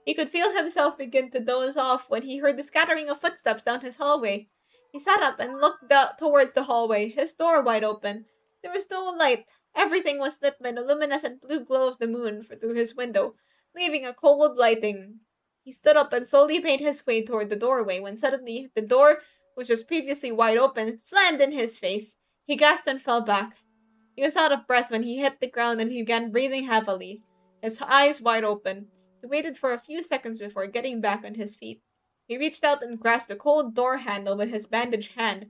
He could feel himself begin to doze off when he heard the scattering of footsteps down his hallway. He sat up and looked towards the hallway, his door wide open. There was no light. Everything was lit by the luminescent blue glow of the moon through his window, leaving a cold lighting. He stood up and slowly made his way toward the doorway when suddenly the door, which was previously wide open, slammed in his face. He gasped and fell back. He was out of breath when he hit the ground and he began breathing heavily, his eyes wide open. He waited for a few seconds before getting back on his feet. He reached out and grasped the cold door handle with his bandaged hand.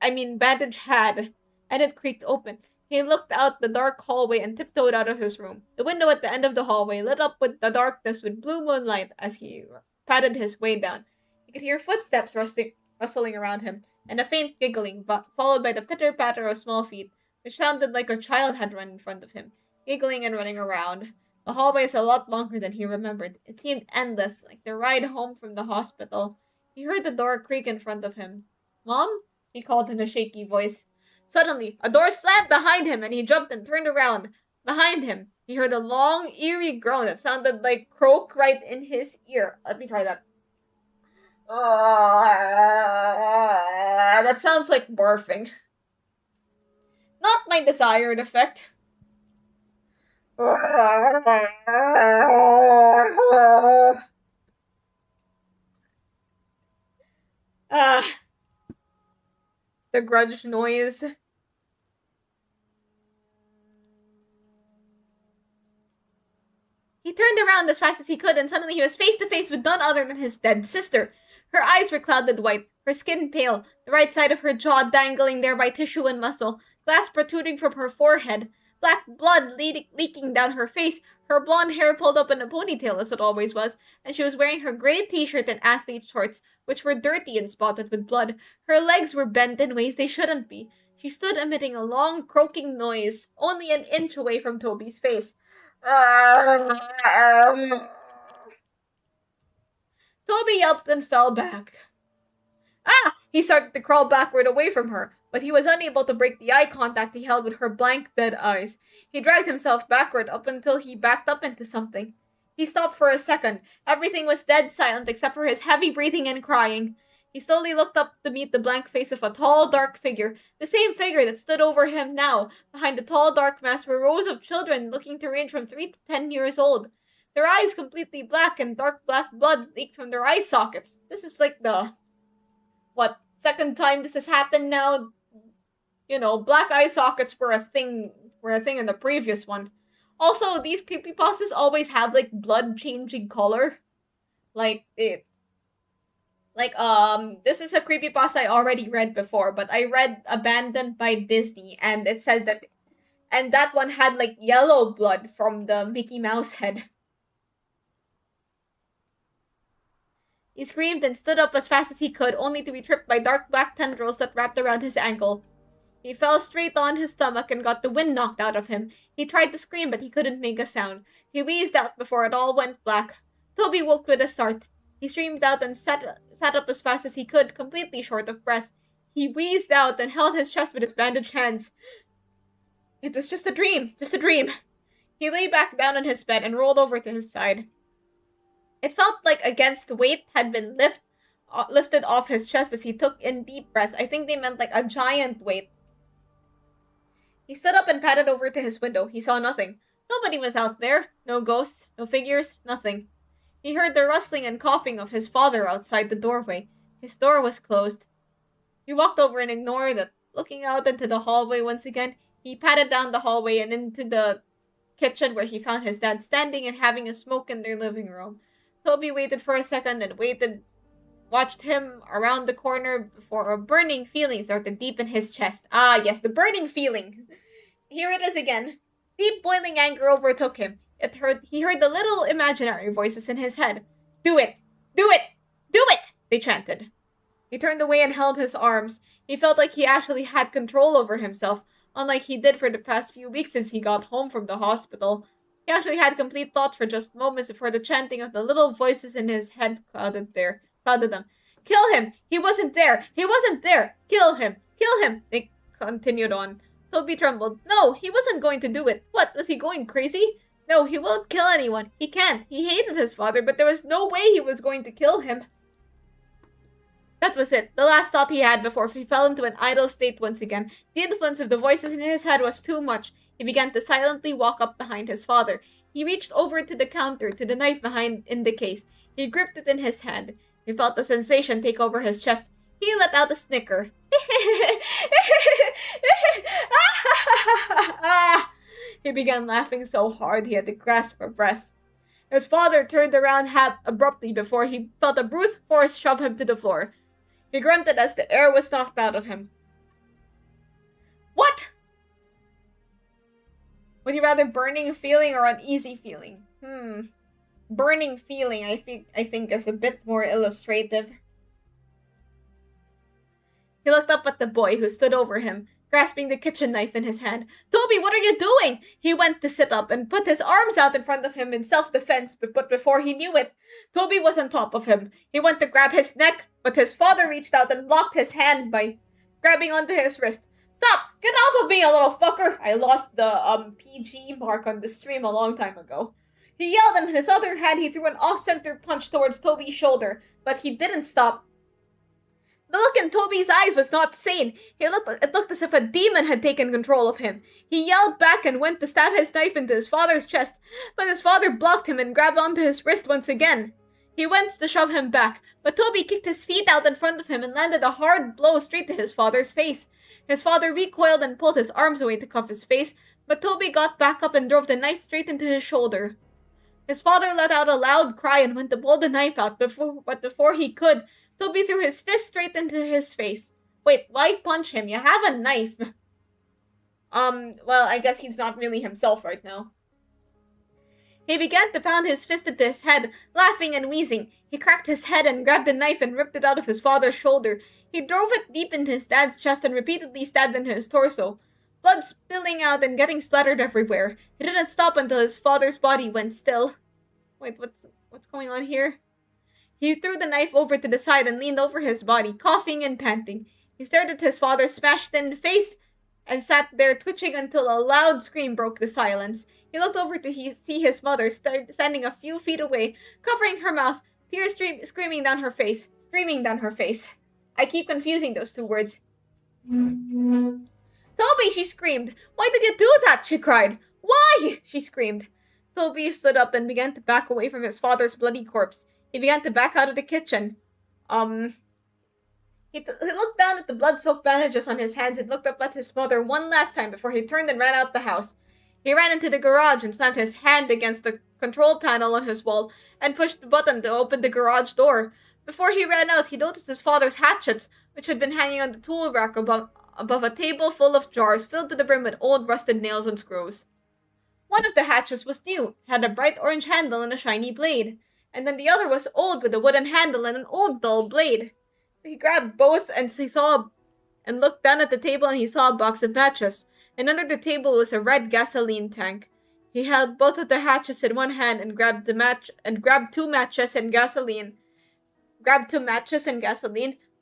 Bandage had, and it creaked open. He looked out the dark hallway and tiptoed out of his room. The window at the end of the hallway lit up with the darkness with blue moonlight as he padded his way down. He could hear footsteps rustling around him, and a faint giggling, followed by the pitter-patter of small feet, which sounded like a child had run in front of him, giggling and running around. The hallway is a lot longer than he remembered. It seemed endless, like the ride home from the hospital. He heard the door creak in front of him. Mom? He called in a shaky voice. Suddenly, a door slammed behind him and he jumped and turned around. Behind him, he heard a long, eerie groan that sounded like croak right in his ear. Let me try that. That sounds like barfing. Not my desired effect. The grudge noise. He turned around as fast as he could, and suddenly he was face to face with none other than his dead sister. Her eyes were clouded white, her skin pale, the right side of her jaw dangling there by tissue and muscle, glass protruding from her forehead, black blood leaking down her face, her blonde hair pulled up in a ponytail as it always was, and she was wearing her gray t-shirt and athlete shorts, which were dirty and spotted with blood. Her legs were bent in ways they shouldn't be. She stood emitting a long, croaking noise, only an inch away from Toby's face. Toby yelped and fell back. Ah! He started to crawl backward away from her, but he was unable to break the eye contact he held with her blank, dead eyes. He dragged himself backward up until he backed up into something. He stopped for a second. Everything was dead silent except for his heavy breathing and crying. He slowly looked up to meet the blank face of a tall, dark figure, the same figure that stood over him now. Behind the tall, dark mask were rows of children looking to range from 3 to 10 years old. Their eyes completely black and dark black blood leaked from their eye sockets. This is like the... second time this has happened now? You know, black eye sockets were a thing in the previous one. Also, these creepypastas always have, like, blood-changing color. This is a creepypasta I already read before, but I read Abandoned by Disney, and it said that... And that one had, like, yellow blood from the Mickey Mouse head. He screamed and stood up as fast as he could, only to be tripped by dark black tendrils that wrapped around his ankle. He fell straight on his stomach and got the wind knocked out of him. He tried to scream, but he couldn't make a sound. He wheezed out before it all went black. Toby woke with a start. He screamed out and sat up as fast as he could, completely short of breath. He wheezed out and held his chest with his bandaged hands. It was just a dream, just a dream. He lay back down on his bed and rolled over to his side. It felt like against weight had been lifted off his chest as he took in deep breaths. I think they meant like a giant weight. He stood up and padded over to his window. He saw nothing. Nobody was out there. No ghosts, no figures, nothing. He heard the rustling and coughing of his father outside the doorway. His door was closed. He walked over and ignored it. Looking out into the hallway once again, he padded down the hallway and into the kitchen where he found his dad standing and having a smoke in their living room. Toby waited for a second and watched him around the corner before a burning feeling started deep in his chest. Ah, yes, the burning feeling. Here it is again. Deep boiling anger overtook him. He heard the little imaginary voices in his head. Do it! Do it! Do it! They chanted. He turned away and held his arms. He felt like he actually had control over himself, unlike he did for the past few weeks since he got home from the hospital. He actually had complete thoughts for just moments before the chanting of the little voices in his head clouded them. Kill him! He wasn't there! He wasn't there! Kill him! Kill him! They continued on. Toby trembled. No, he wasn't going to do it. What, was he going crazy? No, he won't kill anyone. He can't. He hated his father, but there was no way he was going to kill him. That was it. The last thought he had before he fell into an idle state once again. The influence of the voices in his head was too much. He began to silently walk up behind his father. He reached over to the counter, to the knife behind in the case. He gripped it in his hand. He felt the sensation take over his chest. He let out a snicker. He began laughing so hard he had to grasp for breath. His father turned around abruptly before he felt a brute force shove him to the floor. He grunted as the air was knocked out of him. What? Would you rather burning feeling or uneasy feeling? Burning feeling, I think is a bit more illustrative. He looked up at the boy who stood over him, grasping the kitchen knife in his hand. Toby, what are you doing? He went to sit up and put his arms out in front of him in self-defense, but before he knew it, Toby was on top of him. He went to grab his neck, but his father reached out and blocked his hand by grabbing onto his wrist. Stop! Get off of me, you little fucker! I lost the PG mark on the stream a long time ago. He yelled, and in his other hand he threw an off-center punch towards Toby's shoulder, but he didn't stop. The look in Toby's eyes was not sane. It looked as if a demon had taken control of him. He yelled back and went to stab his knife into his father's chest, but his father blocked him and grabbed onto his wrist once again. He went to shove him back, but Toby kicked his feet out in front of him and landed a hard blow straight to his father's face. His father recoiled and pulled his arms away to cuff his face, but Toby got back up and drove the knife straight into his shoulder. His father let out a loud cry and went to pull the knife out, but before he could, Toby threw his fist straight into his face. Wait, why punch him? You have a knife. Well, I guess he's not really himself right now. He began to pound his fist into his head, laughing and wheezing. He cracked his head and grabbed the knife and ripped it out of his father's shoulder. He drove it deep into his dad's chest and repeatedly stabbed into his torso. Blood spilling out and getting splattered everywhere. He didn't stop until his father's body went still. Wait, what's going on here? He threw the knife over to the side and leaned over his body, coughing and panting. He stared at his father's smashed-in face and sat there twitching until a loud scream broke the silence. He looked over to see his mother standing a few feet away, covering her mouth, tears streaming down her face. I keep confusing those two words. Toby, she screamed. Why did you do that? She cried. Why? She screamed. Toby stood up and began to back away from his father's bloody corpse. He began to back out of the kitchen. He looked down at the blood-soaked bandages on his hands and looked up at his mother one last time before he turned and ran out the house. He ran into the garage and slammed his hand against the control panel on his wall and pushed the button to open the garage door. Before he ran out, he noticed his father's hatchets, which had been hanging on the tool rack above a table full of jars filled to the brim with old rusted nails and screws. One of the hatchets was new, had a bright orange handle and a shiny blade, and then the other was old with a wooden handle and an old dull blade. He grabbed both and looked down at the table and he saw a box of matches, and under the table was a red gasoline tank. He held both of the hatchets in one hand and grabbed two matches and gasoline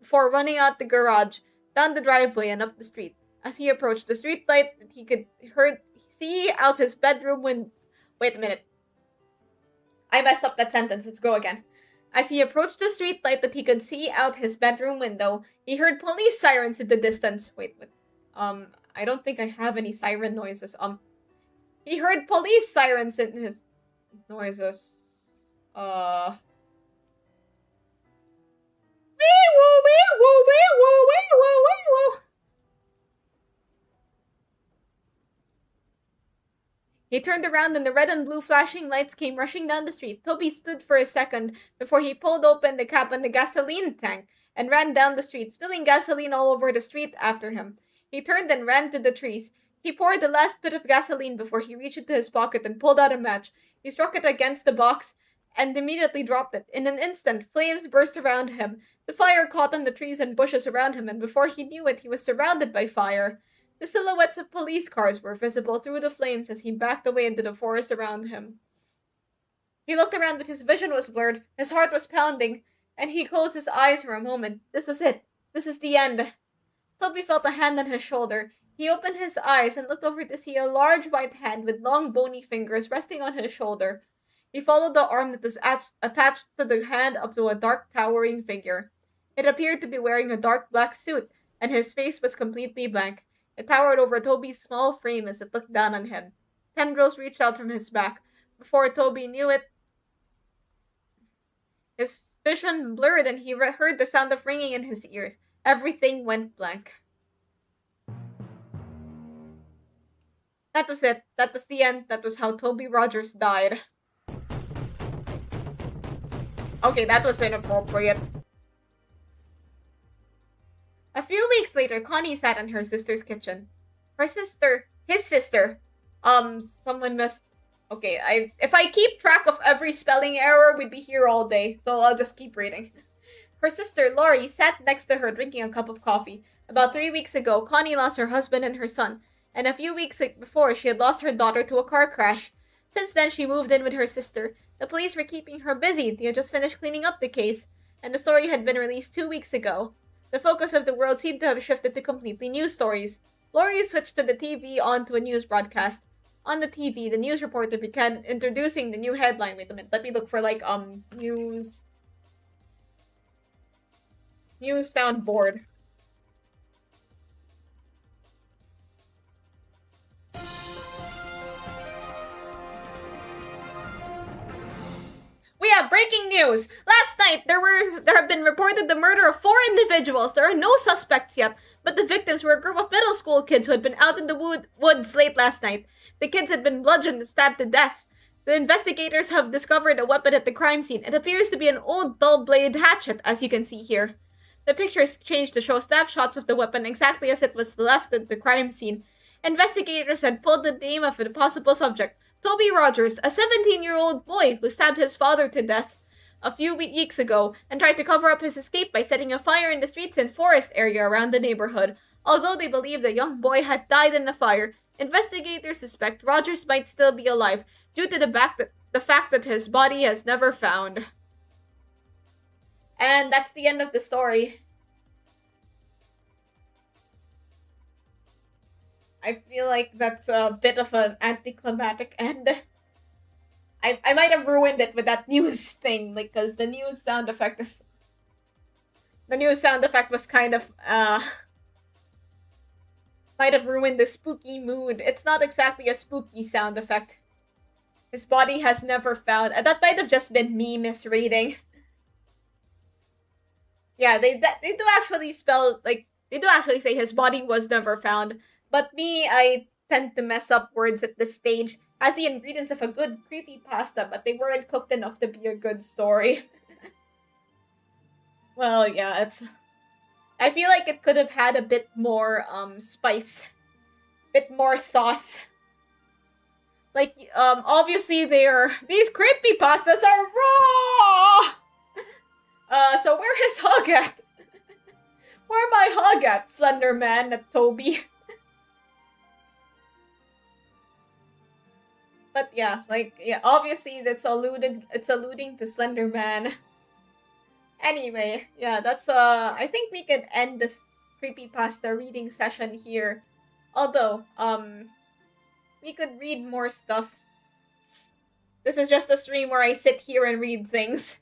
before running out the garage, down the driveway and up the street. As he approached the street light, he could see out his bedroom Wait a minute. I messed up that sentence. Let's go again. As he approached the street light that he could see out his bedroom window, he heard police sirens in the distance. Wait. I don't think I have any siren noises. He heard police sirens in his noises. Wee woo, wee woo, wee woo, wee woo, wee woo. He turned around and the red and blue flashing lights came rushing down the street. Toby stood for a second before he pulled open the cap on the gasoline tank and ran down the street, spilling gasoline all over the street after him. He turned and ran to the trees. He poured the last bit of gasoline before he reached into his pocket and pulled out a match. He struck it against the box and immediately dropped it. In an instant, flames burst around him. The fire caught on the trees and bushes around him, and before he knew it, he was surrounded by fire. The silhouettes of police cars were visible through the flames as he backed away into the forest around him. He looked around, but his vision was blurred. His heart was pounding, and he closed his eyes for a moment. This was it. This is the end. Toby felt a hand on his shoulder. He opened his eyes and looked over to see a large white hand with long bony fingers resting on his shoulder. He followed the arm that was attached to the hand up to a dark, towering figure. It appeared to be wearing a dark black suit, and his face was completely blank. It towered over Toby's small frame as it looked down on him. Tendrils reached out from his back. Before Toby knew it, his vision blurred and he heard the sound of ringing in his ears. Everything went blank. That was it. That was the end. That was how Toby Rogers died. Okay, that was inappropriate. A few weeks later, Connie sat in her sister's kitchen. His sister. Someone missed. Okay, if I keep track of every spelling error, we'd be here all day, so I'll just keep reading. Her sister, Lori, sat next to her drinking a cup of coffee. About 3 weeks ago, Connie lost her husband and her son, and a few weeks before, she had lost her daughter to a car crash. Since then, she moved in with her sister. The police were keeping her busy. They had just finished cleaning up the case, and the story had been released 2 weeks ago. The focus of the world seemed to have shifted to completely new stories. Lori switched to the TV onto a news broadcast. On the TV, the news reporter began introducing the new headline. Wait a minute, let me look for news soundboard. We have breaking news! Last night, there have been reported the murder of 4 individuals. There are no suspects yet, but the victims were a group of middle school kids who had been out in the woods late last night. The kids had been bludgeoned and stabbed to death. The investigators have discovered a weapon at the crime scene. It appears to be an old dull-bladed hatchet, as you can see here. The pictures changed to show snapshots of the weapon exactly as it was left at the crime scene. Investigators had pulled the name of the possible subject, Toby Rogers, a 17-year-old boy who stabbed his father to death a few weeks ago and tried to cover up his escape by setting a fire in the streets and forest area around the neighborhood. Although they believe the young boy had died in the fire, investigators suspect Rogers might still be alive due to the fact that his body has never found. And that's the end of the story. I feel like that's a bit of an anticlimactic end. I might have ruined it with that news thing, because the news sound effect was kind of might have ruined the spooky mood. It's not exactly a spooky sound effect. His body has never found. That might have just been me misreading. Yeah, they do actually they do actually say his body was never found. But me, I tend to mess up words at this stage. Has the ingredients of a good creepypasta, but they weren't cooked enough to be a good story. Well, yeah, I feel like it could have had a bit more spice, bit more sauce. Obviously these creepypastas are raw. So where is Hug at? Where my Hug at, Slender Man, at Toby? But yeah, obviously it's alluding to Slender Man. Anyway, yeah, that's I think we could end this creepypasta reading session here. Although, we could read more stuff. This is just a stream where I sit here and read things.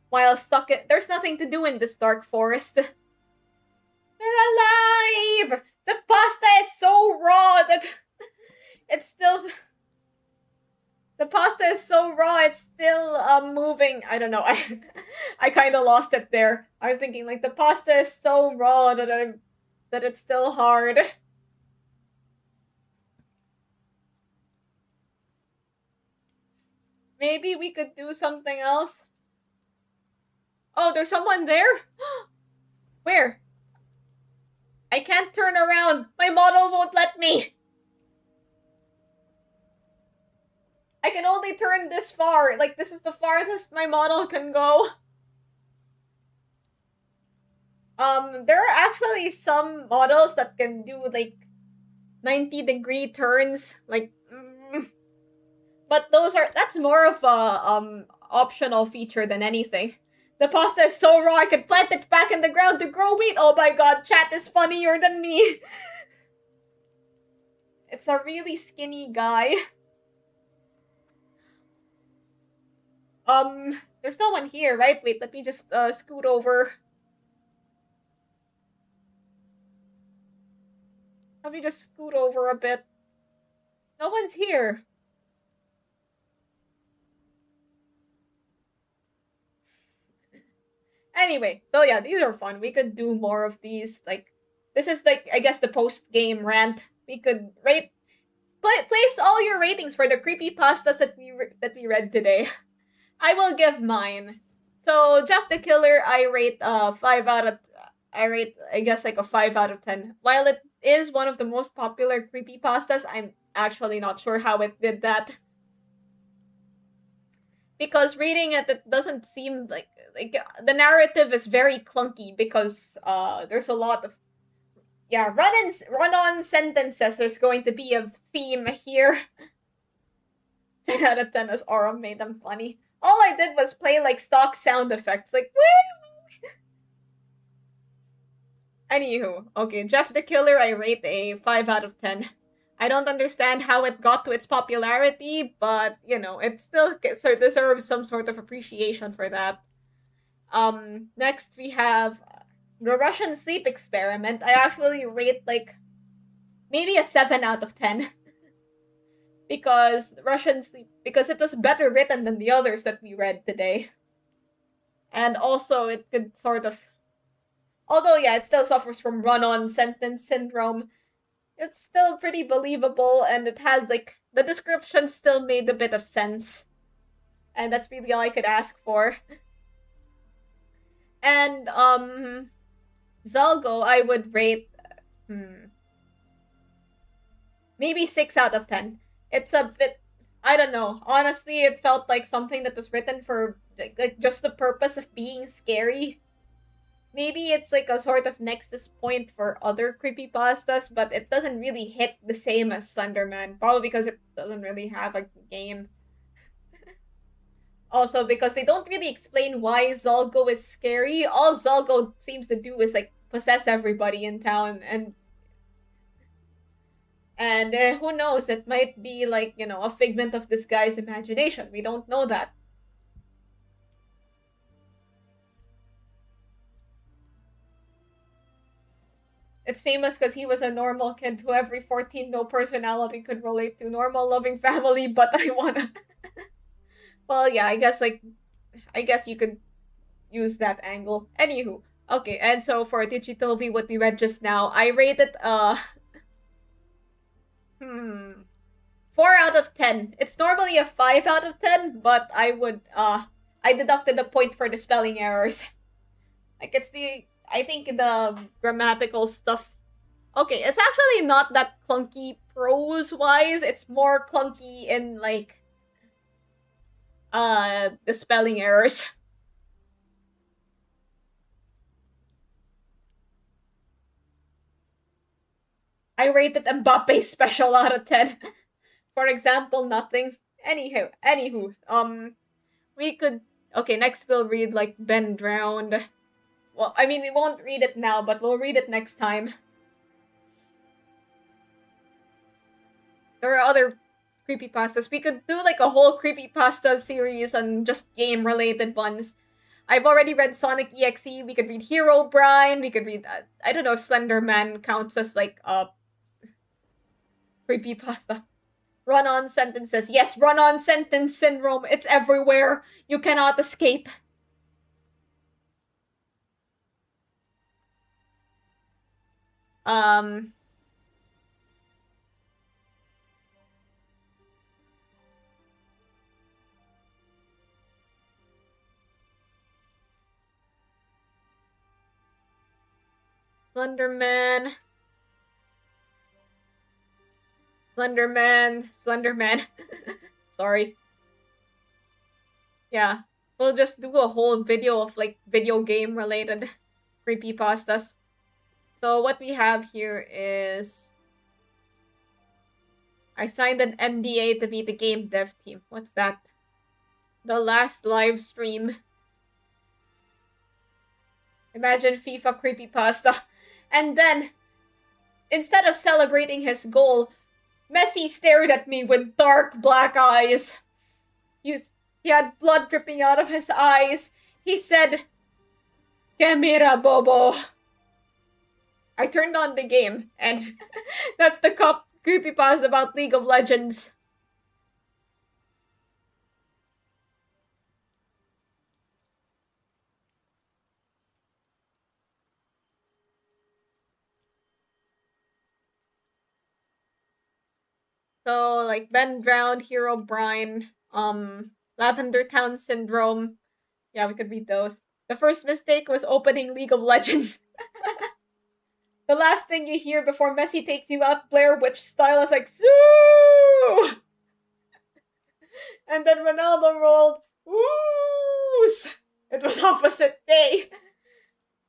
While stuck in... There's nothing to do in this dark forest. They're alive! The pasta is so raw that... It's still... The pasta is so raw, it's still moving. I don't know. I kind of lost it there. I was thinking, like, the pasta is so raw that it's still hard. Maybe we could do something else. Oh, there's someone there? Where? I can't turn around. My model won't let me. I can only turn this far. Like, this is the farthest my model can go. There are actually some models that can do, like, 90-degree turns. Like, but that's more of a, optional feature than anything. The pasta is so raw, I could plant it back in the ground to grow wheat. Oh my god, chat is funnier than me. It's a really skinny guy. There's no one here, right? Wait, let me just, scoot over. Let me just scoot over a bit. No one's here. Anyway, so yeah, these are fun. We could do more of these. Like, this is, like, I guess the post-game rant. We could rate... Place all your ratings for the creepypastas that we read today. I will give mine. So, Jeff the Killer, I rate, 5 out of... I guess, like, a 5 out of 10. While it is one of the most popular creepypastas, I'm actually not sure how it did that. Because reading it doesn't seem like the narrative is very clunky because there's a lot of run-on sentences. There's going to be a theme here. 10 out of 10 as Aura made them funny. All I did was play like stock sound effects, like woo! Anywho, okay, Jeff the Killer, I rate a 5 out of 10. I don't understand how it got to its popularity, but, you know, it still deserves some sort of appreciation for that. Next we have the Russian Sleep Experiment. I actually rate, like, maybe a 7 out of 10. Because it was better written than the others that we read today. And also, it could sort of... Although, yeah, it still suffers from run-on sentence syndrome, it's still pretty believable, and it has, like, the description still made a bit of sense. And that's really all I could ask for. And, Zalgo, I would rate, maybe 6 out of 10. It's a bit, I don't know. Honestly, it felt like something that was written for, like just the purpose of being scary. Maybe it's like a sort of nexus point for other creepypastas, but it doesn't really hit the same as Slenderman. Probably because it doesn't really have a game. Also, because they don't really explain why Zalgo is scary. All Zalgo seems to do is, like, possess everybody in town, and who knows, it might be, like, you know, a figment of this guy's imagination. We don't know that. It's famous because he was a normal kid who every 14 no personality could relate to. Normal, loving family, but I wanna... Well, yeah, I guess you could use that angle. Anywho, okay, and so for Digital V, what we read just now, I rated, 4 out of 10. It's normally a 5 out of 10, but I deducted a point for the spelling errors. Like, I think the grammatical stuff... Okay, it's actually not that clunky prose-wise. It's more clunky in, like, the spelling errors. I rated Mbappe special out of 10. For example, nothing. Anywho, we could... Okay, next we'll read, like, Ben Drowned. Well, I mean, we won't read it now, but we'll read it next time. There are other creepypastas. We could do like a whole creepypasta series on just game related ones. I've already read Sonic EXE. We could read Hero Brian. We could read I don't know if Slender Man counts as like a creepypasta. Run on sentences. Yes, run on sentence syndrome. It's everywhere. You cannot escape. Um Slenderman. Slenderman. Slenderman. Sorry. Yeah. We'll just do a whole video of like video game related creepypastas. So what we have here is I signed an MDA to be the game dev team. What's that? The last live stream. Imagine FIFA creepypasta. And then, instead of celebrating his goal, Messi stared at me with dark black eyes. He had blood dripping out of his eyes. He said, "Que mira, Bobo." I turned on the game, and that's the creepypasta about League of Legends. So, like, Ben drowned, Hero Brian, Lavender Town Syndrome. Yeah, we could read those. The first mistake was opening League of Legends. The last thing you hear before Messi takes you out Blair Witch style is like, Sue! And then Ronaldo rolled, Woos! It was opposite day.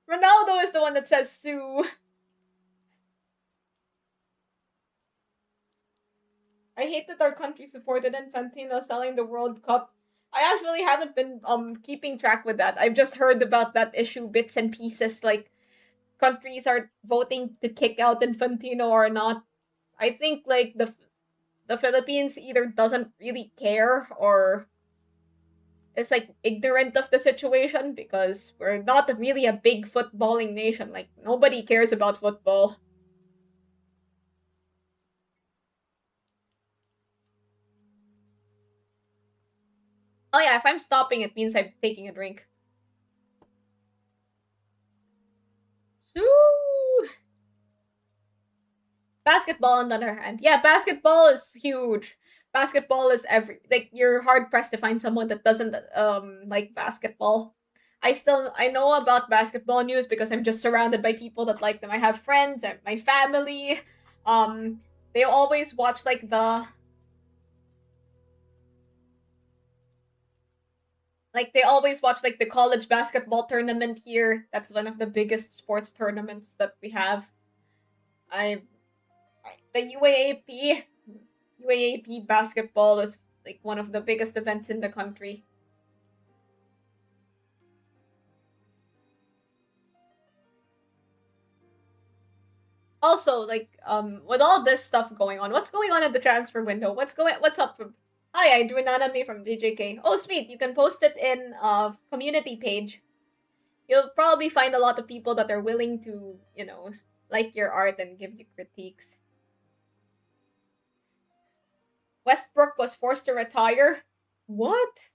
Ronaldo is the one that says Sue. I hate that our country supported Infantino selling the World Cup. I actually haven't been keeping track with that. I've just heard about that issue bits and pieces, like countries are voting to kick out Infantino or not. I think like the Philippines either doesn't really care or is like ignorant of the situation because we're not really a big footballing nation. Like nobody cares about football. Oh yeah, if I'm stopping, it means I'm taking a drink. Sue! Basketball on the other hand. Yeah, basketball is huge. Basketball is like you're hard pressed to find someone that doesn't like basketball. I know about basketball news because I'm just surrounded by people that like them. I have friends and my family. They always watch like they always watch like the college basketball tournament here. That's one of the biggest sports tournaments that we have. The UAAP basketball is like one of the biggest events in the country. Also, like with all this stuff going on, what's going on at the transfer window? What's up from Hi, I drew an anime from JJK. Oh sweet, you can post it in community page. You'll probably find a lot of people that are willing to, like your art and give you critiques. Westbrook was forced to retire. What?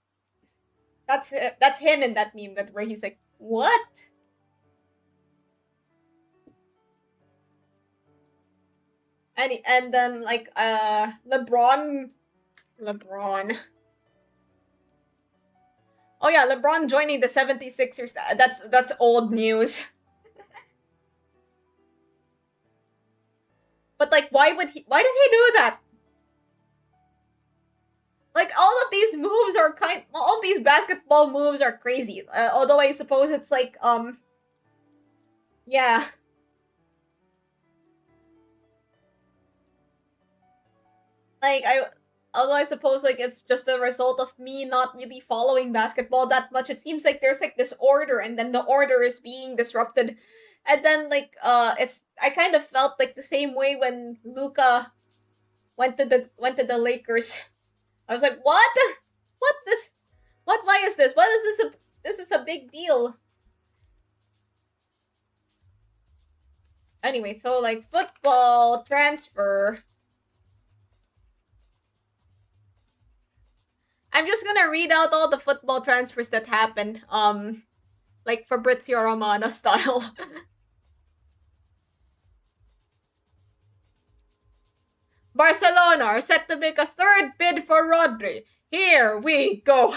That's him in that meme where he's like, what? And then like LeBron. Oh yeah, LeBron joining the 76ers. That's old news. But like why did he do that? Like all of these moves are all of these basketball moves are crazy. Although I suppose it's like yeah. Like although I suppose like it's just the result of me not really following basketball that much. It seems like there's like this order and then the order is being disrupted. And then like I kind of felt like the same way when Luca went to the Lakers. I was like, what? What this? What? Why is this? What is this? This is a big deal. Anyway, so like football transfer. I'm just gonna read out all the football transfers that happened. Like Fabrizio Romano style. Barcelona are set to make a third bid for Rodri. Here we go.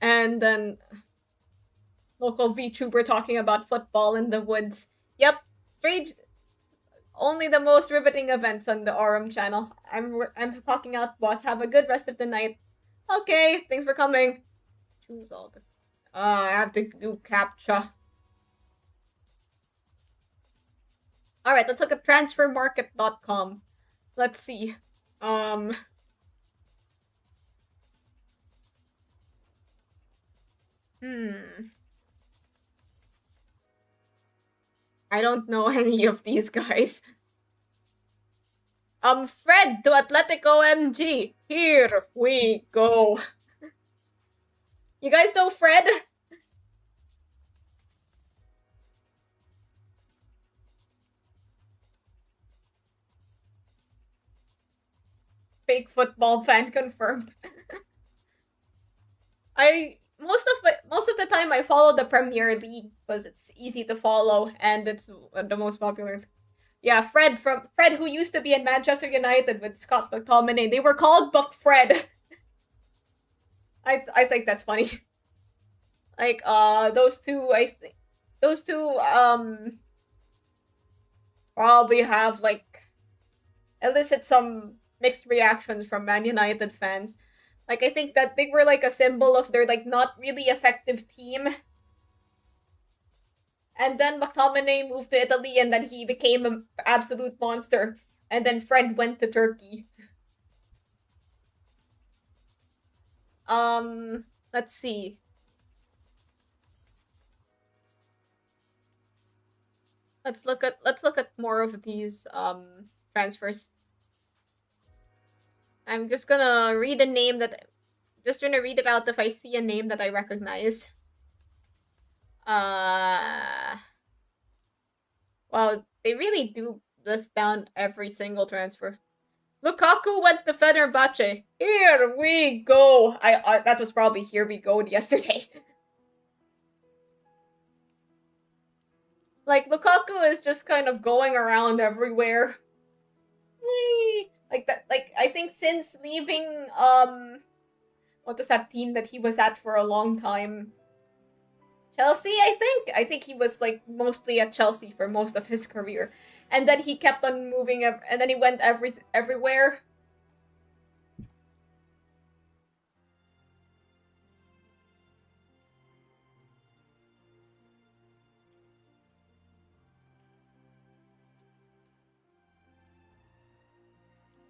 And then local VTuber talking about football in the woods. Yep, strange. Only the most riveting events on the Aurum channel. I'm talking out, boss. Have a good rest of the night. Okay, thanks for coming. Choose all the. I have to do captcha. All right, let's look at transfermarket.com. Let's see. I don't know any of these guys. Fred to Atletico MG. Here we go. You guys know Fred? Fake football fan confirmed. Most of the time I follow the Premier League because it's easy to follow and it's the most popular. Yeah, Fred who used to be in Manchester United with Scott McTominay. They were called Buck Fred. I think that's funny. Like those two probably have like elicit some mixed reactions from Man United fans. Like I think that they were like a symbol of their like not really effective team. And then McTominay moved to Italy and then he became an absolute monster. And then Fred went to Turkey. Let's see. Let's look at more of these transfers. I'm just gonna read a name just gonna read it out if I see a name that I recognize. Well, they really do list down every single transfer. Lukaku went to Fenerbahce. Here we go. I that was probably here we go yesterday. Like Lukaku is just kind of going around everywhere. Whee! Like that. Like I think since leaving what was that team that he was at for a long time? Chelsea, I think. I think he was like mostly at Chelsea for most of his career, and then he kept on moving, and then he went everywhere.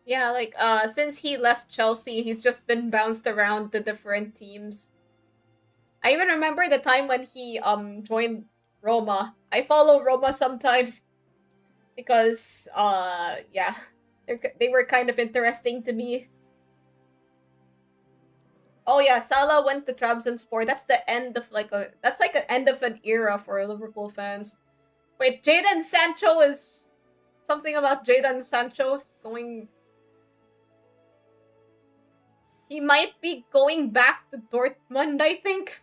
Yeah, like since he left Chelsea, he's just been bounced around to different teams. I even remember the time when he joined Roma. I follow Roma sometimes because yeah, they were kind of interesting to me. Oh yeah, Salah went to Trabzonspor. That's the end of that's like an end of an era for Liverpool fans. Wait, Jadon Sancho is something about Jadon Sancho going. He might be going back to Dortmund, I think.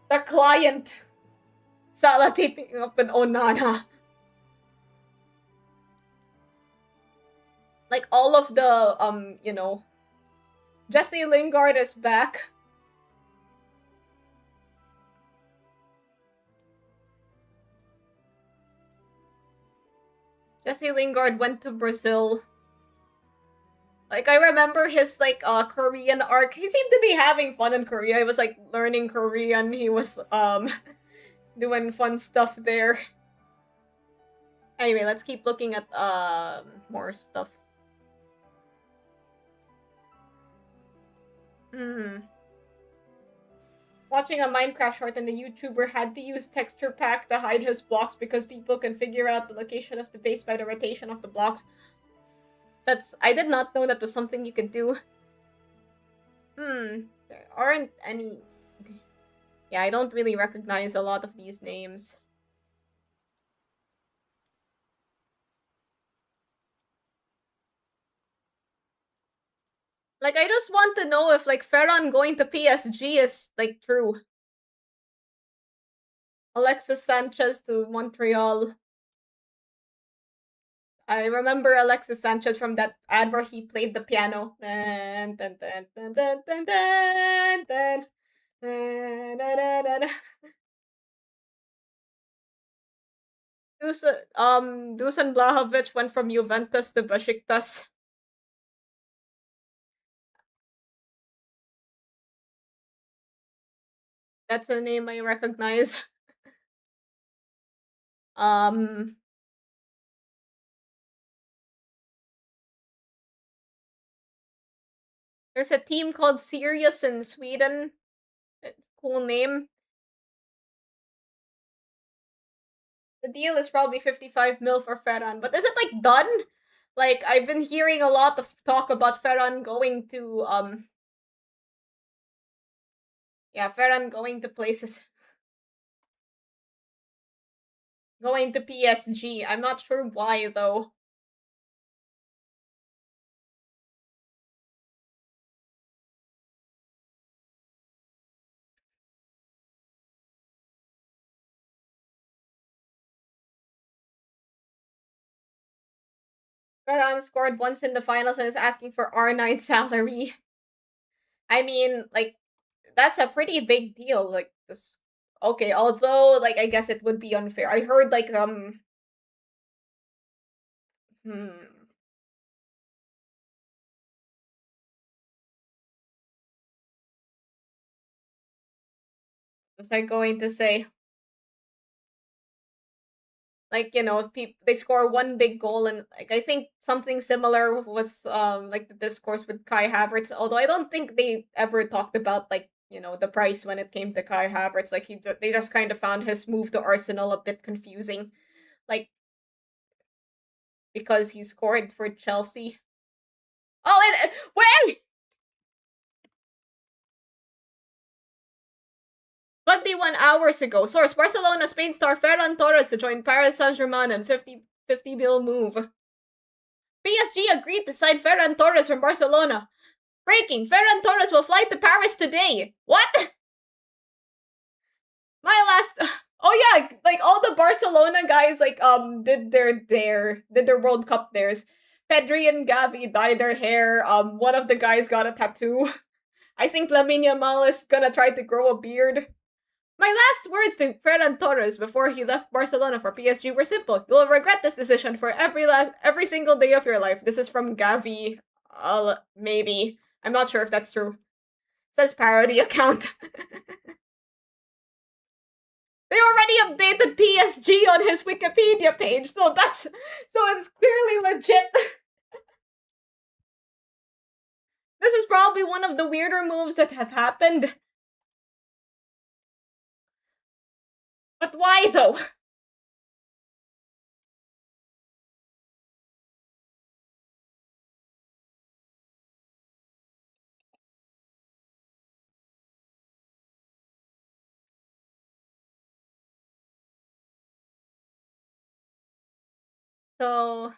The client. Salah taping up an Onana. Like all of the you know, Jesse Lingard is back. Jesse Lingard went to Brazil. Like I remember his like Korean arc. He seemed to be having fun in Korea. He was like learning Korean. He was doing fun stuff there. Anyway, let's keep looking at more stuff. Watching a Minecraft short and the YouTuber had to use texture pack to hide his blocks because people can figure out the location of the base by the rotation of the blocks. I did not know that was something you could do. There aren't any... Yeah, I don't really recognize a lot of these names. Like, I just want to know if, like, Ferran going to PSG is, like, true. Alexis Sanchez to Montreal. I remember Alexis Sanchez from that ad where he played the piano. Dun, dun, dun, dun, dun, dun, dun, dun. Dusan Blahovic went from Juventus to Besiktas. That's a name I recognize. There's a team called Sirius in Sweden. Cool name. The deal is probably 55 mil for Ferran, but is it like done? Like, I've been hearing a lot of talk about Ferran going to yeah, Ferran going to places. Going to PSG. I'm not sure why though. Ferran scored once in the finals and is asking for R9 salary. I mean, like, that's a pretty big deal. Like, this. Okay, although, like, I guess it would be unfair. I heard, like, was I going to say? Like, you know, they score one big goal, and like I think something similar was like the discourse with Kai Havertz. Although I don't think they ever talked about, like, you know, the price when it came to Kai Havertz. Like, they just kind of found his move to Arsenal a bit confusing, like, because he scored for Chelsea. Oh, and wait. 21 hours ago. Source: Barcelona Spain star Ferran Torres to join Paris Saint-Germain and 50 mil move. PSG agreed to sign Ferran Torres from Barcelona. Breaking: Ferran Torres will fly to Paris today. What? My last. Oh yeah, like all the Barcelona guys like did their World Cup theirs. Pedri and Gavi dyed their hair. One of the guys got a tattoo. I think Lamine Yamal is gonna try to grow a beard. My last words to Ferran Torres before he left Barcelona for PSG were simple: "You will regret this decision for every single day of your life." This is from Gavi. Maybe, I'm not sure if that's true. Says parody account. They already updated PSG on his Wikipedia page, so it's clearly legit. This is probably one of the weirder moves that have happened. But why though? So,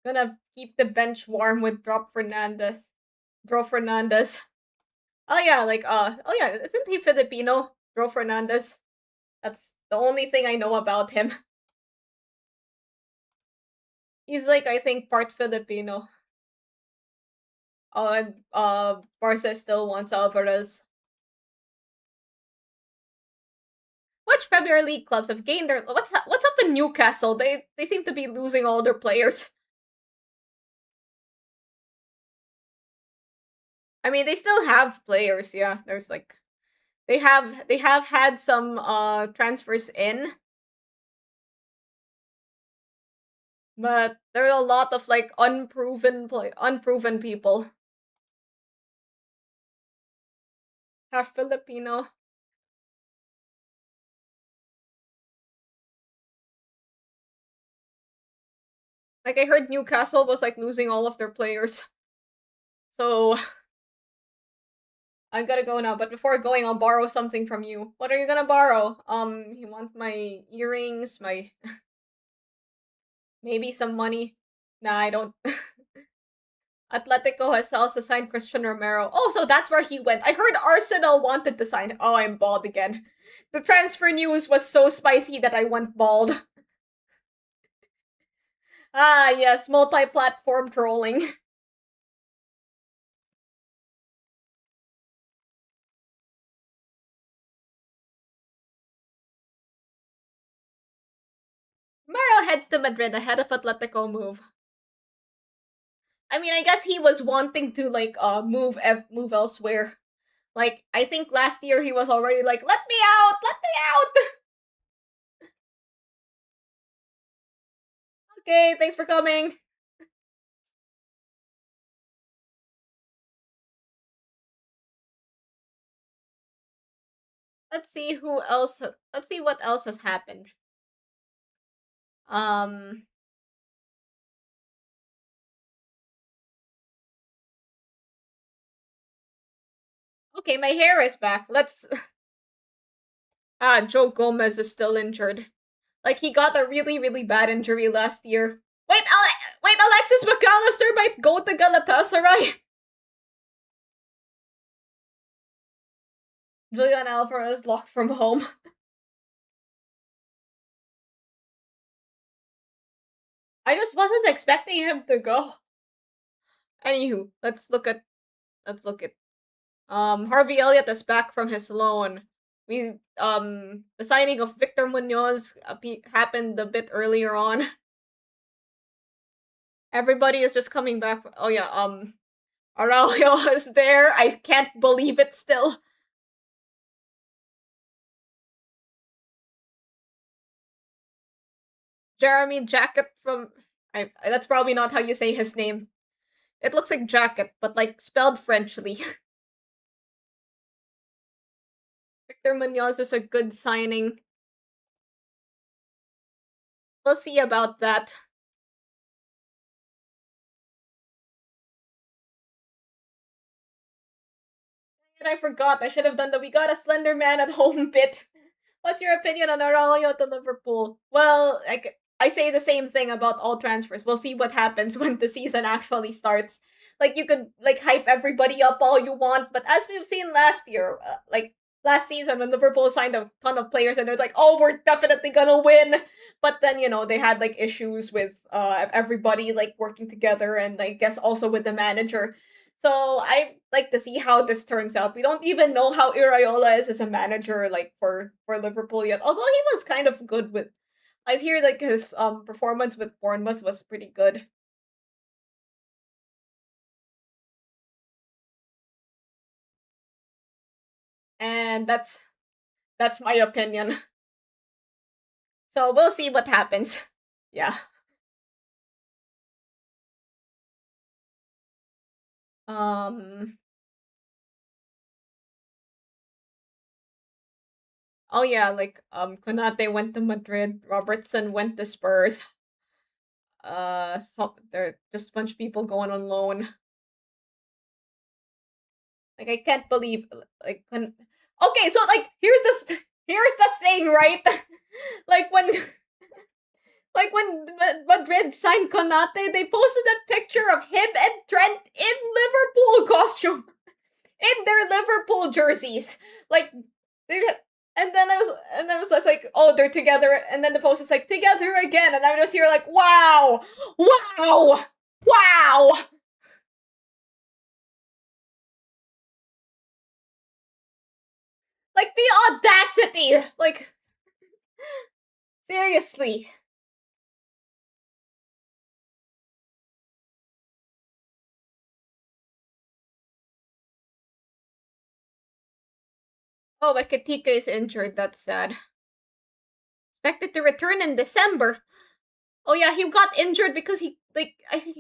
gonna keep the bench warm with Dro Fernandez. Oh yeah, like oh yeah, isn't he Filipino? Dro Fernandez. That's the only thing I know about him. He's like, I think, part Filipino. Oh, and Barca still wants Alvarez. Which Premier League clubs have gained their what's up in Newcastle? They seem to be losing all their players. I mean, they still have players. Yeah, there's like they have had some transfers in, but there are a lot of like unproven people. half Filipino. Like I heard Newcastle was like losing all of their players. So I gotta go now, but before going I'll borrow something from you. What are you gonna borrow? You want my earrings, my maybe some money? Nah, I don't. Atletico has also signed Christian Romero. Oh, so that's where he went. I heard Arsenal wanted to sign. Oh, I'm bald again. The transfer news was so spicy that I went bald. Ah, yes, multi-platform trolling. Romero heads to Madrid ahead of Atletico move. I mean, I guess he was wanting to like move elsewhere. Like I think last year he was already like, "Let me out, let me out." Okay, thanks for coming. Let's see who else. Let's see what else has happened. Um. Okay, my hair is back. Let's. Ah, Joe Gomez is still injured. Like he got a really really bad injury last year. Wait, Alexis McAllister might go to Galatasaray. Julian Alvarez locked from home. I just wasn't expecting him to go. Anywho, let's look at Harvey Elliott is back from his loan. The signing of Victor Munoz happened a bit earlier on. Everybody is just coming back. Oh yeah, Araujo is there. I can't believe it still. Jeremy Jacket from that's probably not how you say his name. It looks like jacket, but like spelled Frenchly. Victor Munoz is a good signing. We'll see about that. And I forgot. I should have done the "we got a slender man at home" bit. What's your opinion on Araujo to Liverpool? Well, I say the same thing about all transfers. We'll see what happens when the season actually starts. Like you could like hype everybody up all you want, but as we've seen last year, like last season when Liverpool signed a ton of players and it was like, oh, we're definitely gonna win. But then they had like issues with everybody like working together, and I guess also with the manager. So I like to see how this turns out. We don't even know how Iraola is as a manager, like for Liverpool yet. Although he was kind of good with, I hear like his performance with Bournemouth was pretty good, and that's my opinion. So we'll see what happens. Yeah. Um. Oh yeah, like Konate went to Madrid. Robertson went to Spurs. So there are just a bunch of people going on loan. Like I can't believe like when. Okay, so like here's the thing, right? like when like when Madrid signed Konate, they posted a picture of him and Trent in Liverpool costume, in their Liverpool jerseys. Like they and then it was like, oh, they're together, and then the post is like together again, and I was here like, wow, wow, wow. Like the audacity. Like seriously. Oh, Ekatika is injured. That's sad. Expected to return in December. Oh yeah, he got injured because he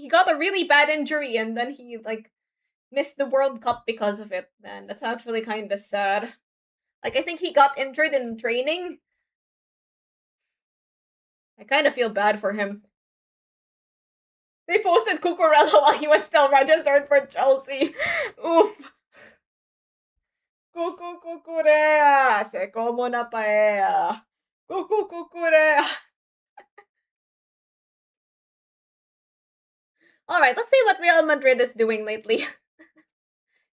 got a really bad injury, and then he like missed the World Cup because of it, man. That's actually kind of sad. Like, I think he got injured in training. I kind of feel bad for him. They posted Cucurella while he was still registered for Chelsea. Oof. Cucurea, se como una paella. Cucurea. Alright, let's see what Real Madrid is doing lately.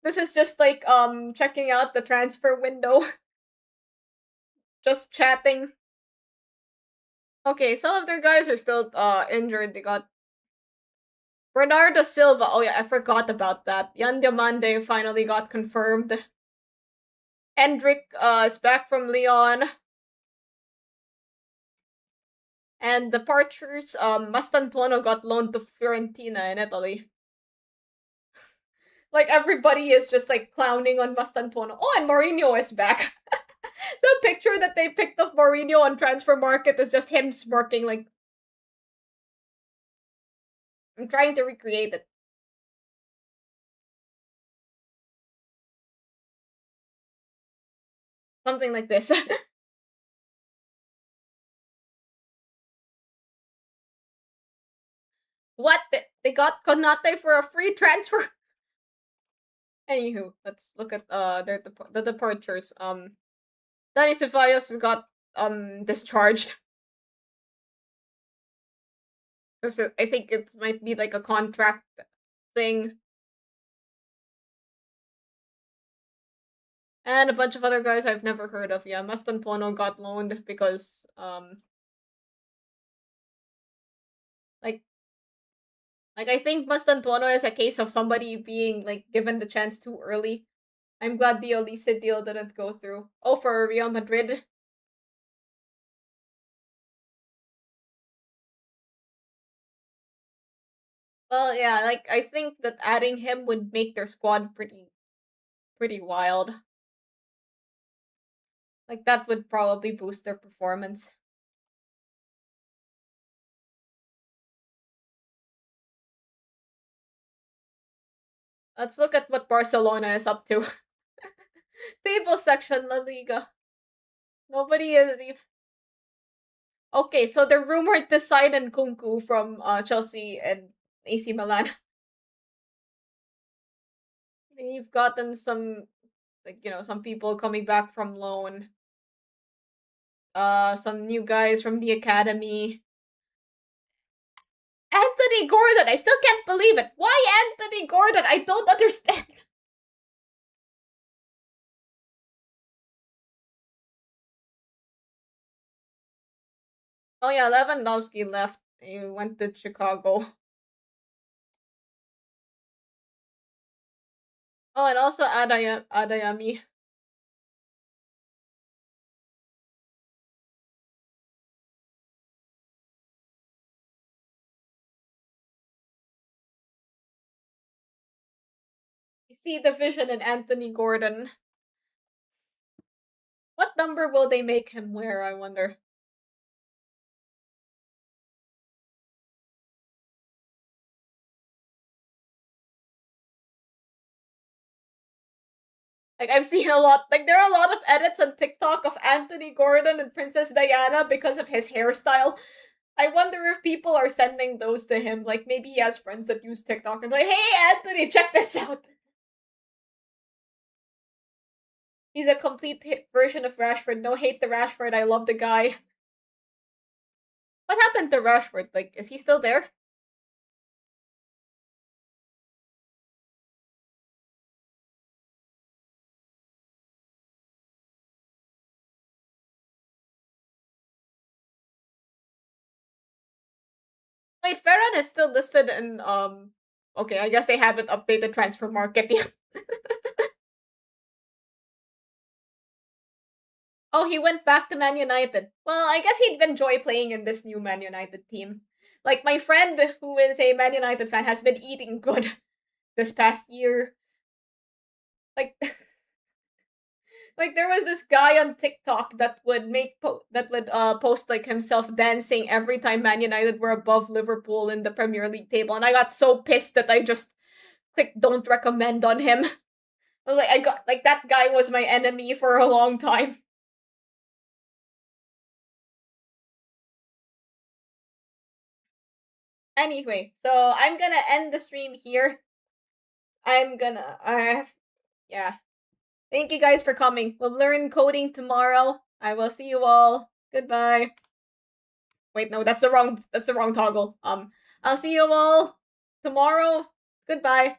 This is just like checking out the transfer window. Just chatting. Okay, some of their guys are still injured. They got Bernardo Silva. Oh yeah, I forgot about that. Yan Diamande finally got confirmed. Hendrik is back from Lyon. And the Departures, Mastantuono got loaned to Fiorentina in Italy. Like, everybody is just, like, clowning on Mastantuono. Oh, and Mourinho is back. The picture that they picked of Mourinho on Transfer Market is just him smirking, like... I'm trying to recreate it. Something like this. What? They got Konate for a free transfer? Anywho, let's look at the departures. Dani Ceballos got discharged. I think it might be like a contract thing. And a bunch of other guys I've never heard of. Yeah, Mastantuono got loaned because like I think Mastantuono is a case of somebody being like given the chance too early. I'm glad the Olise deal didn't go through. Oh, for Real Madrid. Well, yeah, like I think that adding him would make their squad pretty wild. Like that would probably boost their performance. Let's look at what Barcelona is up to. Table section La Liga. Nobody is even. Okay, so they're rumored to sign Nkunku from Chelsea and AC Milan. You've gotten some, like, some people coming back from loan. Some new guys from the academy. Anthony Gordon! I still can't believe it! Why Anthony Gordon? I don't understand. Oh yeah, Lewandowski left. He went to Chicago. Oh, and also Adayami. You see the vision in Anthony Gordon. What number will they make him wear, I wonder? Like, I've seen a lot, like, there are a lot of edits on TikTok of Anthony Gordon and Princess Diana because of his hairstyle. I wonder if people are sending those to him. Like, maybe he has friends that use TikTok and like, hey, Anthony, check this out. He's a complete version of Rashford. No hate to Rashford. I love the guy. What happened to Rashford? Like, is he still there? Wait, Ferran is still listed in okay, I guess they haven't updated transfer market yet. Oh, he went back to Man United. Well, I guess he'd enjoy playing in this new Man United team. Like, my friend, who is a Man United fan, has been eating good this past year. Like, like there was this guy on TikTok that would post like himself dancing every time Man United were above Liverpool in the Premier League table, and I got so pissed that I just Quick, don't recommend on him. I was like, I got, like, that guy was my enemy for a long time. Anyway, so I'm gonna end the stream here. Yeah. Thank you guys for coming. We'll learn coding tomorrow. I will see you all. Goodbye. Wait, no, that's the wrong toggle. I'll see you all tomorrow. Goodbye.